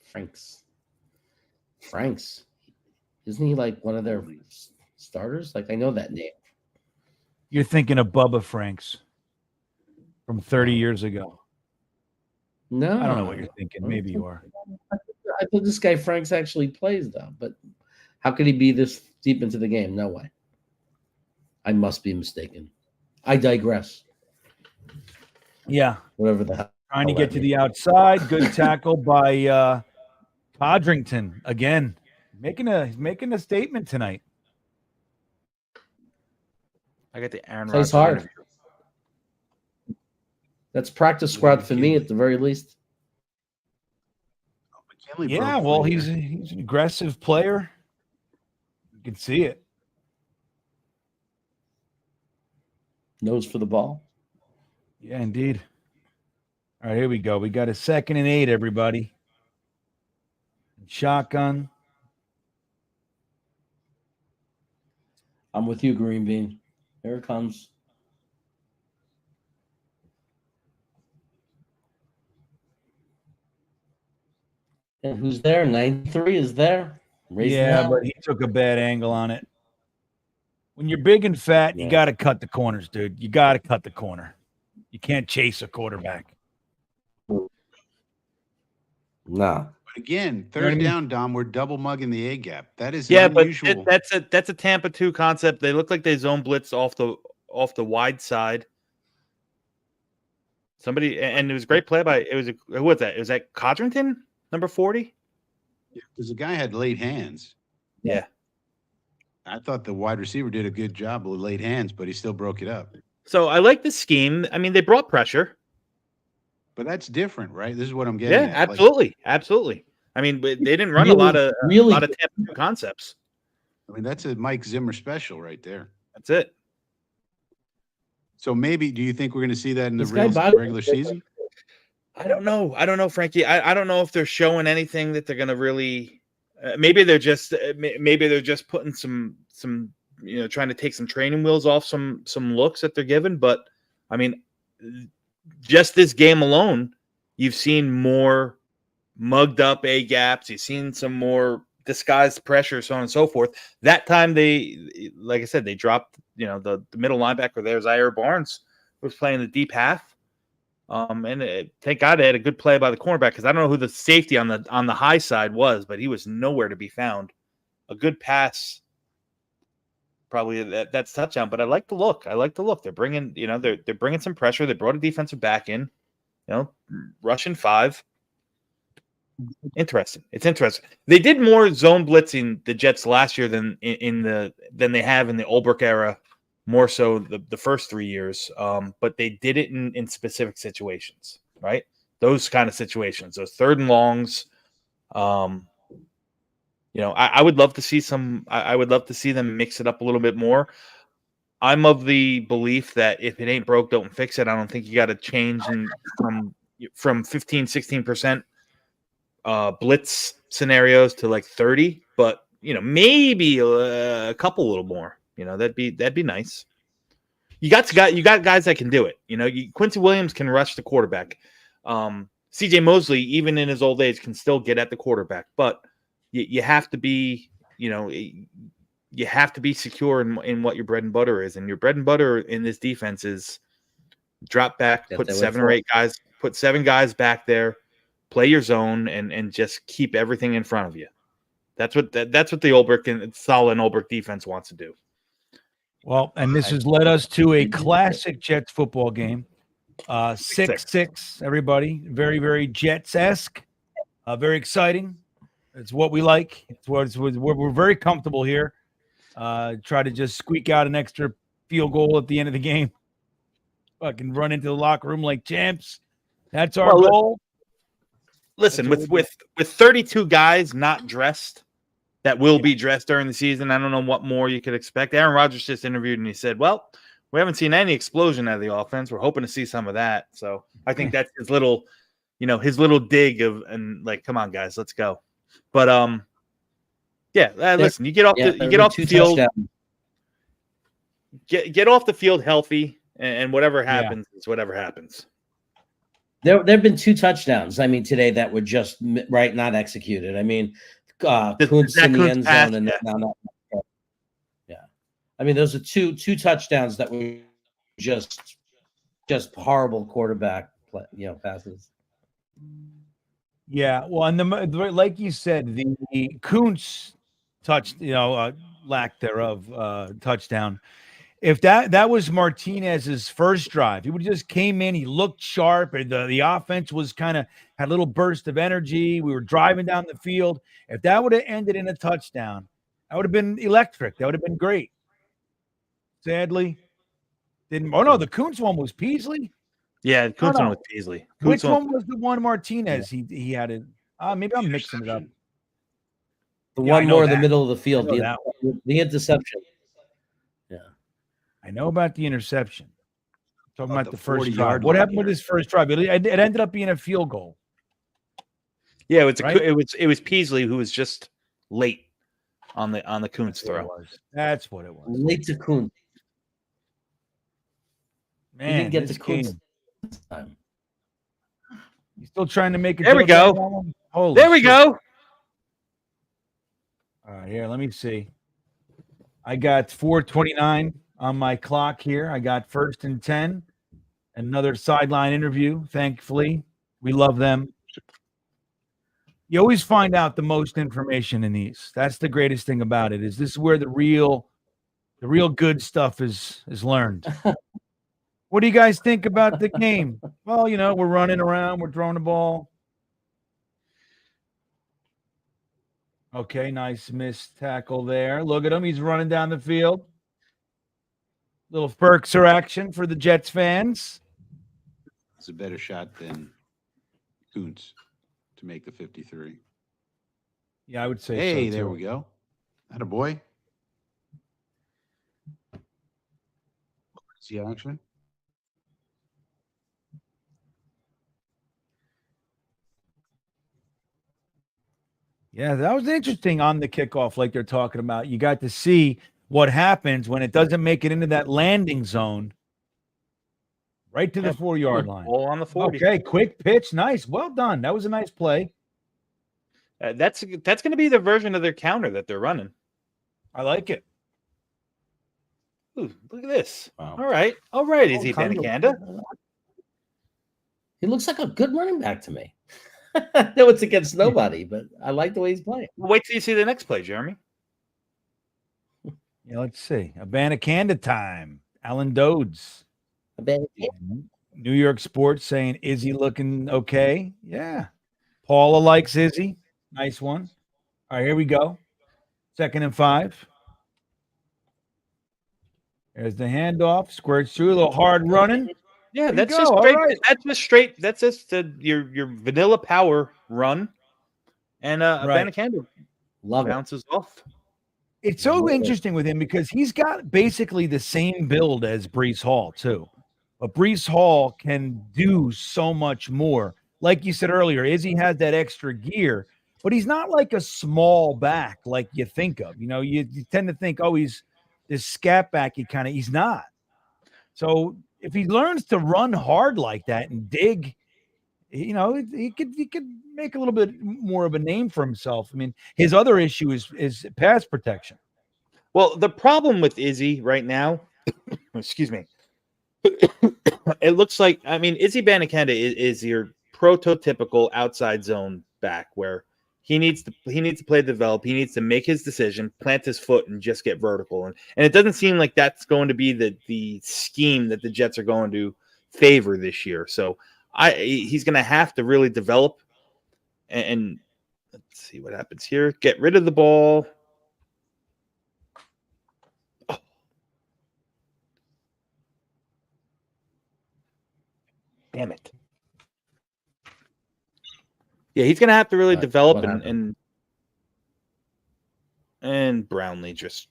Franks. Isn't he like one of their starters? Like, I know that name. You're thinking of Bubba Franks from 30 years ago. No. I don't know what you're thinking. Maybe you are. I thought this guy Franks actually plays, though. But how could he be this deep into the game? No way. I must be mistaken. I digress. Yeah. Whatever the hell. Trying to get to the outside. Good tackle by Codrington again. Making a statement tonight. I got the Aaron Plays Rodgers hard. interview. That's practice squad for me at the very least. McKinley Yeah, broke well, free he's there. an aggressive player. You can see it. Nose for the ball. Yeah, indeed. All right, here we go. We got a 2nd and 8, everybody. Shotgun. I'm with you, GreenBean. Here it comes. And who's there? 93 is there. Raising Yeah, hell. but he took a bad angle on it. When you're big and fat, you Yeah. got to cut the corners, dude. You got to cut the corner. You can't chase a quarterback. Nah. But again, You know 3rd what I mean? down, Dom, we're double mugging the A gap. That is Yeah, unusual. but that's a Tampa 2 concept. They look like they zone blitz off the wide side. Somebody, and it was a great play by who was that? Was that Codrington, number 40? Because the guy had late hands. Yeah. I thought the wide receiver did a good job with late hands, but he still broke it up. So I like the scheme. I mean, they brought pressure. But that's different, right? This is what I'm getting Yeah, at. absolutely, absolutely. I mean, they didn't run a Really- lot of really Tampa 2 concepts. I mean, that's a Mike Zimmer special right there. That's it. So maybe, do you think we're going to see that in the This guy regular season? I don't know, Frankie. I don't know if they're showing anything that they're going to really. Maybe they're just putting some trying to take some training wheels off some looks that they're given. But I mean, just this game alone, you've seen more mugged up A gaps. You've seen some more disguised pressure, so on and so forth. That time they, like I said, they dropped the middle linebacker there, Zaire Barnes, was playing the deep half. Thank God they had a good play by the cornerback, because I don't know who the safety on the high side was, but he was nowhere to be found. a good pass. Probably that's touchdown, but I like the look. They're bringing, they're bringing some pressure. They brought a defensive back in, rushing 5. Interesting. It's interesting. They did more zone blitzing the Jets last year than than they have in the Ulbrich era. More so the first 3 years, but they did it in specific situations, right? Those kind of situations, those 3rd and longs. I would love to see some. I would love to see them mix it up a little bit more. I'm of the belief that if it ain't broke, don't fix it. I don't think you got to change from 15, 16% blitz scenarios to like 30, but maybe a couple little more. That'd be nice. You got guys that can do it. Quincy Williams can rush the quarterback. CJ Mosley, even in his old age, can still get at the quarterback, but you have to be, you have to be secure in what your bread and butter is. And your bread and butter in this defense is drop back, put 7 or 8 guys, put 7 guys back there, play your zone, and just keep everything in front of you. That's what the Ulbrich and solid Ulbrich defense wants to do. Well, and this has led us to a classic Jets football game. 6-6, everybody. Very, very Jets-esque. Very exciting. It's what we like. We're very comfortable here. Try to just squeak out an extra field goal at the end of the game. Fucking run into the locker room like champs. That's our goal. Listen, with 32 guys not dressed that will be dressed during the season, I don't know what more you could expect. Aaron Rodgers just interviewed and he said, well, we haven't seen any explosion out of the offense. We're hoping to see some of that. So I think that's his little dig of, and like, come on, guys, let's go. But listen, you get off the field, get off the field healthy, and whatever happens is whatever happens. There have been 2 touchdowns. I mean, today that were just not executed. I mean, Kuntz in the end zone, and now. Yeah, I mean, those are two touchdowns that were just horrible quarterback passes. Yeah, well, and like you said, the Kuntz lack thereof touchdown. If that was Martinez's first drive, he would just came in, he looked sharp, and the offense was had a little burst of energy. We were driving down the field. If that would have ended in a touchdown, that would have been electric. That would have been great. Sadly, didn't. Oh no, the Kuntz one was Peasley. Yeah, the Kuntz one was Peasley. Which one was the one Martinez? Yeah. He had it. Maybe I'm mixing it up. The one more in the middle of the field, the interception. Yeah, I know about the interception. I'm talking about the first drive. What happened with his first drive? It ended up being a field goal. Yeah, it was Peasley who was just late on the Kuntz throw. That's what it was. Late to Kuntz. Man, he didn't get the Kuntz time. He's still trying to make it. There we go. Holy there we go. All right, here, let me see. I got 4:29 on my clock here. I got 1st and 10. Another sideline interview. Thankfully, we love them. You always find out the most information in these. That's the greatest thing about it. Is this is where the real good stuff is learned. What do you guys think about the game? Well, we're running around, we're throwing the ball. Okay, nice missed tackle there. Look at him. He's running down the field. Little Ferkser action for the Jets fans. It's a better shot than Kuntz to make the 53. Yeah, I would say hey, so, there too. we go. Atta boy. See action? Yeah, that was interesting on the kickoff, like they're talking about. You got to see what happens when it doesn't make it into that landing zone, right to the 4-yard line. All on the 40. Okay, quick pitch, nice, well done. That was a nice play. That's going to be the version of their counter that they're running. I like it. Ooh, look at this. Wow. All right, Izzy Benicanda. He looks like a good running back to me. I know it's against nobody, but I like the way he's playing. Wait till you see the next play, Jeremy. Yeah, let's see. Abanikanda time. Alan Dodes. New York Sports saying Izzy looking okay. Yeah. Paula likes Izzy. Nice one. All right, here we go. 2nd and 5. There's the handoff. Squirts through. A little hard running. Yeah, There you that's go. just All straight. right. That's just straight. That's just your vanilla power run, and Right. Abanikanda Love it. bounces off. It's so Love it. interesting with him because he's got basically the same build as Brees Hall, too. But Brees Hall can do so much more. Like you said earlier, Izzy has that extra gear, but he's not like a small back like you think of. You know, you tend to think, oh, he's this scat back. He's not. So if he learns to run hard like that and dig, you know, he could make a little bit more of a name for himself. I mean, his other issue is pass protection. Well, the problem with Izzy right now, excuse me, it looks like, I mean, Izzy Abanikanda is your prototypical outside zone back where he needs to play develop. He needs to make his decision, plant his foot, and just get vertical. And it doesn't seem like that's going to be the scheme that the Jets are going to favor this year. So he's going to have to really develop. And let's see what happens here. Get rid of the ball. Oh. Damn it. Yeah, he's going to have to really develop and Brownlee just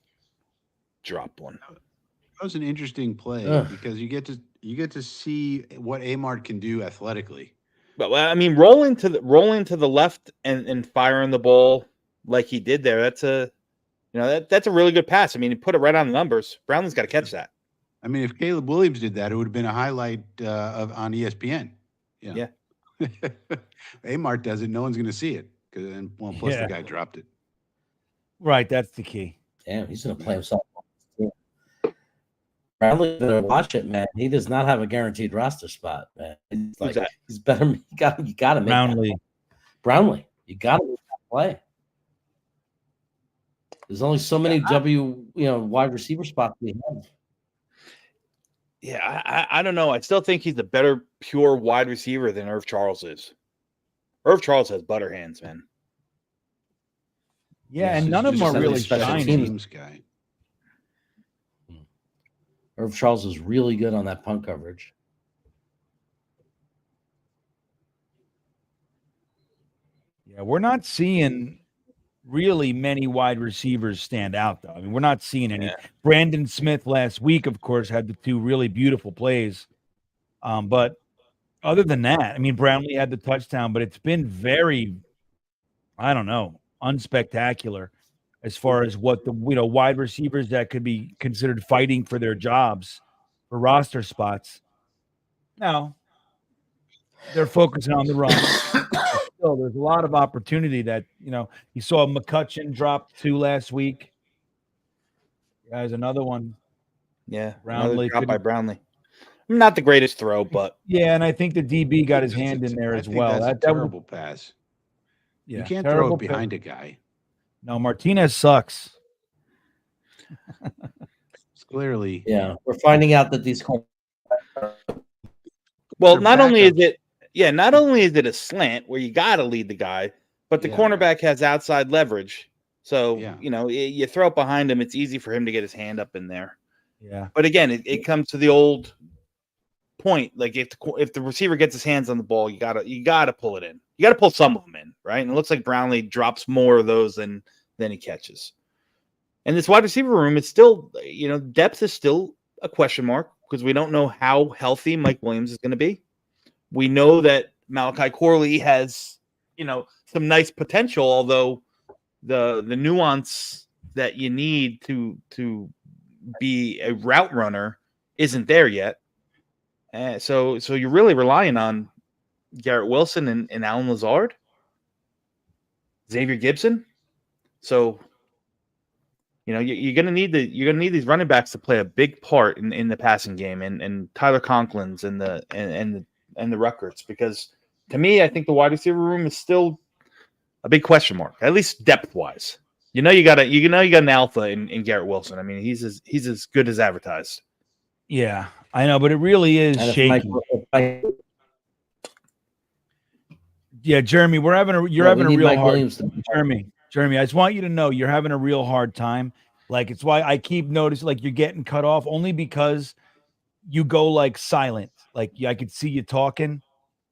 dropped one. That was an interesting play because you get to see what Amart can do athletically. But I mean, rolling to the left and firing the ball like he did there, that's a really good pass. I mean, he put it right on the numbers. Brownlee's got to catch that. I mean, if Caleb Williams did that, it would have been a highlight on ESPN. Yeah. Amart does it. No one's going to see it plus the guy dropped it. Right, that's the key. Damn, he's going to play himself. Brownlee better watch it, man. He does not have a guaranteed roster spot, man. He's better. You got to make Brownlee. Brownlee, you got to make that play. There's only so many wide receiver spots we have. Yeah, I don't know. I still think he's a better pure wide receiver than Irv Charles is. Irv Charles has butter hands, man. Yeah, and none of them are really shiny. Teams guy. Irv Charles is really good on that punt coverage. Yeah, we're not seeing really many wide receivers stand out, though. I mean, we're not seeing any. Yeah. Brandon Smith last week, of course, had the 2 really beautiful plays. But other than that, I mean, Brownlee had the touchdown, but it's been very, I don't know, unspectacular as far as what the wide receivers that could be considered fighting for their jobs for roster spots. Now, they're focusing on the run. Still, there's a lot of opportunity that, you saw McCutcheon drop 2 last week. There's another one. Yeah, Brownlee drop by Brownlee. Not the greatest throw, but yeah, and I think the DB got his hand in there as well. That's a terrible pass. Yeah, you can't throw it behind a guy. No, Martinez sucks. It's clearly. Yeah, we're finding out that these. Well, not only is it a slant where you got to lead the guy, but the cornerback has outside leverage. So, you throw it behind him, it's easy for him to get his hand up in there. Yeah. But again, it comes to the old point. Like if the receiver gets his hands on the ball, you gotta pull it in. You gotta pull some of them in, right? And it looks like Brownlee drops more of those than he catches. And this wide receiver room is still, depth is still a question mark because we don't know how healthy Mike Williams is going to be. We know that Malachi Corley has, some nice potential, although the nuance that you need to be a route runner isn't there yet. So you're really relying on Garrett Wilson and Alan Lazard, Xavier Gibson. So, you're gonna need these running backs to play a big part in the passing game, and Tyler Conklin's and the Ruckerts, because to me, I think the wide receiver room is still a big question mark, at least depth wise. You know you got an alpha in Garrett Wilson. I mean, he's as good as advertised. Yeah, I know, but it really is And shaky. Yeah, Jeremy, you're having a real Mike hard Williams to Jeremy, I just want you to know you're having a real hard time. Like, it's why I keep noticing like you're getting cut off, only because you go like silent. Like, I could see you talking,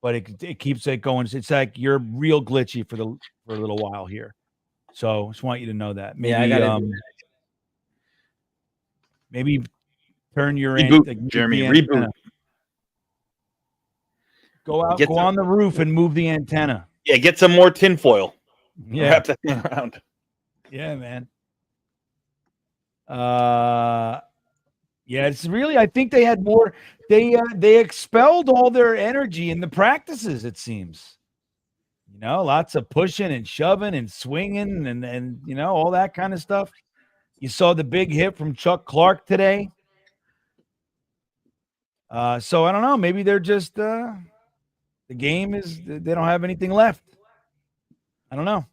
but it keeps it going. It's like you're real glitchy for a little while here. So just want you to know that. Maybe I got it. Maybe turn your Reboot, Jeremy. Reboot. Go on the roof and move the antenna. Yeah, get some more tinfoil. Yeah. Wrap that thing around. Yeah, man. Yeah, it's really, I think they had more, they expelled all their energy in the practices, it seems. You know, lots of pushing and shoving and swinging and you know, all that kind of stuff. You saw the big hit from Chuck Clark today. So I don't know, maybe they're just the game is, they don't have anything left. I don't know.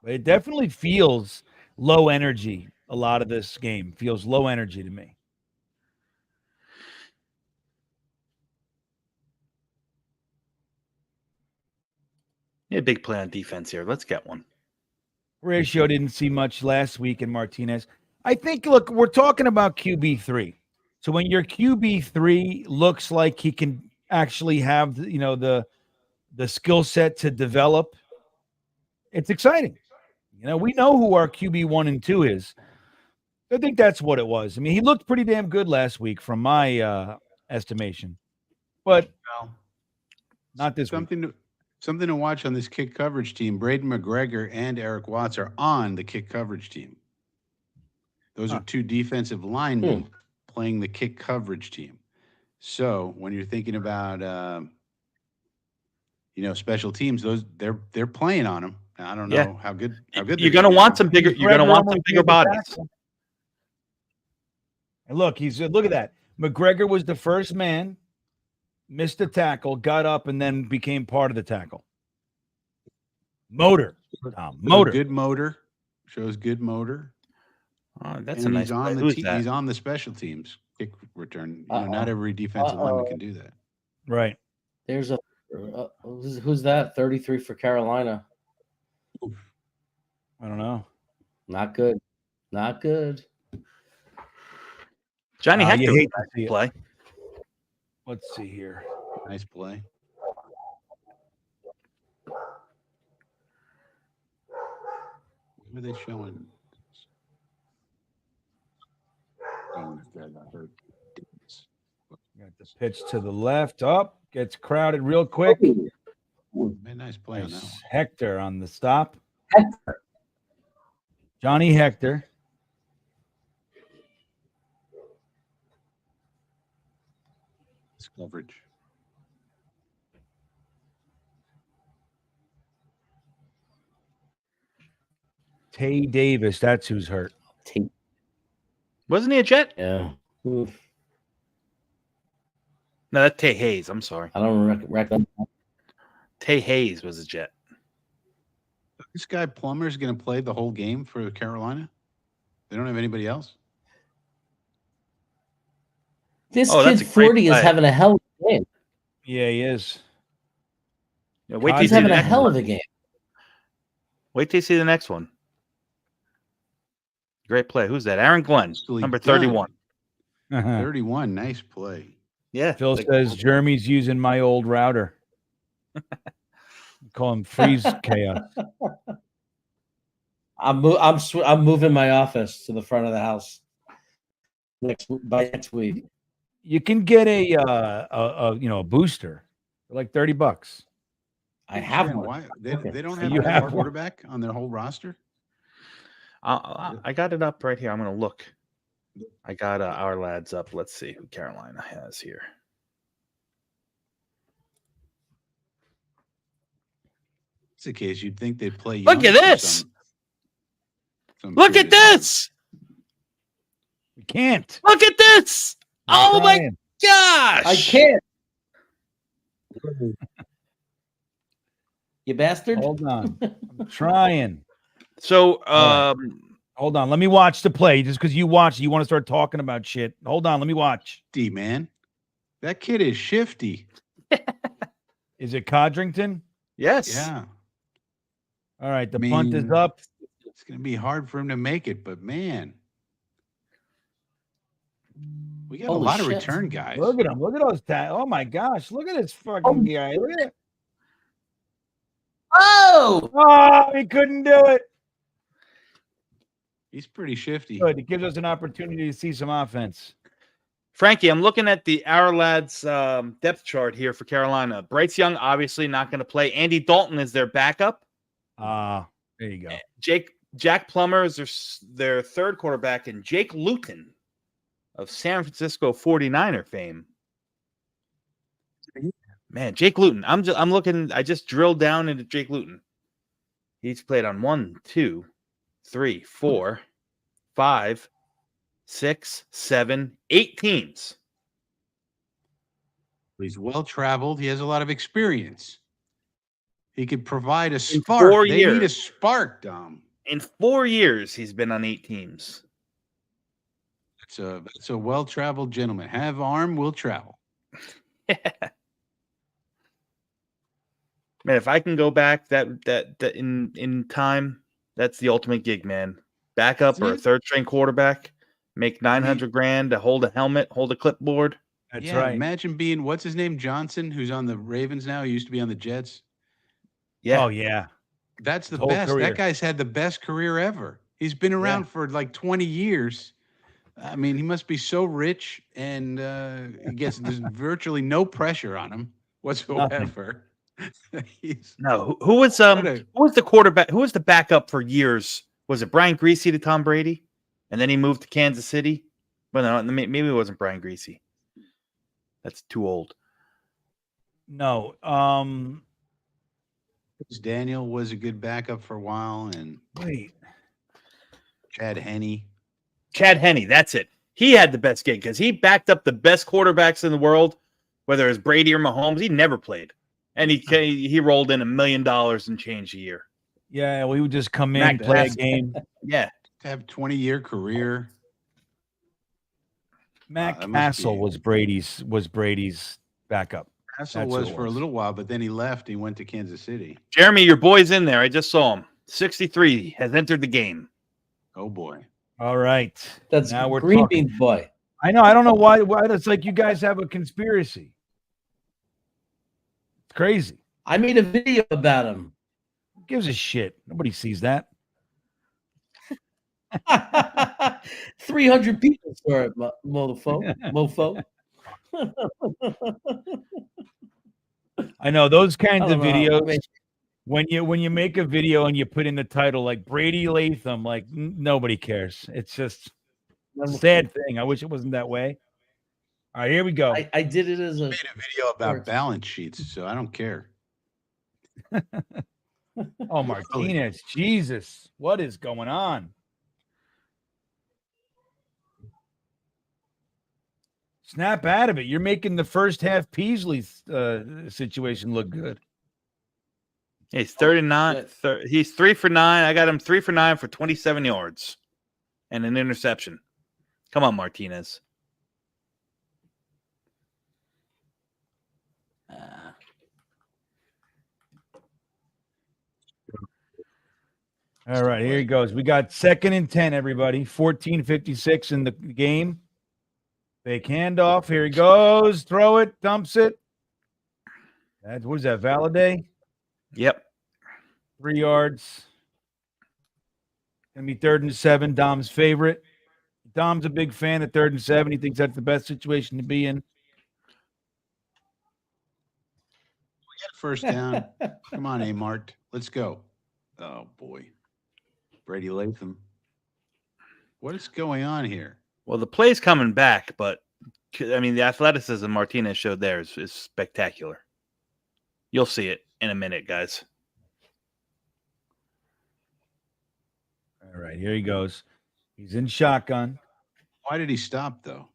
But it definitely feels low energy. A lot of this game feels low energy to me. Yeah, big play on defense here. Let's get one. Ratio didn't see much last week in Martinez. I think, look, we're talking about QB3. So when your QB3 looks like he can actually have, you know, the skill set to develop, it's exciting. You know, we know who our QB1 and 2 is. I think that's what it was. I mean, he looked pretty damn good last week from my estimation, but not this week. Something to watch on this kick coverage team. Braden McGregor and Eric Watts are on the kick coverage team. Those are two defensive linemen playing the kick coverage team. So when you're thinking about, special teams, they're playing on them. I don't know how good you're going to want some bigger. You're going to want some bigger bodies. And look at that. McGregor was the first man, missed a tackle, got up, and then became part of the tackle. Motor. Good motor. Shows good motor. That's a nice play. Who's that? He's on the special teams kick return. You know, not every defensive lineman can do that. Right. There's a who's that? 33 for Carolina. I don't know. Not good. Not good. Johnny Hector. You hate to see play. Let's see here. Nice play. What are they showing? Got the pitch to the left. Up, gets crowded real quick. Nice play on that one. Hector on the stop. Johnny Hector. It's coverage. Tay Davis, that's who's hurt. Wasn't he a Jet? Yeah. Oof. No, that's Tay Hayes. I'm sorry. I don't reckon. Tay Hayes was a Jet. This guy Plummer's going to play the whole game for Carolina? They don't have anybody else? This kid 40 is having a hell of a game. Yeah, he is. Yeah, wait till He's having a hell of a game. Wait till you see the next one. Great play. Who's that? Aaron Glenn, number 31. 31. Nice play. Yeah. Phil says Jeremy's using my old router. Call him Freeze Chaos. I'm moving my office to the front of the house by next week. You can get a booster for like $30. I have one. Why? They don't have a quarterback on their whole roster? I got it up right here. I'm going to look. I got our lads up. Let's see who Carolina has here. It's the case. You'd think they'd play. Look at this. Look at this. We can't. Look at this. Oh my gosh. I can't. You bastard. Hold on. I'm trying. So Hold on. Let me watch the play. Just because you watch, you want to start talking about shit. Hold on. Let me watch. Man. That kid is shifty. Is it Codrington? Yes. Yeah. All right. The I punt is mean, up. It's going to be hard for him to make it, but man, we got a Holy lot of shit. return guys. Look at him. Look at those. Oh my gosh. Look at this fucking guy. Look at it. Oh! Oh, he couldn't do it. He's pretty shifty. Good. It gives us an opportunity to see some offense. Frankie, I'm looking at our lads' depth chart here for Carolina. Bryce Young, obviously not going to play. Andy Dalton is their backup. There you go. Jack Plummer is their third quarterback, and Jake Luton of San Francisco 49er fame. Man, Jake Luton. I'm looking. I just drilled down into Jake Luton. He's played on 1, 2, 3, 4, 5, 6, 7, 8 teams. He's well traveled. He has a lot of experience. He could provide a In spark. 4 They need a years. spark, Dom. In 4 years, he's been on 8 teams. That's a well traveled gentleman. Have arm, will travel. Man, if I can go back that in time, that's the ultimate gig, man. Backup or a third string quarterback, make 900 grand to hold a helmet, hold a clipboard. That's Yeah, right. imagine being what's his name, Johnson, who's on the Ravens now. He used to be on the Jets. Yeah. Oh, yeah. That's the His whole best. career. That guy's had the best career ever. He's been around for like 20 years. I mean, he must be so rich, and there's virtually no pressure on him whatsoever. No, who was the quarterback? Who was the backup for years? Was it Brian Greasy to Tom Brady, and then he moved to Kansas City? Well, no, maybe it wasn't Brian Greasy. That's too old. No. Daniel was a good backup for a while, and Wait. Chad Henne. Chad Henne, that's it. He had the best gig because he backed up the best quarterbacks in the world, whether it was Brady or Mahomes. He never played, and he rolled in $1 million and change a year. Yeah, we would just come in, Mac play a Castle. game. Yeah, To have 20-year career. Matt that must Castle be- was Brady's backup. Castle That's was who it for a was. little while, but then he left. He went to Kansas City. Jeremy, your boy's in there. I just saw him. 63 has entered the game. Oh boy. All right. That's Now we're Green talking. Bean boy. I know. I don't know why it's like you guys have a conspiracy. It's crazy. I made a video about him. Who gives a shit? Nobody sees that. 300 people saw it, mofo. I know those I kinds don't of know. videos. I mean, When you make a video and you put in the title like Brady Latham, like nobody cares. It's just a sad thing. I wish it wasn't that way. All right, here we go. I did it as a. Made a video about balance sheets, so I don't care. Oh, Martinez, Jesus, what is going on? Snap out of it. You're making the first half Peasley situation look good. He's 39. He's 3 for 9. I got him 3 for 9 for 27 yards and an interception. Come on, Martinez. All right, here he goes. We got 2nd and 10, everybody. 14:56 in the game. Fake handoff. Here he goes. Throw it. Dumps it. What was that, Valaday? Yep. 3 yards. Gonna be 3rd and 7. Dom's favorite. Dom's a big fan of 3rd and 7. He thinks that's the best situation to be in. First down. Come on, Amart. Let's go. Oh boy. Brady Latham. What is going on here? Well, the play's coming back, but I mean, the athleticism Martinez showed there is spectacular. You'll see it in a minute, guys. All right, here he goes. He's in shotgun. Why did he stop though?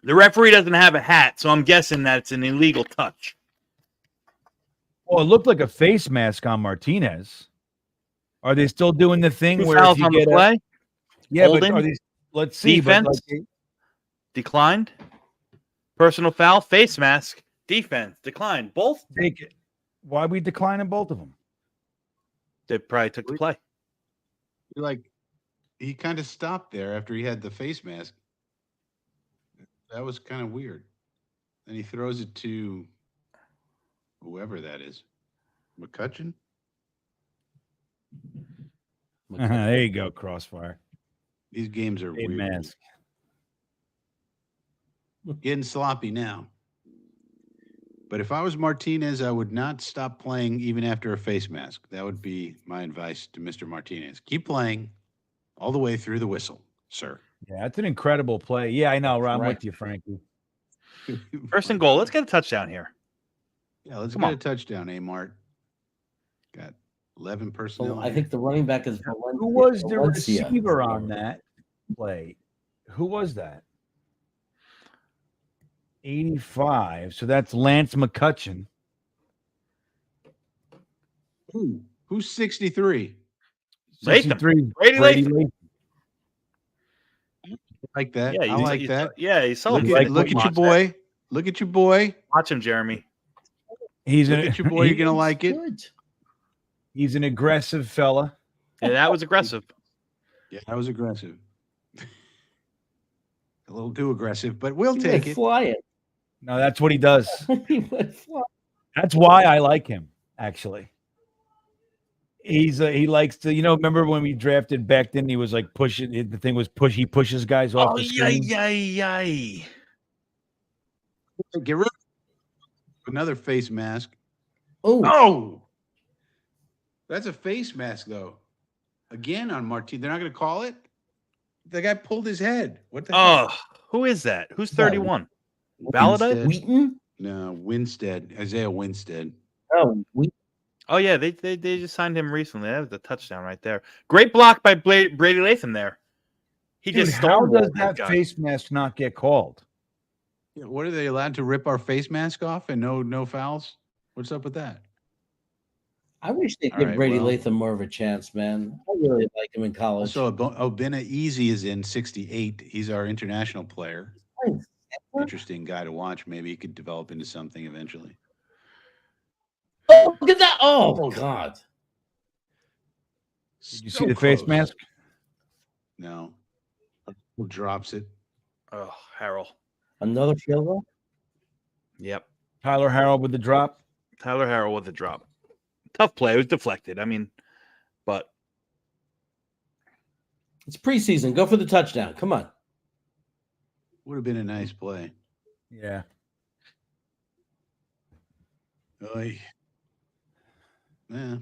The referee doesn't have a hat, so I'm guessing that's an illegal touch. Well, it looked like a face mask on Martinez. Are they still doing the thing 2 where if fouls you on the get play. yeah, Holding. but are these? Let's see. But Defense. like, Declined. Personal foul. Face mask. Defense. Declined. Both. take it. Why we declining both of them? They probably took the play. Like, he kind of stopped there after he had the face mask. That was kind of weird. And he throws it to whoever that is. McCutcheon? There you go, Crossfire. These games are A weird. mask. Getting sloppy now. But if I was Martinez, I would not stop playing even after a face mask. That would be my advice to Mr. Martinez. Keep playing all the way through the whistle, sir. Yeah, that's an incredible play. Yeah, I know. I'm Right. with you, Frankie. First and goal. Let's get a touchdown here. Yeah, let's Come get on. a touchdown, Mart. Got 11 personnel. Well, I think the running back is Valencia. Who was the Valencia. receiver on that play? Who was that? 85. So that's Lance McCutcheon. Who's 63? Latham. 63. Brady Latham. Latham. Like that. Yeah, I like that. Yeah, you saw Look him. at, look at your boy. Look at your boy. Watch him, Jeremy. He's Look an, at your boy. You're going to like it. Good. he's an aggressive fella. Yeah, that was aggressive. Yeah, that was aggressive. A little too aggressive, but we'll He take went it. flying. No, that's what he does. He went flying. That's why I like him, actually. He likes to, remember when we drafted back then, he was like pushing, the thing was he pushes guys off the screen. yay. Get rid of another face mask. Oh, Oh, that's a face mask, though. Again on Martin. They're not going to call it? The guy pulled his head. What the Oh, who is that? Who's 31? Validate? Winstead? Wheaton? No, Winstead. Isaiah Winstead. Oh, Wheaton. Oh yeah, they just signed him recently. That was the touchdown right there. Great block by Brady Latham there. He Dude, just how does stonewalled that guy. face mask not get called? Yeah, what are they allowed to rip our face mask off and no fouls? What's up with that? I wish they'd All give right, Brady well. Latham more of a chance, man. I really like him in college. Also, Obina Easy is in 68. He's our international player. Interesting guy to watch. Maybe he could develop into something eventually. Oh, look at that. Oh, God. Did you So see the face close. mask? No. Who drops it? Oh, Harrell. Another field goal? Yep. Tyler Harrell with the drop. Tyler Harrell with the drop. Tough play. It was deflected. I mean, but It's preseason. Go for the touchdown. Come on. Would have been a nice play. Yeah. Oy. Yeah.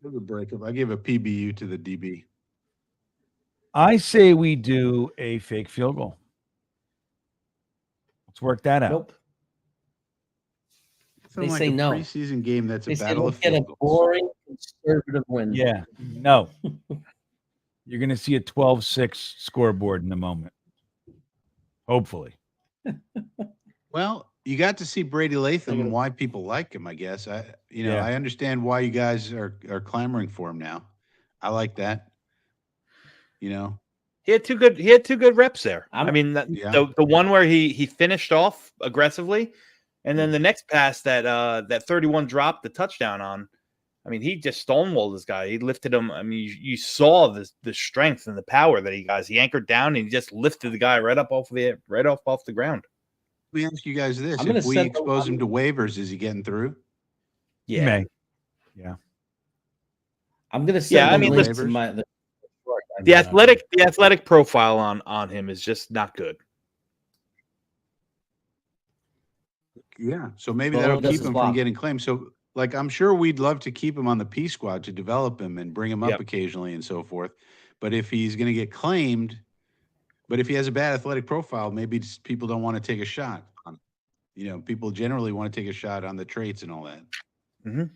Give a breakup. I give a PBU to the DB. I say we do a fake field goal. Let's work that out. Nope. Something They like say a no. preseason game that's They a say battle we'll of get a field goals. boring conservative win. Yeah. No. You're going to see a 12-6 scoreboard in a moment. Hopefully. Well, you got to see Brady Latham and why people like him, I guess. Yeah. I understand why you guys are clamoring for him now. I like that. he had two good reps there. I mean, Yeah. the one where he finished off aggressively, and then the next pass that 31 dropped the touchdown on. I mean, he just stonewalled this guy. He lifted him. I mean, you saw the strength and the power that he got. He anchored down and he just lifted the guy right off the ground. Let me ask you guys this. I'm gonna If we set- expose him to waivers, is he getting through? You Yeah. may. Yeah. I'm going to Yeah, send I the mean, link listen- to my The athletic profile on him is just not good. Yeah. So maybe Well, that'll that's keep his him block. from getting claimed. So, I'm sure we'd love to keep him on the P squad to develop him and bring him up Yep. occasionally and so forth. But if he's going to get claimed, but if he has a bad athletic profile, maybe just people don't want to take a shot on. People generally want to take a shot on the traits and all that. Mhm.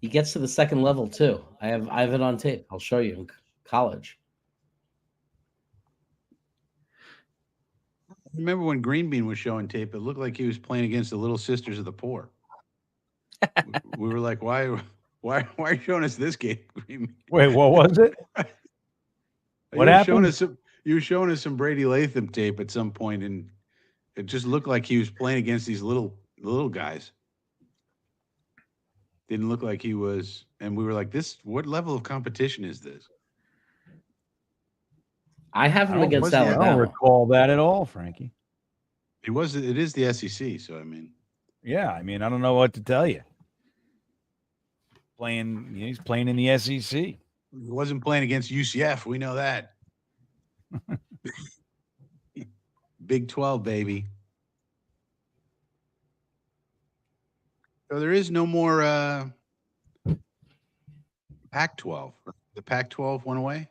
He gets to the second level too. I have it on tape. I'll show you in college. Remember when GreenBean was showing tape? It looked like he was playing against the Little Sisters of the Poor. We were like, why are you showing us this game, GreenBean? Wait, what was it? What happened? You were showing us some Brady Latham tape at some point, and it just looked like he was playing against these little guys. Didn't look like he was, and we were like, what level of competition is this? I have him against I don't Alabama. recall that at all, Frankie. It is the SEC, so I mean. Yeah, I mean, I don't know what to tell you. He's playing in the SEC. He wasn't playing against UCF. We know that. Big 12, baby. So there is no more Pac-12. The Pac-12 went away.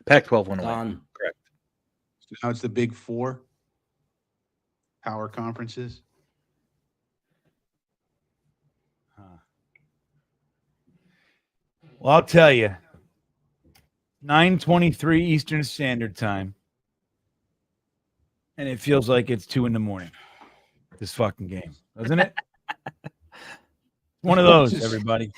Pac-12 went away. Gone. Correct. So now it's the Big Four power conferences. Well, I'll tell you, 9:23 Eastern Standard Time, and it feels like it's 2 a.m. This fucking game, doesn't it? One of those, everybody.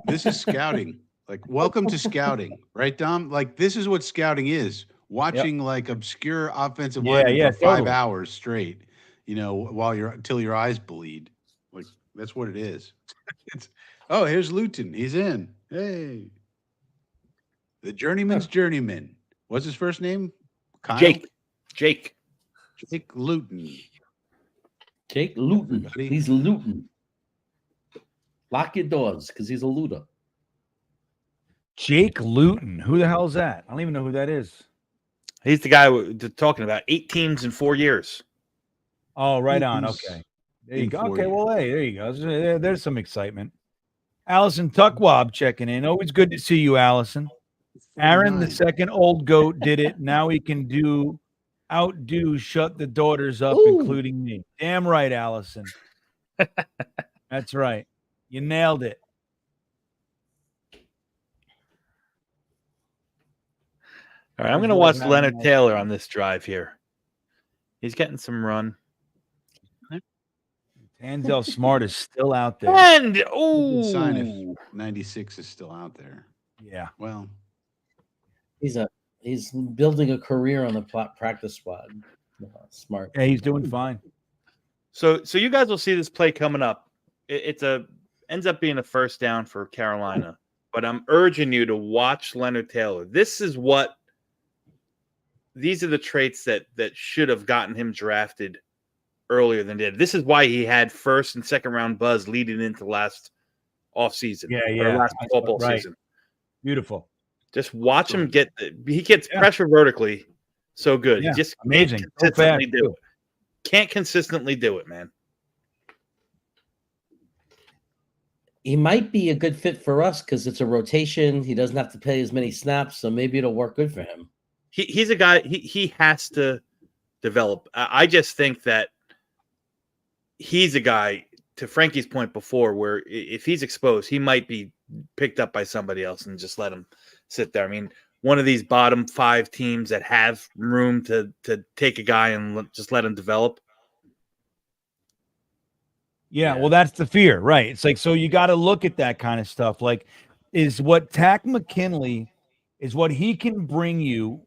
This is scouting. Like, welcome to scouting, right, Dom? Like, this is what scouting is. Watching like obscure offensive linemen for 5 hours straight, till your eyes bleed. Like, that's what it is. Here's Luton. He's in. Hey. The journeyman's journeyman. What's his first name? Kyle? Jake Luton. Jake Luton. Everybody. He's Luton. Lock your doors because he's a looter. Jake Luton. Who the hell is that? I don't even know who that is. He's the guy we're talking about. 8 teams in 4 years. Oh, right on. Okay. There you go. Okay, well, hey, there you go. There's some excitement. Allison Tuckwab checking in. Always good to see you, Allison. Aaron, the second old goat, did it. Now he can shut the daughters up, including me. Damn right, Allison. That's right. You nailed it. All right, I'm going to watch Leonard Taylor on this drive here. He's getting some run. Tanzel Smart is still out there. And, sign if 96 is still out there. Yeah. Well, he's building a career on the practice squad. Smart. Yeah, he's doing fine. So you guys will see this play coming up. Ends up being a first down for Carolina, but I'm urging you to watch Leonard Taylor. These are the traits that should have gotten him drafted earlier than did. This is why he had first and second round buzz leading into last offseason. Last football season. Beautiful. Just watch him he gets pressure vertically so good. Yeah, He just amazing. Can't consistently do it, man. He might be a good fit for us because it's a rotation. He doesn't have to play as many snaps, so maybe it'll work good for him. He's a guy, he has to develop. I just think that he's a guy, to Frankie's point before, where if he's exposed, he might be picked up by somebody else and just let him sit there. I mean, one of these bottom 5 teams that have room to take a guy and just let him develop. Yeah, well, that's the fear, right? It's like, so you got to look at that kind of stuff. Like, is what Takk McKinley, is what he can bring you,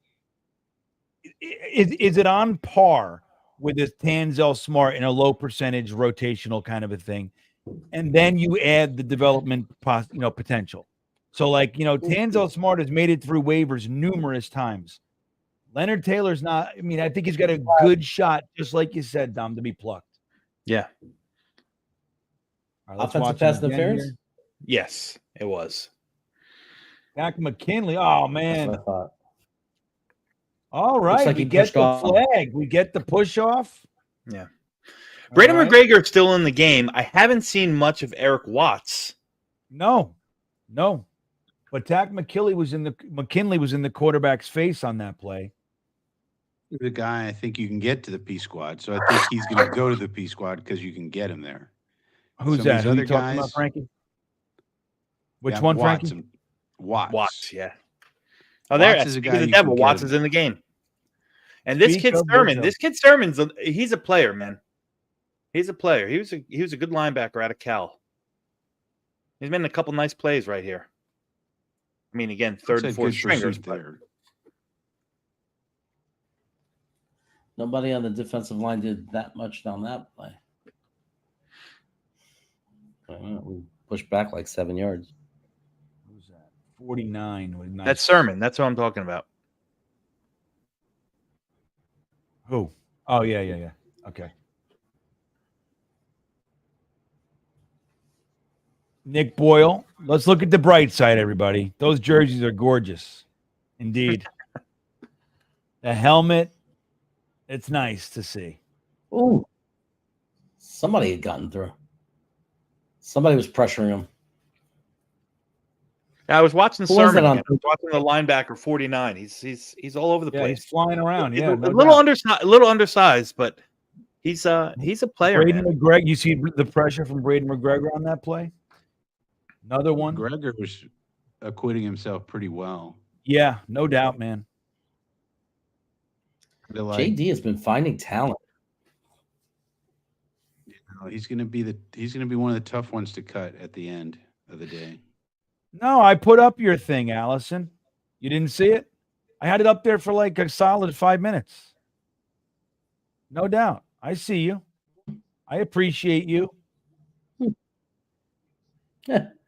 is it on par with this Tanzel Smart in a low percentage rotational kind of a thing? And then you add the development potential. So, like, Tanzel Smart has made it through waivers numerous times. Leonard Taylor's not, I mean, I think he's got a good shot, just like you said, Dom, to be plucked. Yeah. All right, offensive pass interference? Yes, it was. Takk McKinley. Oh, man. That's what I thought. All right. Like we get the off. flag. We get the push off. Yeah. Braden McGregor is still in the game. I haven't seen much of Eric Watts. No. But Takk McKinley was in the quarterback's face on that play. the guy I think you can get to the P squad. So I think he's going to go to the P squad because you can get him there. Who's that? Who you talking about, Frankie? Which one, Watts Frankie? Watts. Watts, yeah. Oh, there. Watts is a guy the you devil. can get Watts him. is in the game. And this Speak kid of the Sermon, devil. this kid Sermon's he's a player, man. He's a player. He was a good linebacker out of Cal. He's made a couple nice plays right here. I mean, again, third and fourth stringers. there. Nobody on the defensive line did that much down that play. We pushed back like 7 yards. Who's that? 49 was nice. That's Sermon. That's what I'm talking about. Who? Oh, yeah. Okay. Nick Boyle. Let's look at the bright side, everybody. Those jerseys are gorgeous. Indeed. The helmet, it's nice to see. Ooh. Somebody had gotten through. Somebody was pressuring him. I was watching Who was Sermon. it on? I was watching the linebacker 49. He's all over the Yeah, place. he's flying around. Yeah, a no little undersized, but he's a player. Braden Man. McGregor. You see the pressure from Braden McGregor on that play? Another one. Gregor was acquitting himself pretty well. Yeah, no doubt, man. JD has been finding talent. He's gonna be one of the tough ones to cut at the end of the day. No, I put up your thing, Allison. You didn't see it? I had it up there for like a solid 5 minutes. No doubt. I see you. I appreciate you.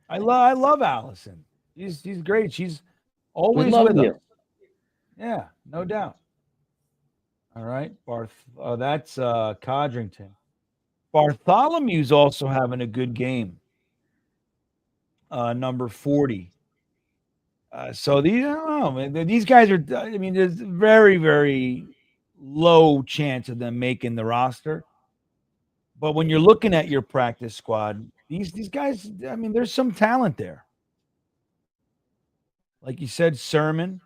I love Allison. She's great. She's always with us. Yeah, no doubt. All right, that's Codrington. Bartholomew's also having a good game. Number 40. So these guys are. I mean, there's very, very low chance of them making the roster. But when you're looking at your practice squad, these guys, I mean, there's some talent there. Like you said, Sermon,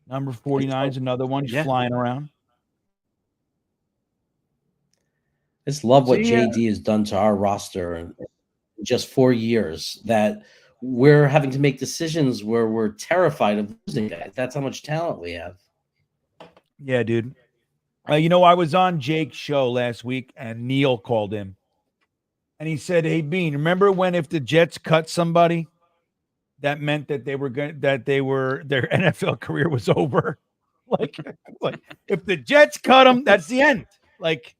number 49 is another one flying around. I just love what JD has done to our roster in just 4 years, that we're having to make decisions where we're terrified of losing guys. That's how much talent we have. Yeah, dude. I was on Jake's show last week, and Neil called him, and he said, "Hey, Bean, remember when if the Jets cut somebody, that meant that their NFL career was over? like if the Jets cut them, that's the end. Like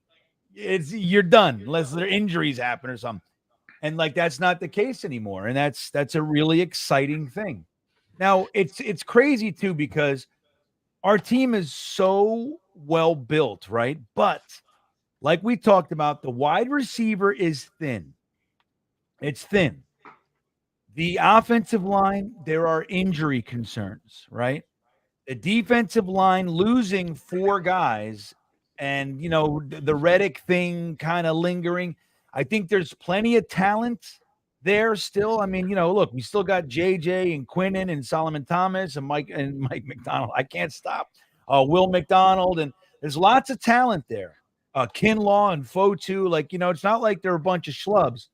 you're done unless their injuries happen or something." And like that's not the case anymore, and that's a really exciting thing. Now it's crazy too, because our team is so well built, right? But like we talked about, the wide receiver is thin. It's thin. The offensive line, there are injury concerns, right? The defensive line losing 4 guys, and the Reddick thing kind of lingering. I think there's plenty of talent there still. I mean, look, we still got JJ and Quinnen and Solomon Thomas and Mike McDonald. I can't stop. Will McDonald, and there's lots of talent there. Kinlaw and Fotu, it's not like they're a bunch of schlubs.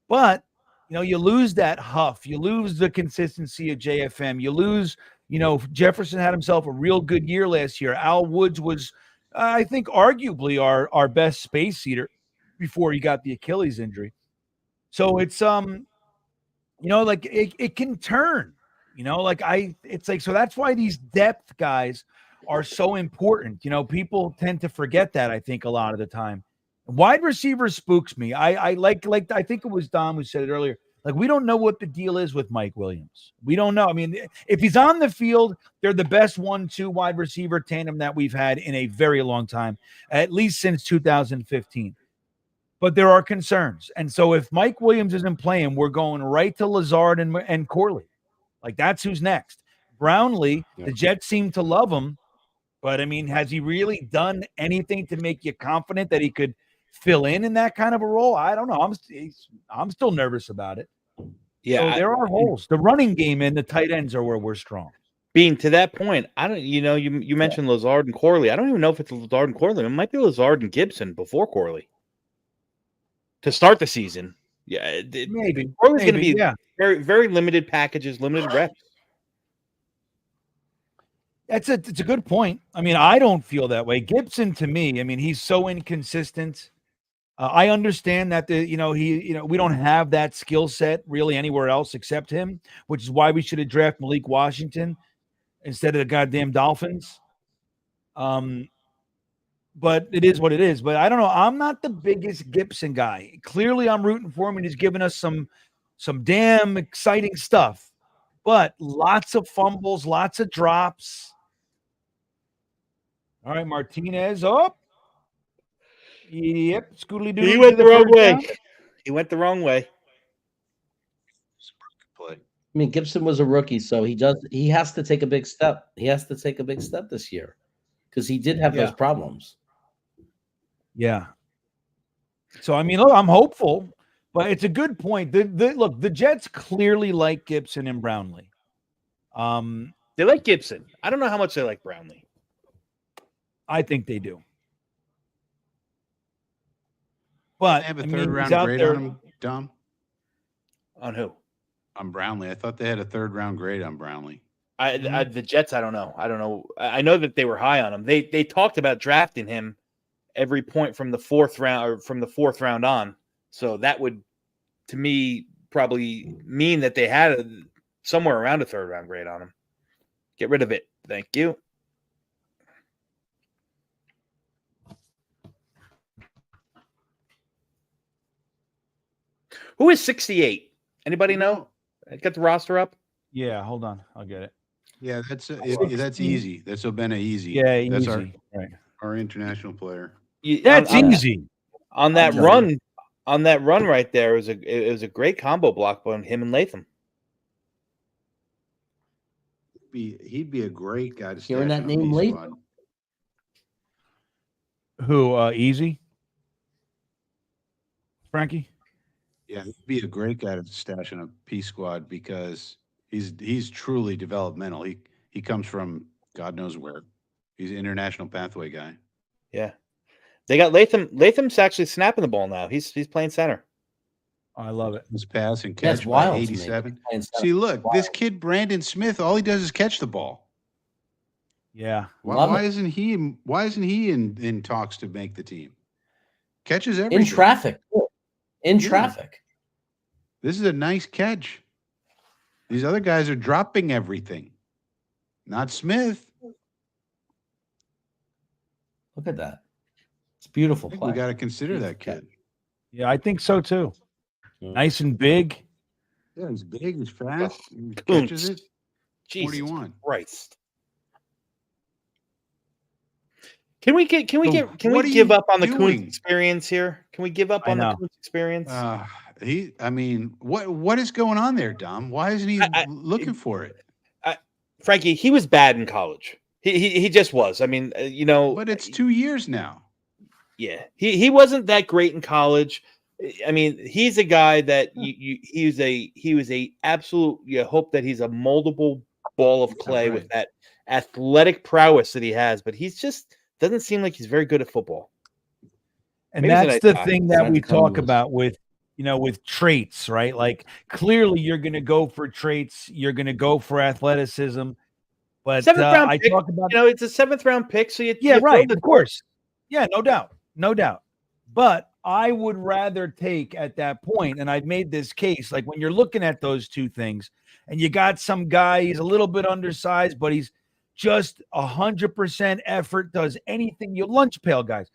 But, you lose that Huff. You lose the consistency of JFM. You lose, Jefferson had himself a real good year last year. Al Woods was, I think, arguably our best space eater before he got the Achilles injury. So it's it can turn, so that's why these depth guys are so important. People tend to forget that, I think, a lot of the time. Wide receiver spooks me. I think it was Dom who said it earlier. Like, we don't know what the deal is with Mike Williams. We don't know. I mean, if he's on the field, they're the best 1-2 wide receiver tandem that we've had in a very long time, at least since 2015. But there are concerns. And so if Mike Williams isn't playing, we're going right to Lazard and Corley. Like, that's who's next. Brownlee, the Jets seem to love him. But, I mean, has he really done anything to make you confident that he could fill in that kind of a role? I don't know. I'm still nervous about it. Yeah, so there are holes. The running game and the tight ends are where we're strong. Being to that point, I don't. You mentioned Lazard and Corley. I don't even know if it's Lazard and Corley. It might be Lazard and Gibson before Corley to start the season. Yeah, maybe Corley's going to be very, very limited packages, limited reps. It's a good point. I mean, I don't feel that way. Gibson, to me, I mean, he's so inconsistent. I understand that we don't have that skill set really anywhere else except him, which is why we should have drafted Malik Washington instead of the goddamn Dolphins. But it is what it is. But I don't know. I'm not the biggest Gibson guy. Clearly, I'm rooting for him, and he's given us some damn exciting stuff. But lots of fumbles, lots of drops. All right, Martinez up. Yep, Scootly Doodly. He went the wrong way. He went the wrong way. Play. I mean, Gibson was a rookie, so he has to take a big step. He has to take a big step this year because he did have those problems. Yeah. So I mean, look, I'm hopeful, but it's a good point. Look, the Jets clearly like Gibson and Brownlee. They like Gibson. I don't know how much they like Brownlee. I think they do. But They have a I third mean, round he's out grade there. on him, Dom? On who? On Brownlee. I thought they had a third round grade on Brownlee. The Jets, I don't know. I know that they were high on him. They talked about drafting him every point from the fourth round on. So that would, to me, probably mean that they had somewhere around a third round grade on him. Get rid of it. Thank you. Who is 68? Anybody know? Got the roster up? Yeah, hold on. I'll get it. Yeah, that's easy. That's Obena easy. Yeah, that's easy. Right. our international player. That's easy. On that run right there, it was a great combo block by him and Latham. He'd be a great guy to Hearing stash that on name B late? squad. Who? Easy. Frankie. Yeah, he'd be a great guy to stash on a P squad because he's truly developmental. He comes from God knows where. He's an international pathway guy. Yeah. They got Latham. Latham's actually snapping the ball now. He's playing center. I love it. His pass and That's catch by wild to me. 87. And so- See, look, this kid Brandon Smith, all he does is catch the ball. Yeah. Why isn't he in talks to make the team? Catches everything. in traffic. In traffic. This is a nice catch. These other guys are dropping everything. Not Smith. Look at that. It's a beautiful I think play. we got to consider that kid. Yeah, I think so too. Nice and big. Yeah, he's big, he's fast, he Coons. catches it. Jesus What do you want? Christ. Can we give you up on the Coons doing? experience here? Can we give up I on the know. Coons experience? What is going on there, Dom? Why isn't he looking for it? Frankie, he was bad in college. He just was. I mean, But it's 2 years now. yeah, he wasn't that great in college. I mean, he's a guy that he was a absolute. You hope that he's a moldable ball of clay with that athletic prowess that he has, but he's just doesn't seem like he's very good at football. And Maybe he's a that's nice the guy. thing that we talk about with traits, right? Like clearly you're going to go for traits, you're going to go for athleticism. But Seventh round I pick, talk about it's a 7th round pick, so you right, of course. Yeah, no doubt. But I would rather take at that point, and I've made this case, like when you're looking at those two things, and you got some guy, he's a little bit undersized, but he's just 100% effort, does anything. You lunch pail guys.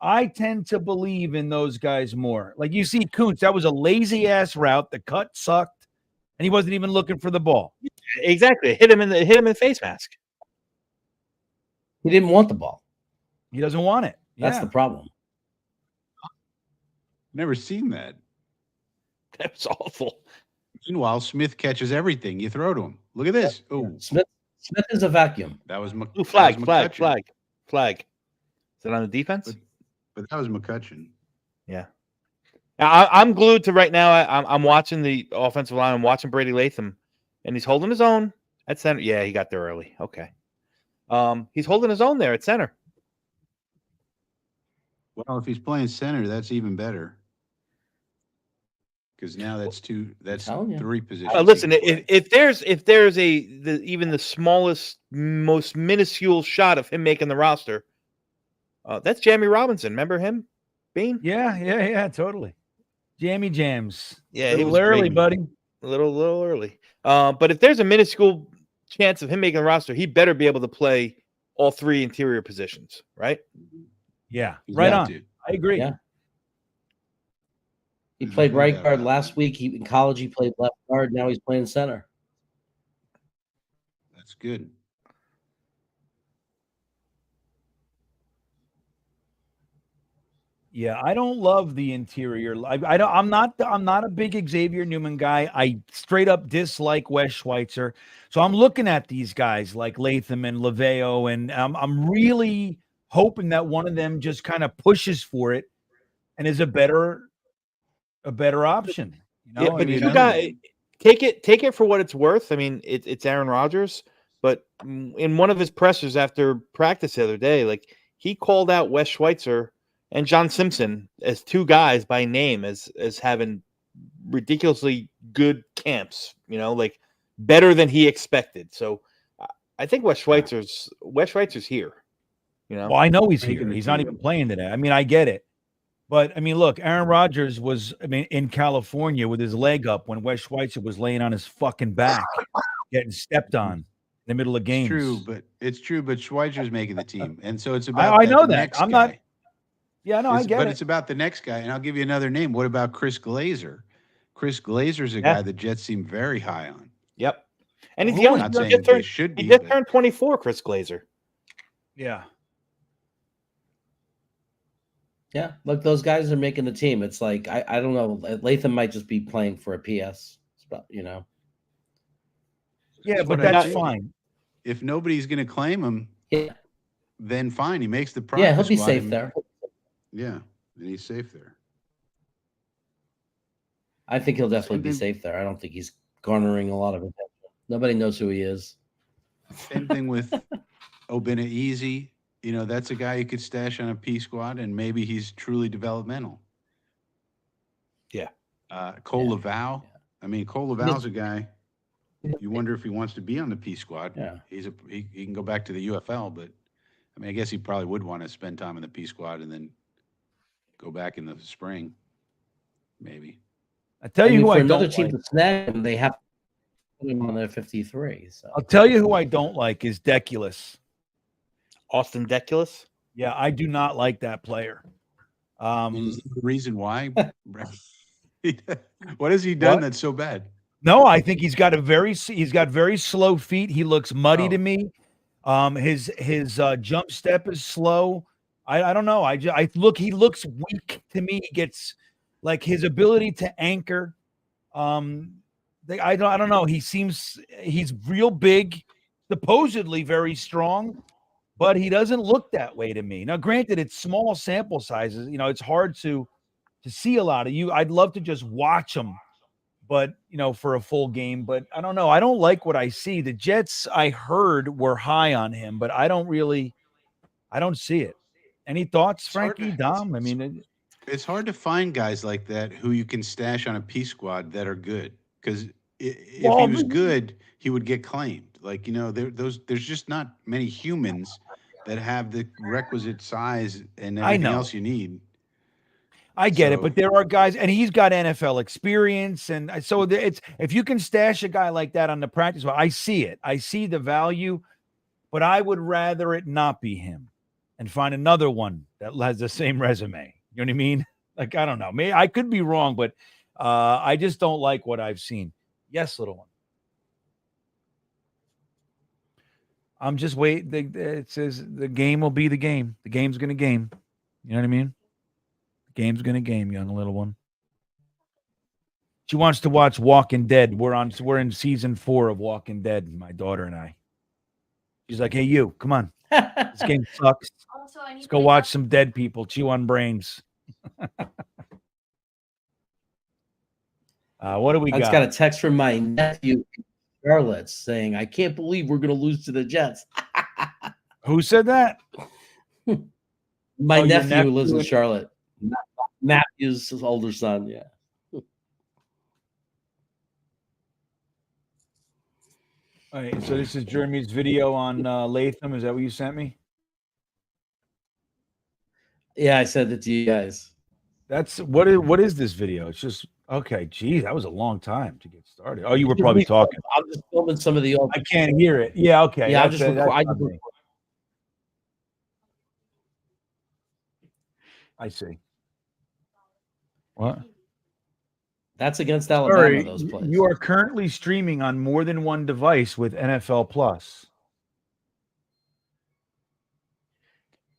I tend to believe in those guys more. Like you see Kuntz, that was a lazy ass route. The cut sucked, and he wasn't even looking for the ball. Exactly. Hit him in the face mask. He didn't want the ball. He doesn't want it. That's the problem. Never seen that. That was awful. Meanwhile, Smith catches everything you throw to him. Look at this. Oh, Smith is a vacuum. that was Ooh, flag. McCutcheon. Is it on the defense? But that was McCutcheon. Yeah. I'm glued to right now. I'm watching the offensive line. I'm watching Brady Latham, and he's holding his own at center. Yeah, he got there early. Okay. He's holding his own there at center. Well, if he's playing center, that's even better. because now that's two. That's telling you. 3 positions. he Listen, can play. if there's even the smallest, most minuscule shot of him making the roster, that's Jamie Robinson. Remember him, Bean? Yeah, totally. Jammy Jams. Yeah, A he little was early, great. buddy. A little early. But if there's a minuscule chance of him making the roster, he better be able to play all 3 interior positions, right? Yeah, He's right got on. to. I agree. Yeah. He There's played no right doubt guard about last that. week. In college, he played left guard. Now he's playing center. That's good. Yeah, I don't love the interior. I don't. I'm not a big Xavier Newman guy. I straight up dislike Wes Schweitzer. So I'm looking at these guys like Latham and Laveo, and I'm really hoping that one of them just kind of pushes for it and is a better option. You know, Yeah, I but mean, you guys take it for what it's worth. I mean, it's Aaron Rodgers, but in one of his pressers after practice the other day, like he called out Wes Schweitzer and John Simpson as 2 guys by name as having ridiculously good camps. You know, like better than he expected. So I think Wes Schweitzer's here. You know, well, I know he's Making here. the He's not team. even playing today. I mean, I get it. But I mean, look, Aaron Rodgers was, I mean, in California with his leg up when Wes Schweitzer was laying on his fucking back, getting stepped on in the middle of games. It's true, but Schweitzer's making the team, and so it's about I know that. next I'm guy. not. Yeah, no, I get But it. it's about the next guy, and I'll give you another name. What about Chris Glazer? Chris Glazer's a Yeah. guy the Jets seem very high on. Yep. And he's Who young. was- Not He saying just they turned, should he be, just but turned 24, Chris Glazer. Yeah. Yeah, look, those guys are making the team. It's like I don't know. Latham might just be playing for a PS spot, you know. Yeah, That's but what I that's think. fine. If nobody's going to claim him, Yeah, then fine. He makes the practice yeah, he'll be squad safe and- there. Yeah, and he's safe there. I think he'll definitely Same be thing- safe there. I don't think he's garnering a lot of attention. Nobody knows who he is. Same thing with Obina Easy. You know, that's a guy you could stash on a P squad, and maybe he's truly developmental. Yeah. Cole Yeah. Laval. I mean, Cole Laval's a guy. You wonder if he wants to be on the P squad. Yeah. He can go back to the UFL, but I mean, I guess he probably would want to spend time in the P squad and then go back in the spring, maybe. I tell you mean, who for I another don't team like. to snag him, they have to put him on their 53. So I'll tell you who I don't like is Deculus. Austin Deculus. Yeah, I do not like that player. Is there a reason why? What has he done What? that's so bad? No, I think he's got very slow feet. He looks muddy to Oh. me. His jump step is slow. I don't know. He looks weak to me. He gets like his ability to anchor. I don't know. He's real big, supposedly very strong, but he doesn't look that way to me. Now, granted, it's small sample sizes. You know, it's hard to see a lot of you. I'd love to just watch him, but for a full game. But I don't know. I don't like what I see. The Jets, I heard, were high on him, but I don't see it. Any thoughts, It's hard Frankie, to- Dom? I mean, It's hard to find guys like that who you can stash on a P squad that are good. Because if Well, he was good, he would get claimed. Like, there's just not many humans that have the requisite size and I everything know. else you need. I get it, So- but there are guys, and he's got NFL experience, and so it's if you can stash a guy like that on the practice squad, I see it. I see the value, but I would rather it not be him, and find another one that has the same resume. You know what I mean? Like, I don't know. Maybe I could be wrong, but I just don't like what I've seen. Yes, little one. I'm just waiting. It says the game will be the game. The game's gonna game. You know what I mean? The game's gonna game, young little one. She wants to watch Walking Dead. We're in season 4 of Walking Dead, my daughter and I. She's like, hey, you, come on. This game sucks. Let's go watch some dead people chew on brains. What do we I just got? got a text from my nephew in Charlotte saying, "I can't believe we're going to lose to the Jets." Who said that? My Oh, your nephew lives in nephew? Charlotte. Matthew's older son. Yeah. All right, so this is Jeremy's video on Latham. Is that what you sent me? Yeah, I sent it to you guys. That's what is this video? It's just okay. Geez, that was a long time to get started. Oh, you were probably talking. I'm just filming some of the old. I can't hear it. Yeah, okay. Yeah, I'm that's just it. That's recording. on me. I see. What? That's against Alabama. Sorry, Those plays. you are currently streaming on more than one device with NFL Plus.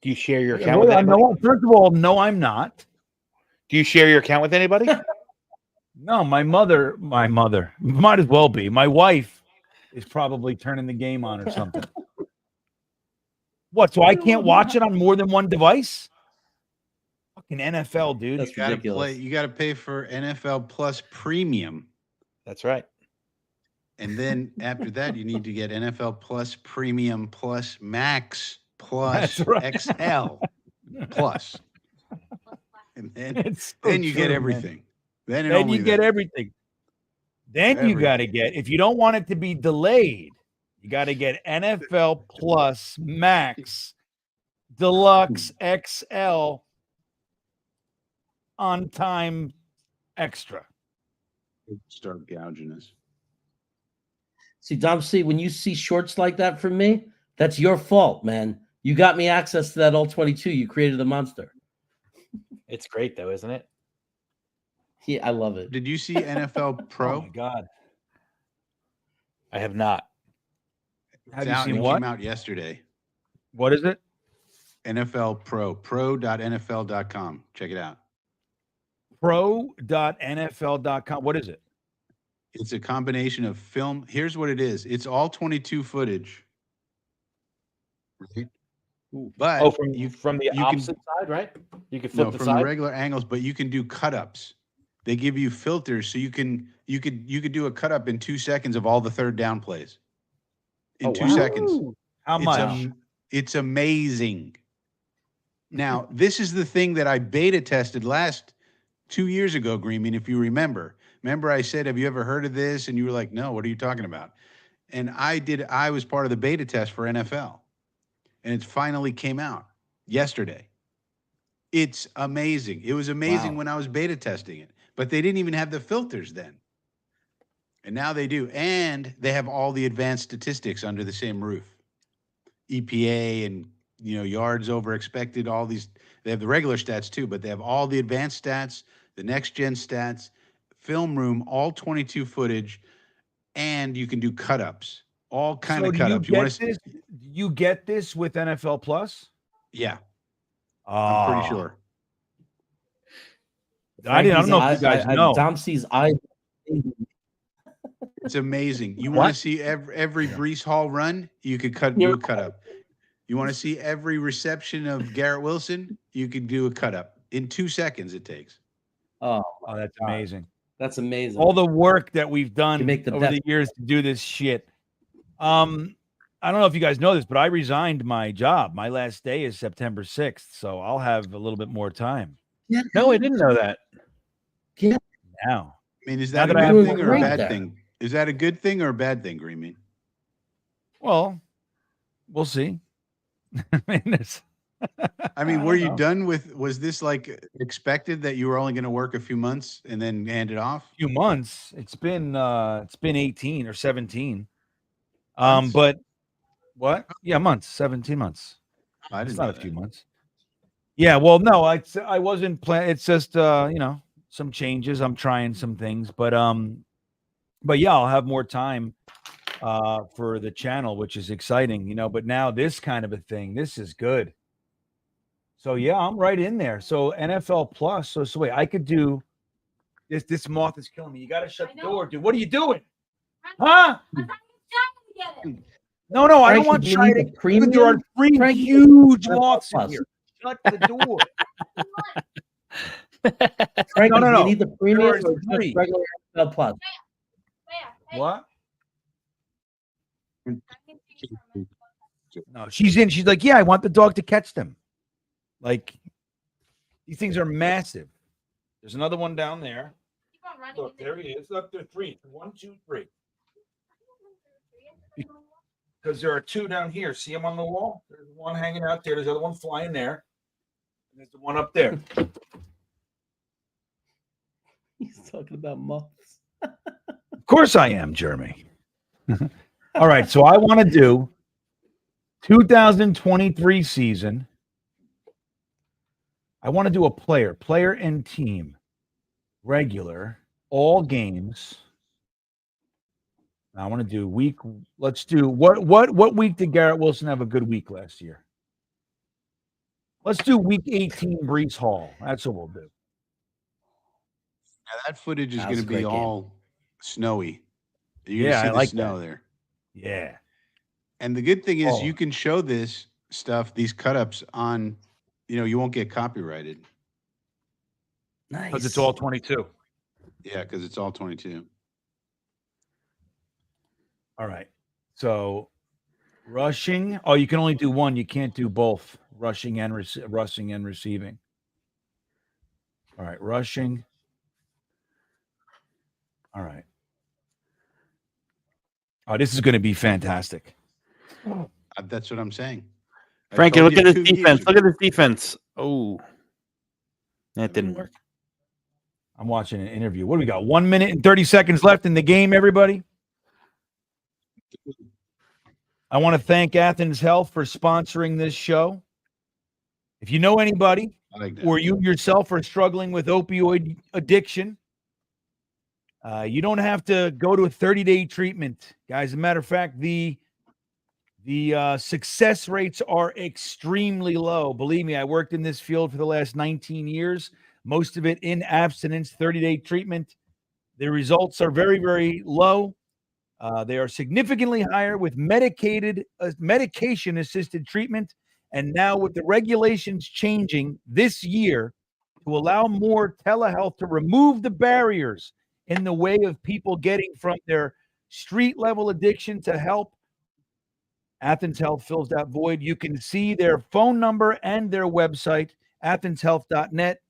Do you share your Yeah, account with well, anybody? no, first of all, no, I'm not. Do you share your account with anybody? No, my mother, might as well be. My wife is probably turning the game on or something. What? So I can't watch it on more than one device? Fucking NFL, dude. That's ridiculous. You got to pay for NFL Plus Premium, That's right. and then after that, you need to get NFL Plus Premium Plus Max Plus That's right. XL Plus, and then It's so you get true, man. everything. Then, and Then only you get then. everything. Then you got to get, if you don't want it to be delayed, you got to get NFL Plus Max Deluxe XL on time extra. Start gouging us. See, Dom C, when you see shorts like that from me, that's your fault, man. You got me access to that all 22. You created the monster. It's great though, isn't it? Yeah, I love it. Did you see NFL Pro? Oh my God. I have not. Have It's you out, seen and it what? came out yesterday. What is it? NFL Pro, pro.nfl.com. Check it out. Pro.nfl.com. What is it? It's a combination of film. Here's what it is. It's all 22 footage. Right? But Oh, from you the you can- opposite side, right? You can flip no, the from side. the regular angles, but you can do cut-ups. They give you filters so you could do a cut-up in 2 seconds of all the third down plays. In Oh, 2 wow. seconds. How It's much? It's amazing. Now, this is the thing that I beta tested 2 years ago, GreenBean, if you remember. Remember I said, have you ever heard of this? And you were like, no, what are you talking about? And I was part of the beta test for NFL. And it finally came out yesterday. It's amazing. It was amazing Wow. when I was beta testing it, but they didn't even have the filters then. And now they do. And they have all the advanced statistics under the same roof. EPA and, yards over expected, all these. They have the regular stats too, but they have all the advanced stats, the next gen stats, film room, all 22 footage, and you can do cut-ups. All kind of cut-ups. You get this with NFL Plus? Yeah, I'm pretty sure. I don't know if you guys know. Dom C's eyes. It's amazing. You want to see every Breece Hall run? You could do a cut-up. You want to see every reception of Garrett Wilson? You could do a cut-up. In 2 seconds it takes. Oh, That's amazing. that's amazing. All the work that we've done You make the over best. the years to do this shit. I don't know if you guys know this, but I resigned my job. My last day is September 6th, so I'll have a little bit more time No, I didn't know that. now. I mean, is Now that a that I good have thing or a great bad there. thing? Is that a good thing or a bad thing, GreenBean? Well, we'll see. I mean, I were don't you know. done with? Was this like expected that you were only going to work a few months and then hand it off? Few months. It's been 18 or 17. Months? But what? Yeah, months, 17 months. I It's didn't not know a few that. months. Yeah, well, no, I wasn't planning. It's just some changes. I'm trying some things, but yeah, I'll have more time for the channel, which is exciting, but now this kind of a thing, this is good. So yeah, I'm right in there. So NFL Plus. So wait, I could do this. This moth is killing me. You got to shut the door, dude. What are you doing? Huh? No, I don't Frankie, want do you China. need the premium? There are three Frankie, huge NFL moths in Plus. here. Shut the door. Frankie, No. do you need the premium There or are just three. regular NFL Plus? What? No, she's in. She's like, yeah, I want the dog to catch them. Like, these things are massive. There's another one down there. Look, there he is. Look, there are three. 1, 2, 3. because there are two down here. See them on the wall? There's one hanging out there. There's the other one flying there. And there's the one up there. He's talking about moths. Of course I am, Jeremy. All right, so I want to do 2023 season. I want to do a player and team, regular, all games. Now I want to do week. Let's do what week did Garrett Wilson have a good week last year? Let's do week 18, Brees Hall. That's what we'll do. Now that footage is That going was to a great be game. all snowy. You're Yeah, going to see I the like snow that. there. Yeah. And the good thing is Oh. you can show this stuff, these cut-ups on, you won't get copyrighted. Nice. Because it's all 22. Yeah, because it's all 22. All right. So rushing. Oh, you can only do one. You can't do both. Rushing and receiving. All right. Rushing. All right. Oh, this is going to be fantastic. That's what I'm saying. I Frankie, told look you at this 2 years defense. Look ago. at this defense. Oh, that didn't work. I'm watching an interview. What do we got? 1 minute and 30 seconds left in the game, everybody. I want to thank Athens Health for sponsoring this show. If you know anybody I like that. or you yourself are struggling with opioid addiction, you don't have to go to a 30-day treatment, guys. As a matter of fact, the success rates are extremely low. Believe me, I worked in this field for the last 19 years, most of it in abstinence, 30-day treatment. The results are very, very low. They are significantly higher with medication-assisted treatment. And now with the regulations changing this year to allow more telehealth to remove the barriers in the way of people getting from their street-level addiction to help, Athens Health fills that void. You can see their phone number and their website, athenshealth.net,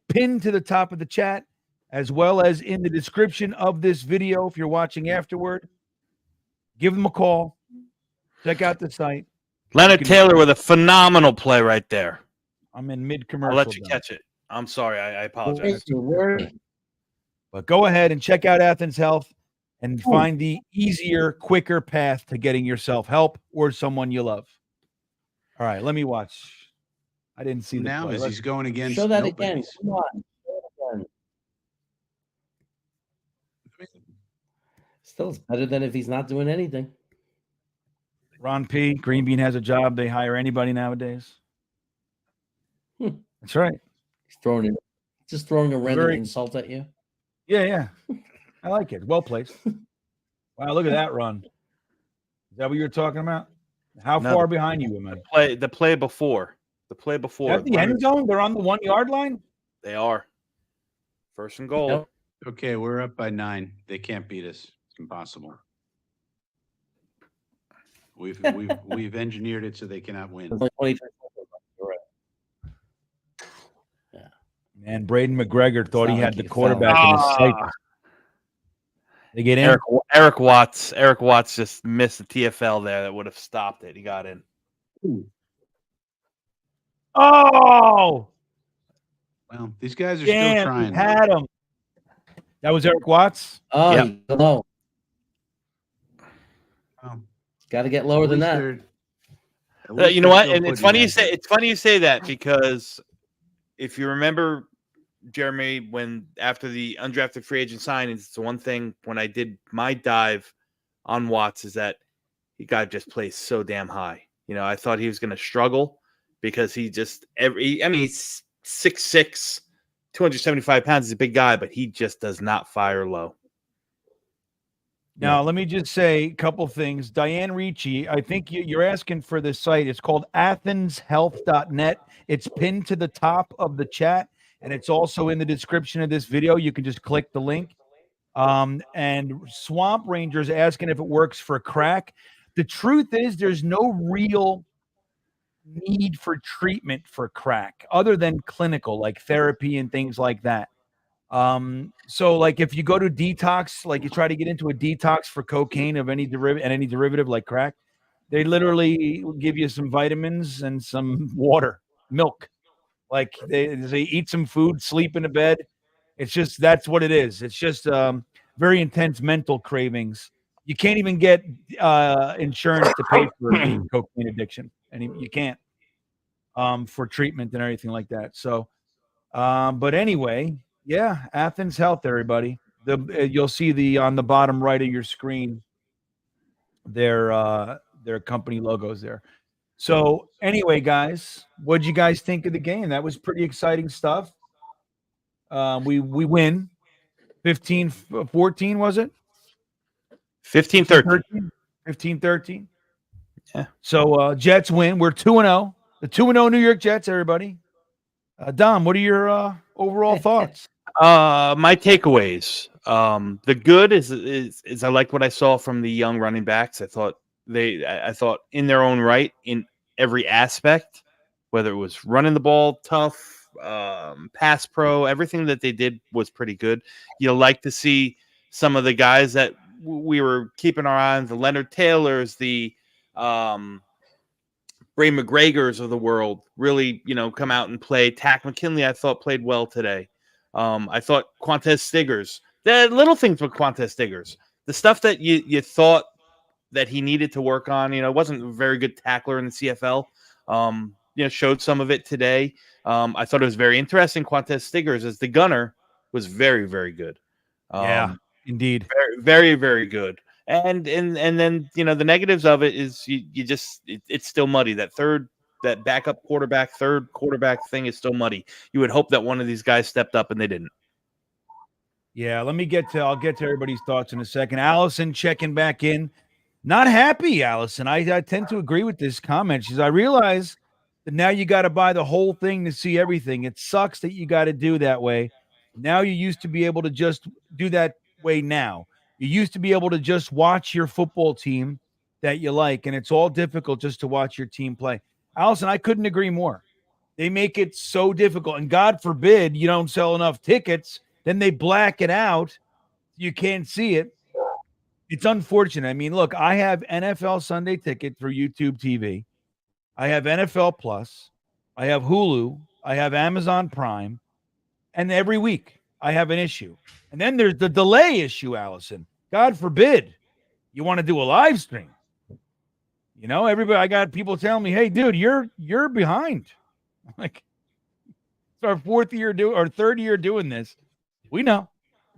pinned to the top of the chat, as well as in the description of this video if you're watching afterward. Give them a call. Check out the site. Leonard You can- Taylor with a phenomenal play right there. I'm in I'll mid-commercial. let you Don. catch it. I'm sorry. I apologize. Thank you. Word. But go ahead and check out Athens Health and find the easier, quicker path to getting yourself help or someone you love. All right, let me watch. I didn't see the Now play. as Let's- he's going against Show that again. nobodies. Come on. Show it again. Still, it's better than if he's not doing anything. Ron P. GreenBean has a job. They hire anybody nowadays. Hmm. That's right. He's just throwing a random Very- insult at you. Yeah. I like it. Well placed. Wow, look at that run. Is that what you're talking about? How No, far behind you am I? The play before. The play before. At the end zone? They're on the 1 yard line? They are. First and goal. Yep. Okay, we're up by 9. They can't beat us. It's impossible. We've engineered it so they cannot win. There's only 23 seconds left. You're right. And Braden McGregor thought not he like had the he quarterback fell. in his sight. They get in. Eric Watts just missed the TFL there that would have stopped it. He got in. Oh, Well, these guys are damn, still he trying. had him. That was Eric Watts. Oh, Yep. no. Well, Got to get lower at than least that. they're- at least You know they're what? still And it's putting funny you that say good. it's funny you say that because if you remember, Jeremy, when after the undrafted free agent signings, it's the one thing when I did my dive on Watts is that he got just plays so damn high. You know, I thought he was going to struggle because he just he's 6'6", 275 pounds. He's a big guy, but he just does not fire low. Now, let me just say a couple things. Diane Ricci, I think you're asking for this site. It's called athenshealth.net. It's pinned to the top of the chat, and it's also in the description of this video. You can just click the link. And Swamp Ranger's asking if it works for crack. The truth is there's no real need for treatment for crack other than clinical, like therapy and things like that. So like if you go to detox, like you try to get into a detox for cocaine of any derivative like crack, they literally give you some vitamins and some water, milk. Like they eat some food, sleep in a bed. It's just that's what it is. It's just very intense mental cravings. You can't even get insurance to pay for the cocaine addiction, and you can't for treatment and everything like that. So, but anyway, yeah, Athens Health, everybody. You'll see on the bottom right of your screen their company logos there. So anyway, guys, what'd you guys think of the game? That was pretty exciting stuff. We win 15-14, was it? 15-13. 15-13. Yeah. So Jets win. We're 2-0. The 2-0 New York Jets, everybody. Dom, what are your overall thoughts? My takeaways. The good is I liked what I saw from the young running backs. I thought in their own right in every aspect, whether it was running the ball tough, pass pro, everything that they did was pretty good. You like to see some of the guys that we were keeping our eye on, the Leonard Taylors, the Bray McGregors of the world, really, come out and play. Tack McKinley, I thought, played well today. I thought Quantez Stiggers, the little things with Quantez Stiggers, the stuff that you thought that he needed to work on, wasn't a very good tackler in the CFL. Showed some of it today. I thought it was very interesting. Quantez Stiggers as the gunner was very, very good. Yeah, indeed. Very, very, very good. And then the negatives of it is it's still muddy. That backup quarterback, third quarterback thing is still muddy. You would hope that one of these guys stepped up and they didn't. Yeah, I'll get to everybody's thoughts in a second. Allison checking back in. Not happy, Allison. I tend to agree with this comment. She says, I realize that now you got to buy the whole thing to see everything. It sucks that you got to do that way. Now you used to be able to just do that way now. You used to be able to just watch your football team that you like, and it's all difficult just to watch your team play. Allison, I couldn't agree more. They make it so difficult, and God forbid you don't sell enough tickets, then they black it out. You can't see it. It's unfortunate. I mean, look, I have NFL Sunday Ticket through YouTube TV. I have NFL Plus. I have Hulu. I have Amazon Prime. And every week I have an issue. And then there's the delay issue, Allison. God forbid you want to do a live stream. Everybody, I got people telling me, hey, dude, you're behind. Like, it's our third year doing this. We know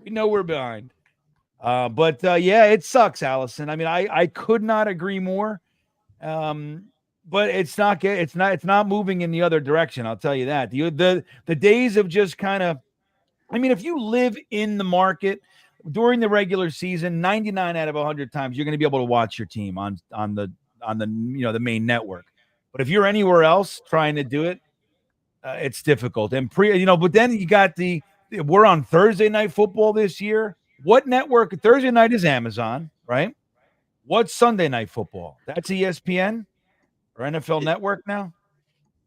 we're behind. But yeah, it sucks, Allison. I mean, I could not agree more. But it's not moving in the other direction. I'll tell you that. The days of just kind of, I mean, if you live in the market during the regular season, 99 out of 100 times you're going to be able to watch your team on the the main network. But if you're anywhere else trying to do it, it's difficult. And but then you got we're on Thursday Night Football this year. What network? Thursday night is Amazon, right? What's Sunday Night Football? That's ESPN or NFL Network now?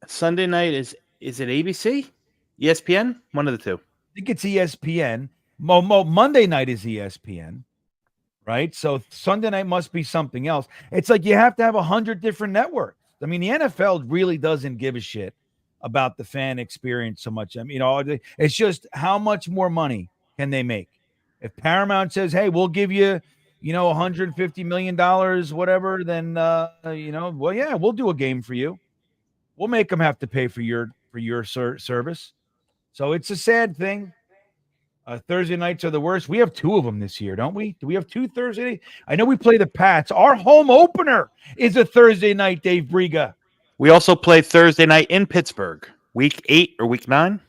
Sunday night is it ABC? ESPN? One of the two. I think it's ESPN. Monday night is ESPN, right? So Sunday night must be something else. It's like you have to have 100 different networks. I mean, the NFL really doesn't give a shit about the fan experience so much. I mean, it's just how much more money can they make? If Paramount says, hey, we'll give you, $150 million, whatever, then, well, yeah, we'll do a game for you. We'll make them have to pay for your service. So it's a sad thing. Thursday nights are the worst. We have two of them this year, don't we? Do we have two Thursday? I know we play the Pats. Our home opener is a Thursday night, Dave Briga. We also play Thursday night in Pittsburgh, week 8 or week 9.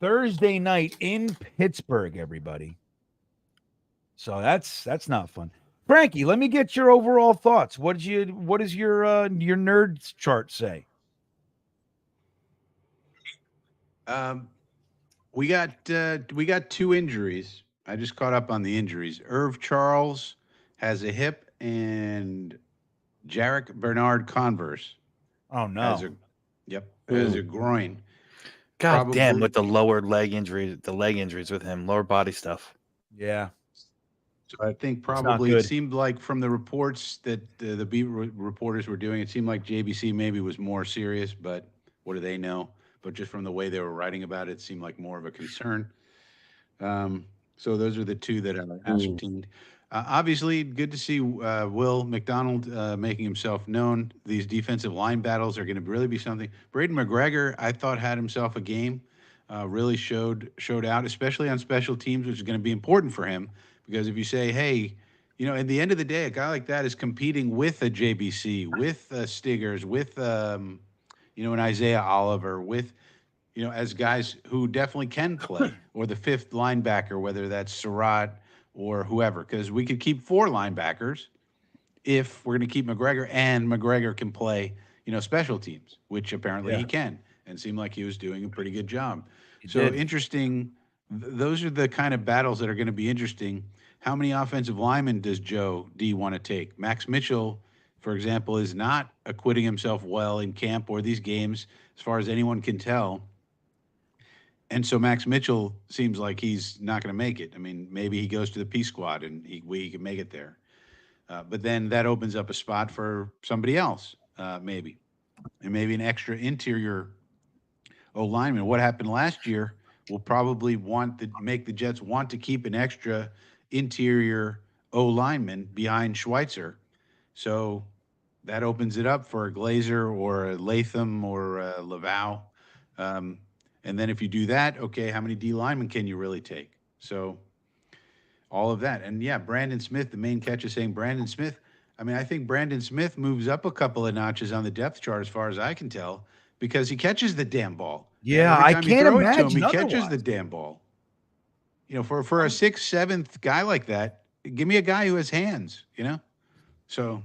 Thursday night in Pittsburgh, everybody. So that's not fun. Frankie, let me get your overall thoughts. What does your nerd chart say? We got two injuries. I just caught up on the injuries. Irv Charles has a hip, and Jarek Bernard Converse. Oh no! Has a groin. God damn, Probably. with the lower leg injuries, with him, lower body stuff. Yeah, So I think it's not probably it good. seemed like from the reports that the beat reporters were doing, it seemed like JBC maybe was more serious, but what do they know? But just from the way they were writing about it, it seemed like more of a concern. So those are the two that are ascertained. Obviously, good to see Will McDonald making himself known. These defensive line battles are going to really be something. Braden McGregor, I thought, had himself a game. Really showed out, especially on special teams, which is going to be important for him because if you say, hey, at the end of the day, a guy like that is competing with a JBC, with Stiggers, with an Isaiah Oliver, with as guys who definitely can play, or the fifth linebacker, whether that's Surratt or whoever, because we could keep four linebackers if we're going to keep McGregor, and McGregor can play, special teams, which apparently Yeah. he can, and seemed like he was doing a pretty good job. He So did. interesting. Those are the kind of battles that are going to be interesting. How many offensive linemen does Joe D want to take? Max Mitchell, for example, is not acquitting himself well in camp or these games, as far as anyone can tell. And so Max Mitchell seems like he's not going to make it. I mean, maybe he goes to the P squad and we can make it there. But then that opens up a spot for somebody else, maybe, and maybe an extra interior O lineman. What happened last year will probably make the Jets want to keep an extra interior O lineman behind Schweitzer. So that opens it up for a Glazer or a Latham or a Laval. And then if you do that, okay, how many D linemen can you really take? So all of that. And yeah, Brandon Smith, the main catch is saying Brandon Smith. I mean, I think Brandon Smith moves up a couple of notches on the depth chart as far as I can tell because he catches the damn ball. Yeah, Every I time you can't throw it to him, imagine he catches otherwise. the damn ball. For a sixth, seventh guy like that, give me a guy who has hands. So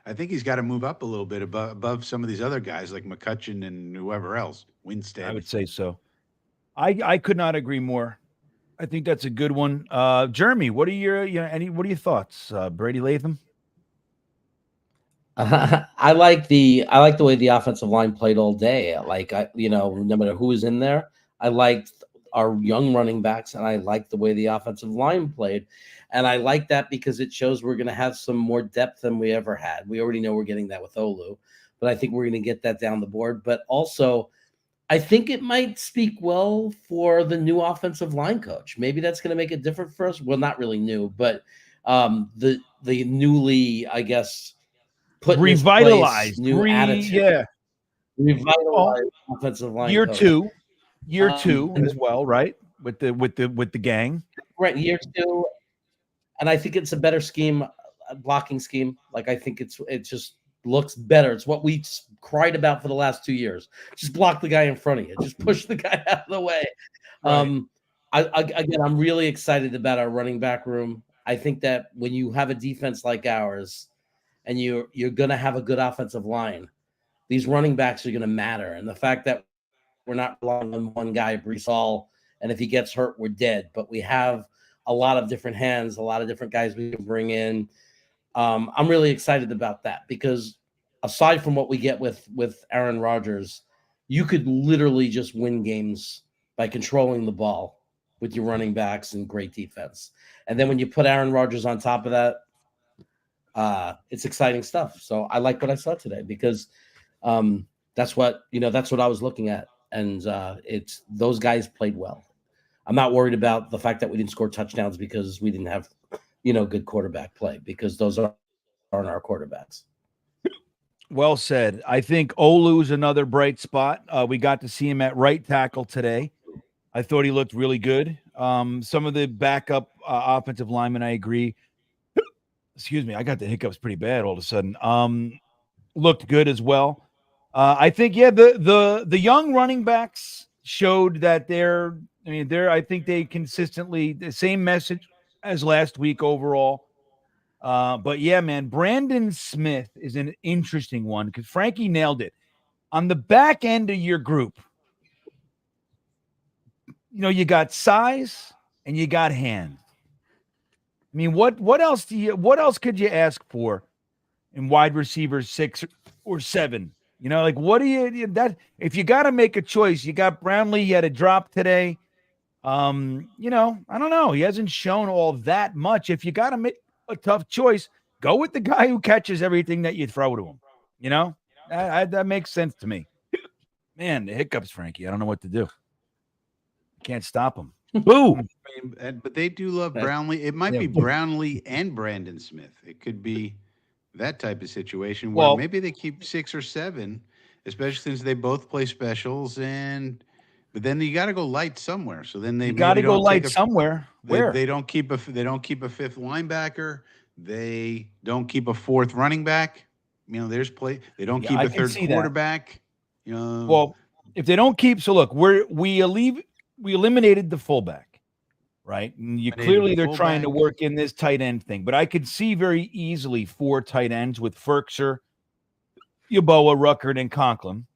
I think he's got to move up a little bit above some of these other guys like McCutcheon and whoever else, Winstead. I would say so. I could not agree more. I think that's a good one. Jeremy, what are your what are your thoughts? Brady Latham? I like the way the offensive line played all day. No matter who was in there, I liked our young running backs, and I liked the way the offensive line played. And I like that because it shows we're going to have some more depth than we ever had. We already know we're getting that with Olu, but I think we're going to get that down the board. But also, I think it might speak well for the new offensive line coach. Maybe that's going to make it different for us. Well, not really new, but the newly, I guess, put in his place, Revitalized. new attitude. Yeah. Revitalized offensive line Year coach. year two as well, right? With the gang. Right, year two. And I think it's a better scheme, blocking scheme. Like I think it just looks better. It's what we cried about for the last 2 years. Just block the guy in front of you. Just push the guy out of the way. Right. I'm really excited about our running back room. I think that when you have a defense like ours, and you're going to have a good offensive line, these running backs are going to matter. And the fact that we're not relying on one guy, Brees Hall, and if he gets hurt, we're dead. But we have a lot of different hands, a lot of different guys we can bring in. I'm really excited about that because aside from what we get with Aaron Rodgers, you could literally just win games by controlling the ball with your running backs and great defense. And then when you put Aaron Rodgers on top of that, it's exciting stuff. So I like what I saw today because that's what I was looking at. And it's those guys played well. I'm not worried about the fact that we didn't score touchdowns because we didn't have, good quarterback play because those aren't our quarterbacks. Well said. I think Olu's another bright spot. We got to see him at right tackle today. I thought he looked really good. Some of the backup offensive linemen, I agree. Excuse me, I got the hiccups pretty bad all of a sudden. Looked good as well. I think the young running backs showed that I think they consistently the same message as last week overall. But yeah, man, Brandon Smith is an interesting one because Frankie nailed it. On the back end of your group, you got size and you got hands. I mean, what else could you ask for in wide receivers 6 or 7 You know, like what do you that if you got to make a choice, you got Brownlee, he had a drop today. You know, I don't know. He hasn't shown all that much. If you got to make a tough choice, go with the guy who catches everything that you throw to him. You know, that makes sense to me. Man, the hiccups, Frankie. I don't know what to do. Can't stop him. Boo! But they do love Brownlee. It might Yeah. be Brownlee and Brandon Smith. It could be that type of situation where Well- maybe they keep 6 or 7, especially since they both play specials. But then you got to go light somewhere. So then they You got to maybe go don't light take a- somewhere. Where? They don't keep a fifth linebacker. They don't keep a fourth running back. You know, there's play. They don't Yeah, keep I a can third see that. quarterback. You know, Well, if they don't keep, so look, we eliminated the fullback, right? And you Eliminated clearly the they're trying to fullback. work in this tight end thing, but I could see very easily 4 tight ends with Ferkser, Yeboah, Ruckert, and Conklin.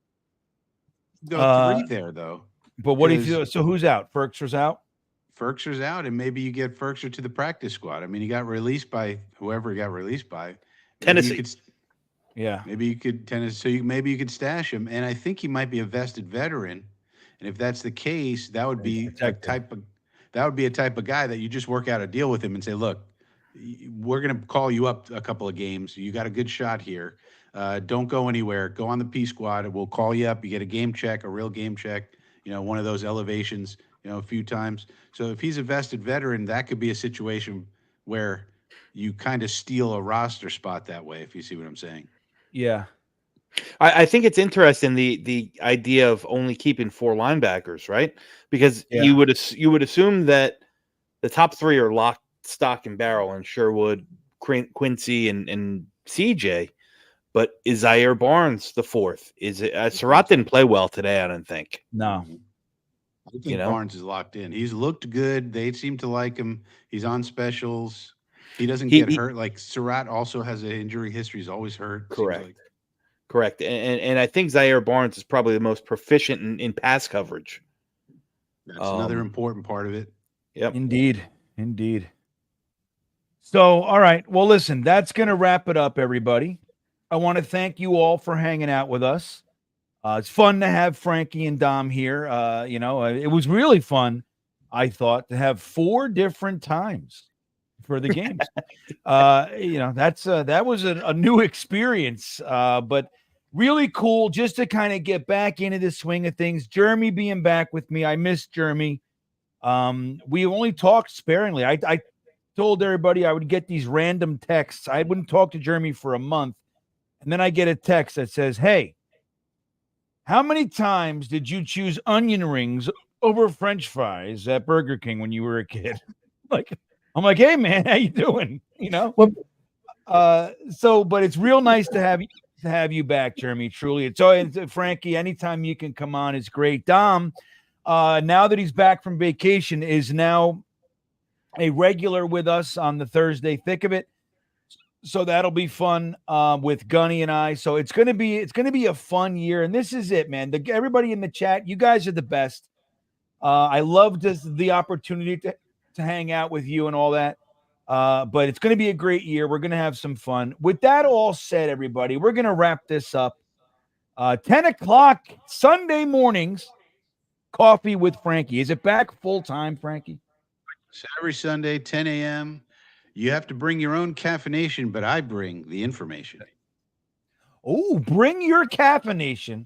go 3 there though. But what if Because- you? So who's out? Ferkser's out. Ferkser's out, and maybe you get Ferkser to the practice squad. I mean, he got released by whoever he got released by. Maybe Tennessee. you could, Yeah, maybe you could Tennessee. So maybe you could stash him, and I think he might be a vested veteran. And if that's the case, that would be a protected. type of guy that you just work out a deal with him and say, look, we're going to call you up a couple of games. You got a good shot here. Don't go anywhere. Go on the P squad. We'll call you up. You get a game check, a real game check. You know, one of those elevations. You know, a few times. So if he's a vested veteran, that could be a situation where you kind of steal a roster spot that way. If you see what I'm saying. yeah. I think it's interesting the idea of only keeping 4 linebackers, right? Because Yeah. you would assume that the top 3 are locked, stock, and barrel, and Sherwood, Quincy, and CJ. But is Zaire Barnes the 4th? Is it? Surratt didn't play well today. I don't think. No. I think You know? Barnes is locked in. He's looked good. They seem to like him. He's on specials. He doesn't He- get he- hurt. Like Surratt also has an injury history. He's always hurt. seems Correct. like. Correct. And I think Zaire Barnes is probably the most proficient in pass coverage. That's another Um, important part of it. Yep. Indeed. So, all right. Well, listen, that's going to wrap it up, everybody. I want to thank you all for hanging out with us. It's fun to have Frankie and Dom here. You know, it was really fun, I thought, to have 4 different times for the games. You know, that was a new experience, but really cool just to kind of get back into the swing of things. Jeremy being back with me. I missed Jeremy. We only talked sparingly. I told everybody I would get these random texts. I wouldn't talk to Jeremy for a month. And then I get a text that says, hey, how many times did you choose onion rings over French fries at Burger King when you were a kid? I'm like, hey man, how you doing? You know? But it's real nice to have you back, Jeremy. Truly. It's Frankie, anytime you can come on, it's great. Dom, now that he's back from vacation, is now a regular with us on the Thursday Thick of It. So that'll be fun with Gunny and I. So it's gonna be a fun year, and this is it, man. Everybody in the chat, you guys are the best. I love the opportunity to hang out with you and all that. But it's gonna be a great year. We're gonna have some fun. With that all said, everybody, we're gonna wrap this up. 10 o'clock Sunday mornings, coffee with Frankie. Is it back full time, Frankie? So every Sunday, 10 a.m. You have to bring your own caffeination, but I bring the information. Oh, bring your caffeination.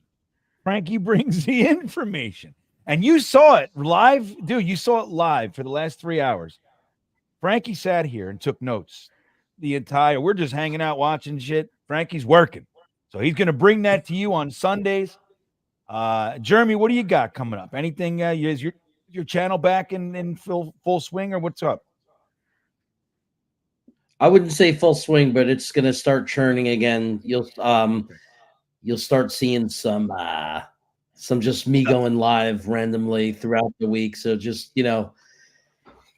Frankie brings the information. And you saw it live. Dude, you saw it live for the last 3 hours. Frankie sat here and took notes we're just hanging out watching shit. Frankie's working. So he's going to bring that to you on Sundays. Jeremy, what do you got coming up? Anything? Is your channel back in full swing, or what's up? I wouldn't say full swing, but it's going to start churning again. You'll start seeing some just me going live randomly throughout the week. So just,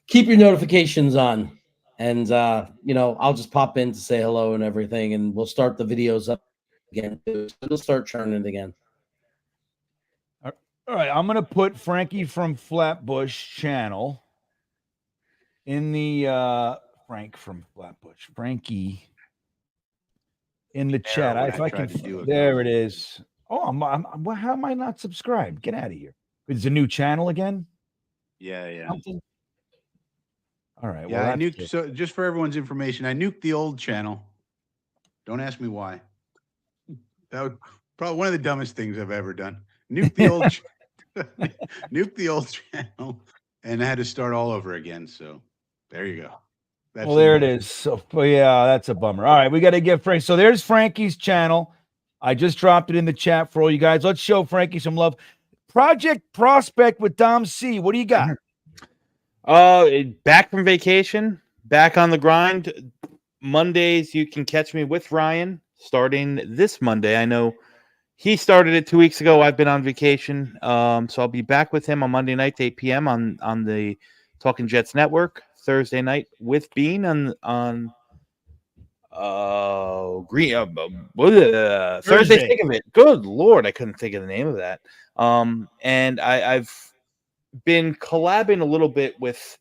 keep your notifications on, and I'll just pop in to say hello and everything, and we'll start the videos up again. So it'll start churning again. All right, I'm going to put Frankie from Flatbush channel in the Frankie in the chat. when If I I tried can, to do it, there though. it is. Oh, well, how am I not subscribed? Get out of here. It's a new channel again? Yeah. Something? All right. Yeah, well, I nuked. that's So just for everyone's information, I nuked the old channel. Don't ask me why. That was probably one of the dumbest things I've ever done. Nuked the old, nuked the old channel, and I had to start all over again. So there you go. That's well, there it is. So, yeah, that's a bummer. All right, we got to get Frank. So there's Frankie's channel. I just dropped it in the chat for all you guys. Let's show Frankie some love. Project Prospect with Dom C. What do you got? Back from vacation, back on the grind. Mondays, you can catch me with Ryan starting this Monday. I know he started it 2 weeks ago. I've been on vacation. So I'll be back with him on Monday night, 8 p.m. on the Talking Jets Network. Thursday night with Bean on Thursday. Think of it. Good Lord, I couldn't think of the name of that. And I've been collabing a little bit with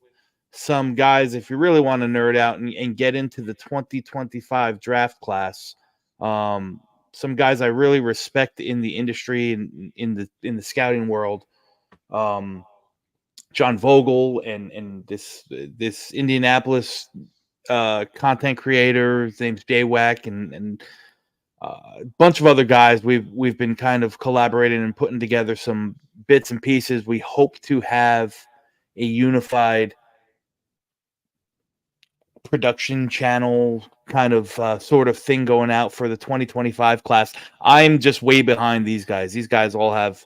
some guys. If you really want to nerd out and get into the 2025 draft class, some guys I really respect in the industry and in the scouting world. John Vogel and this Indianapolis content creator, his name's Jaywack, and a bunch of other guys. We've been kind of collaborating and putting together some bits and pieces. We hope to have a unified production channel kind of sort of thing going out for the 2025 class. I'm just way behind these guys. These guys all have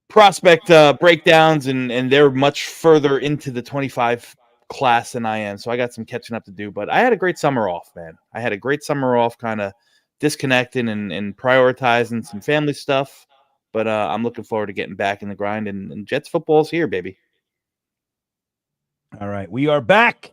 prospect breakdowns, and they're much further into the 25 class than I am. So I got some catching up to do, but I had a great summer off, man. I had a great summer off, kind of disconnecting and prioritizing some family stuff. But I'm looking forward to getting back in the grind, and Jets football's here, baby. All right, we are back.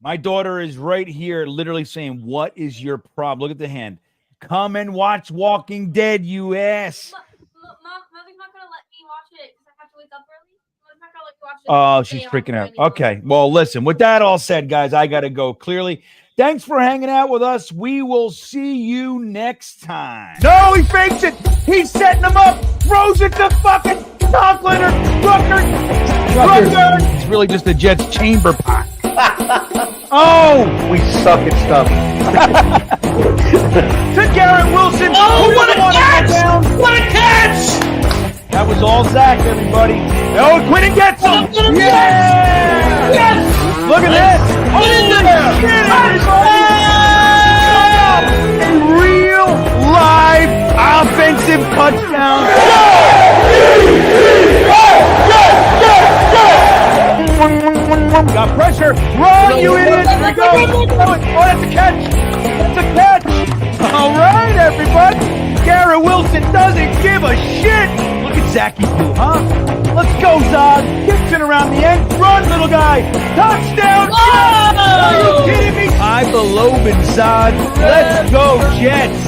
My daughter is right here literally saying, what is your problem? Look at the hand. Come and watch Walking Dead, you ass. Mother's not going to let me watch it because I have to wake up early. Mother's not going to let me watch it. Oh, she's freaking out. Okay, well, listen, with that all said, guys, I got to go. Clearly, thanks for hanging out with us. We will see you next time. No, he fakes it. He's setting them up. Throws it to fucking Conklin or Rucker. It's really just a Jets chamber pot. Oh, We suck at stuff. to Garrett Wilson. Oh, what a catch! Down. What a catch! That was all Zach, everybody. Oh, Quinn gets him. Yeah! Yes! Look at this. What is it? A real live offensive touchdown. Got pressure. Run, you idiot. Here we go. Oh, that's a catch. That's a catch. All right, everybody. Garrett Wilson doesn't give a shit. Look at Zachy too, huh? Let's go, Zod. Gibson around the end. Run, little guy. Touchdown. Are you kidding me? I believe in Zod. Let's go, Jets.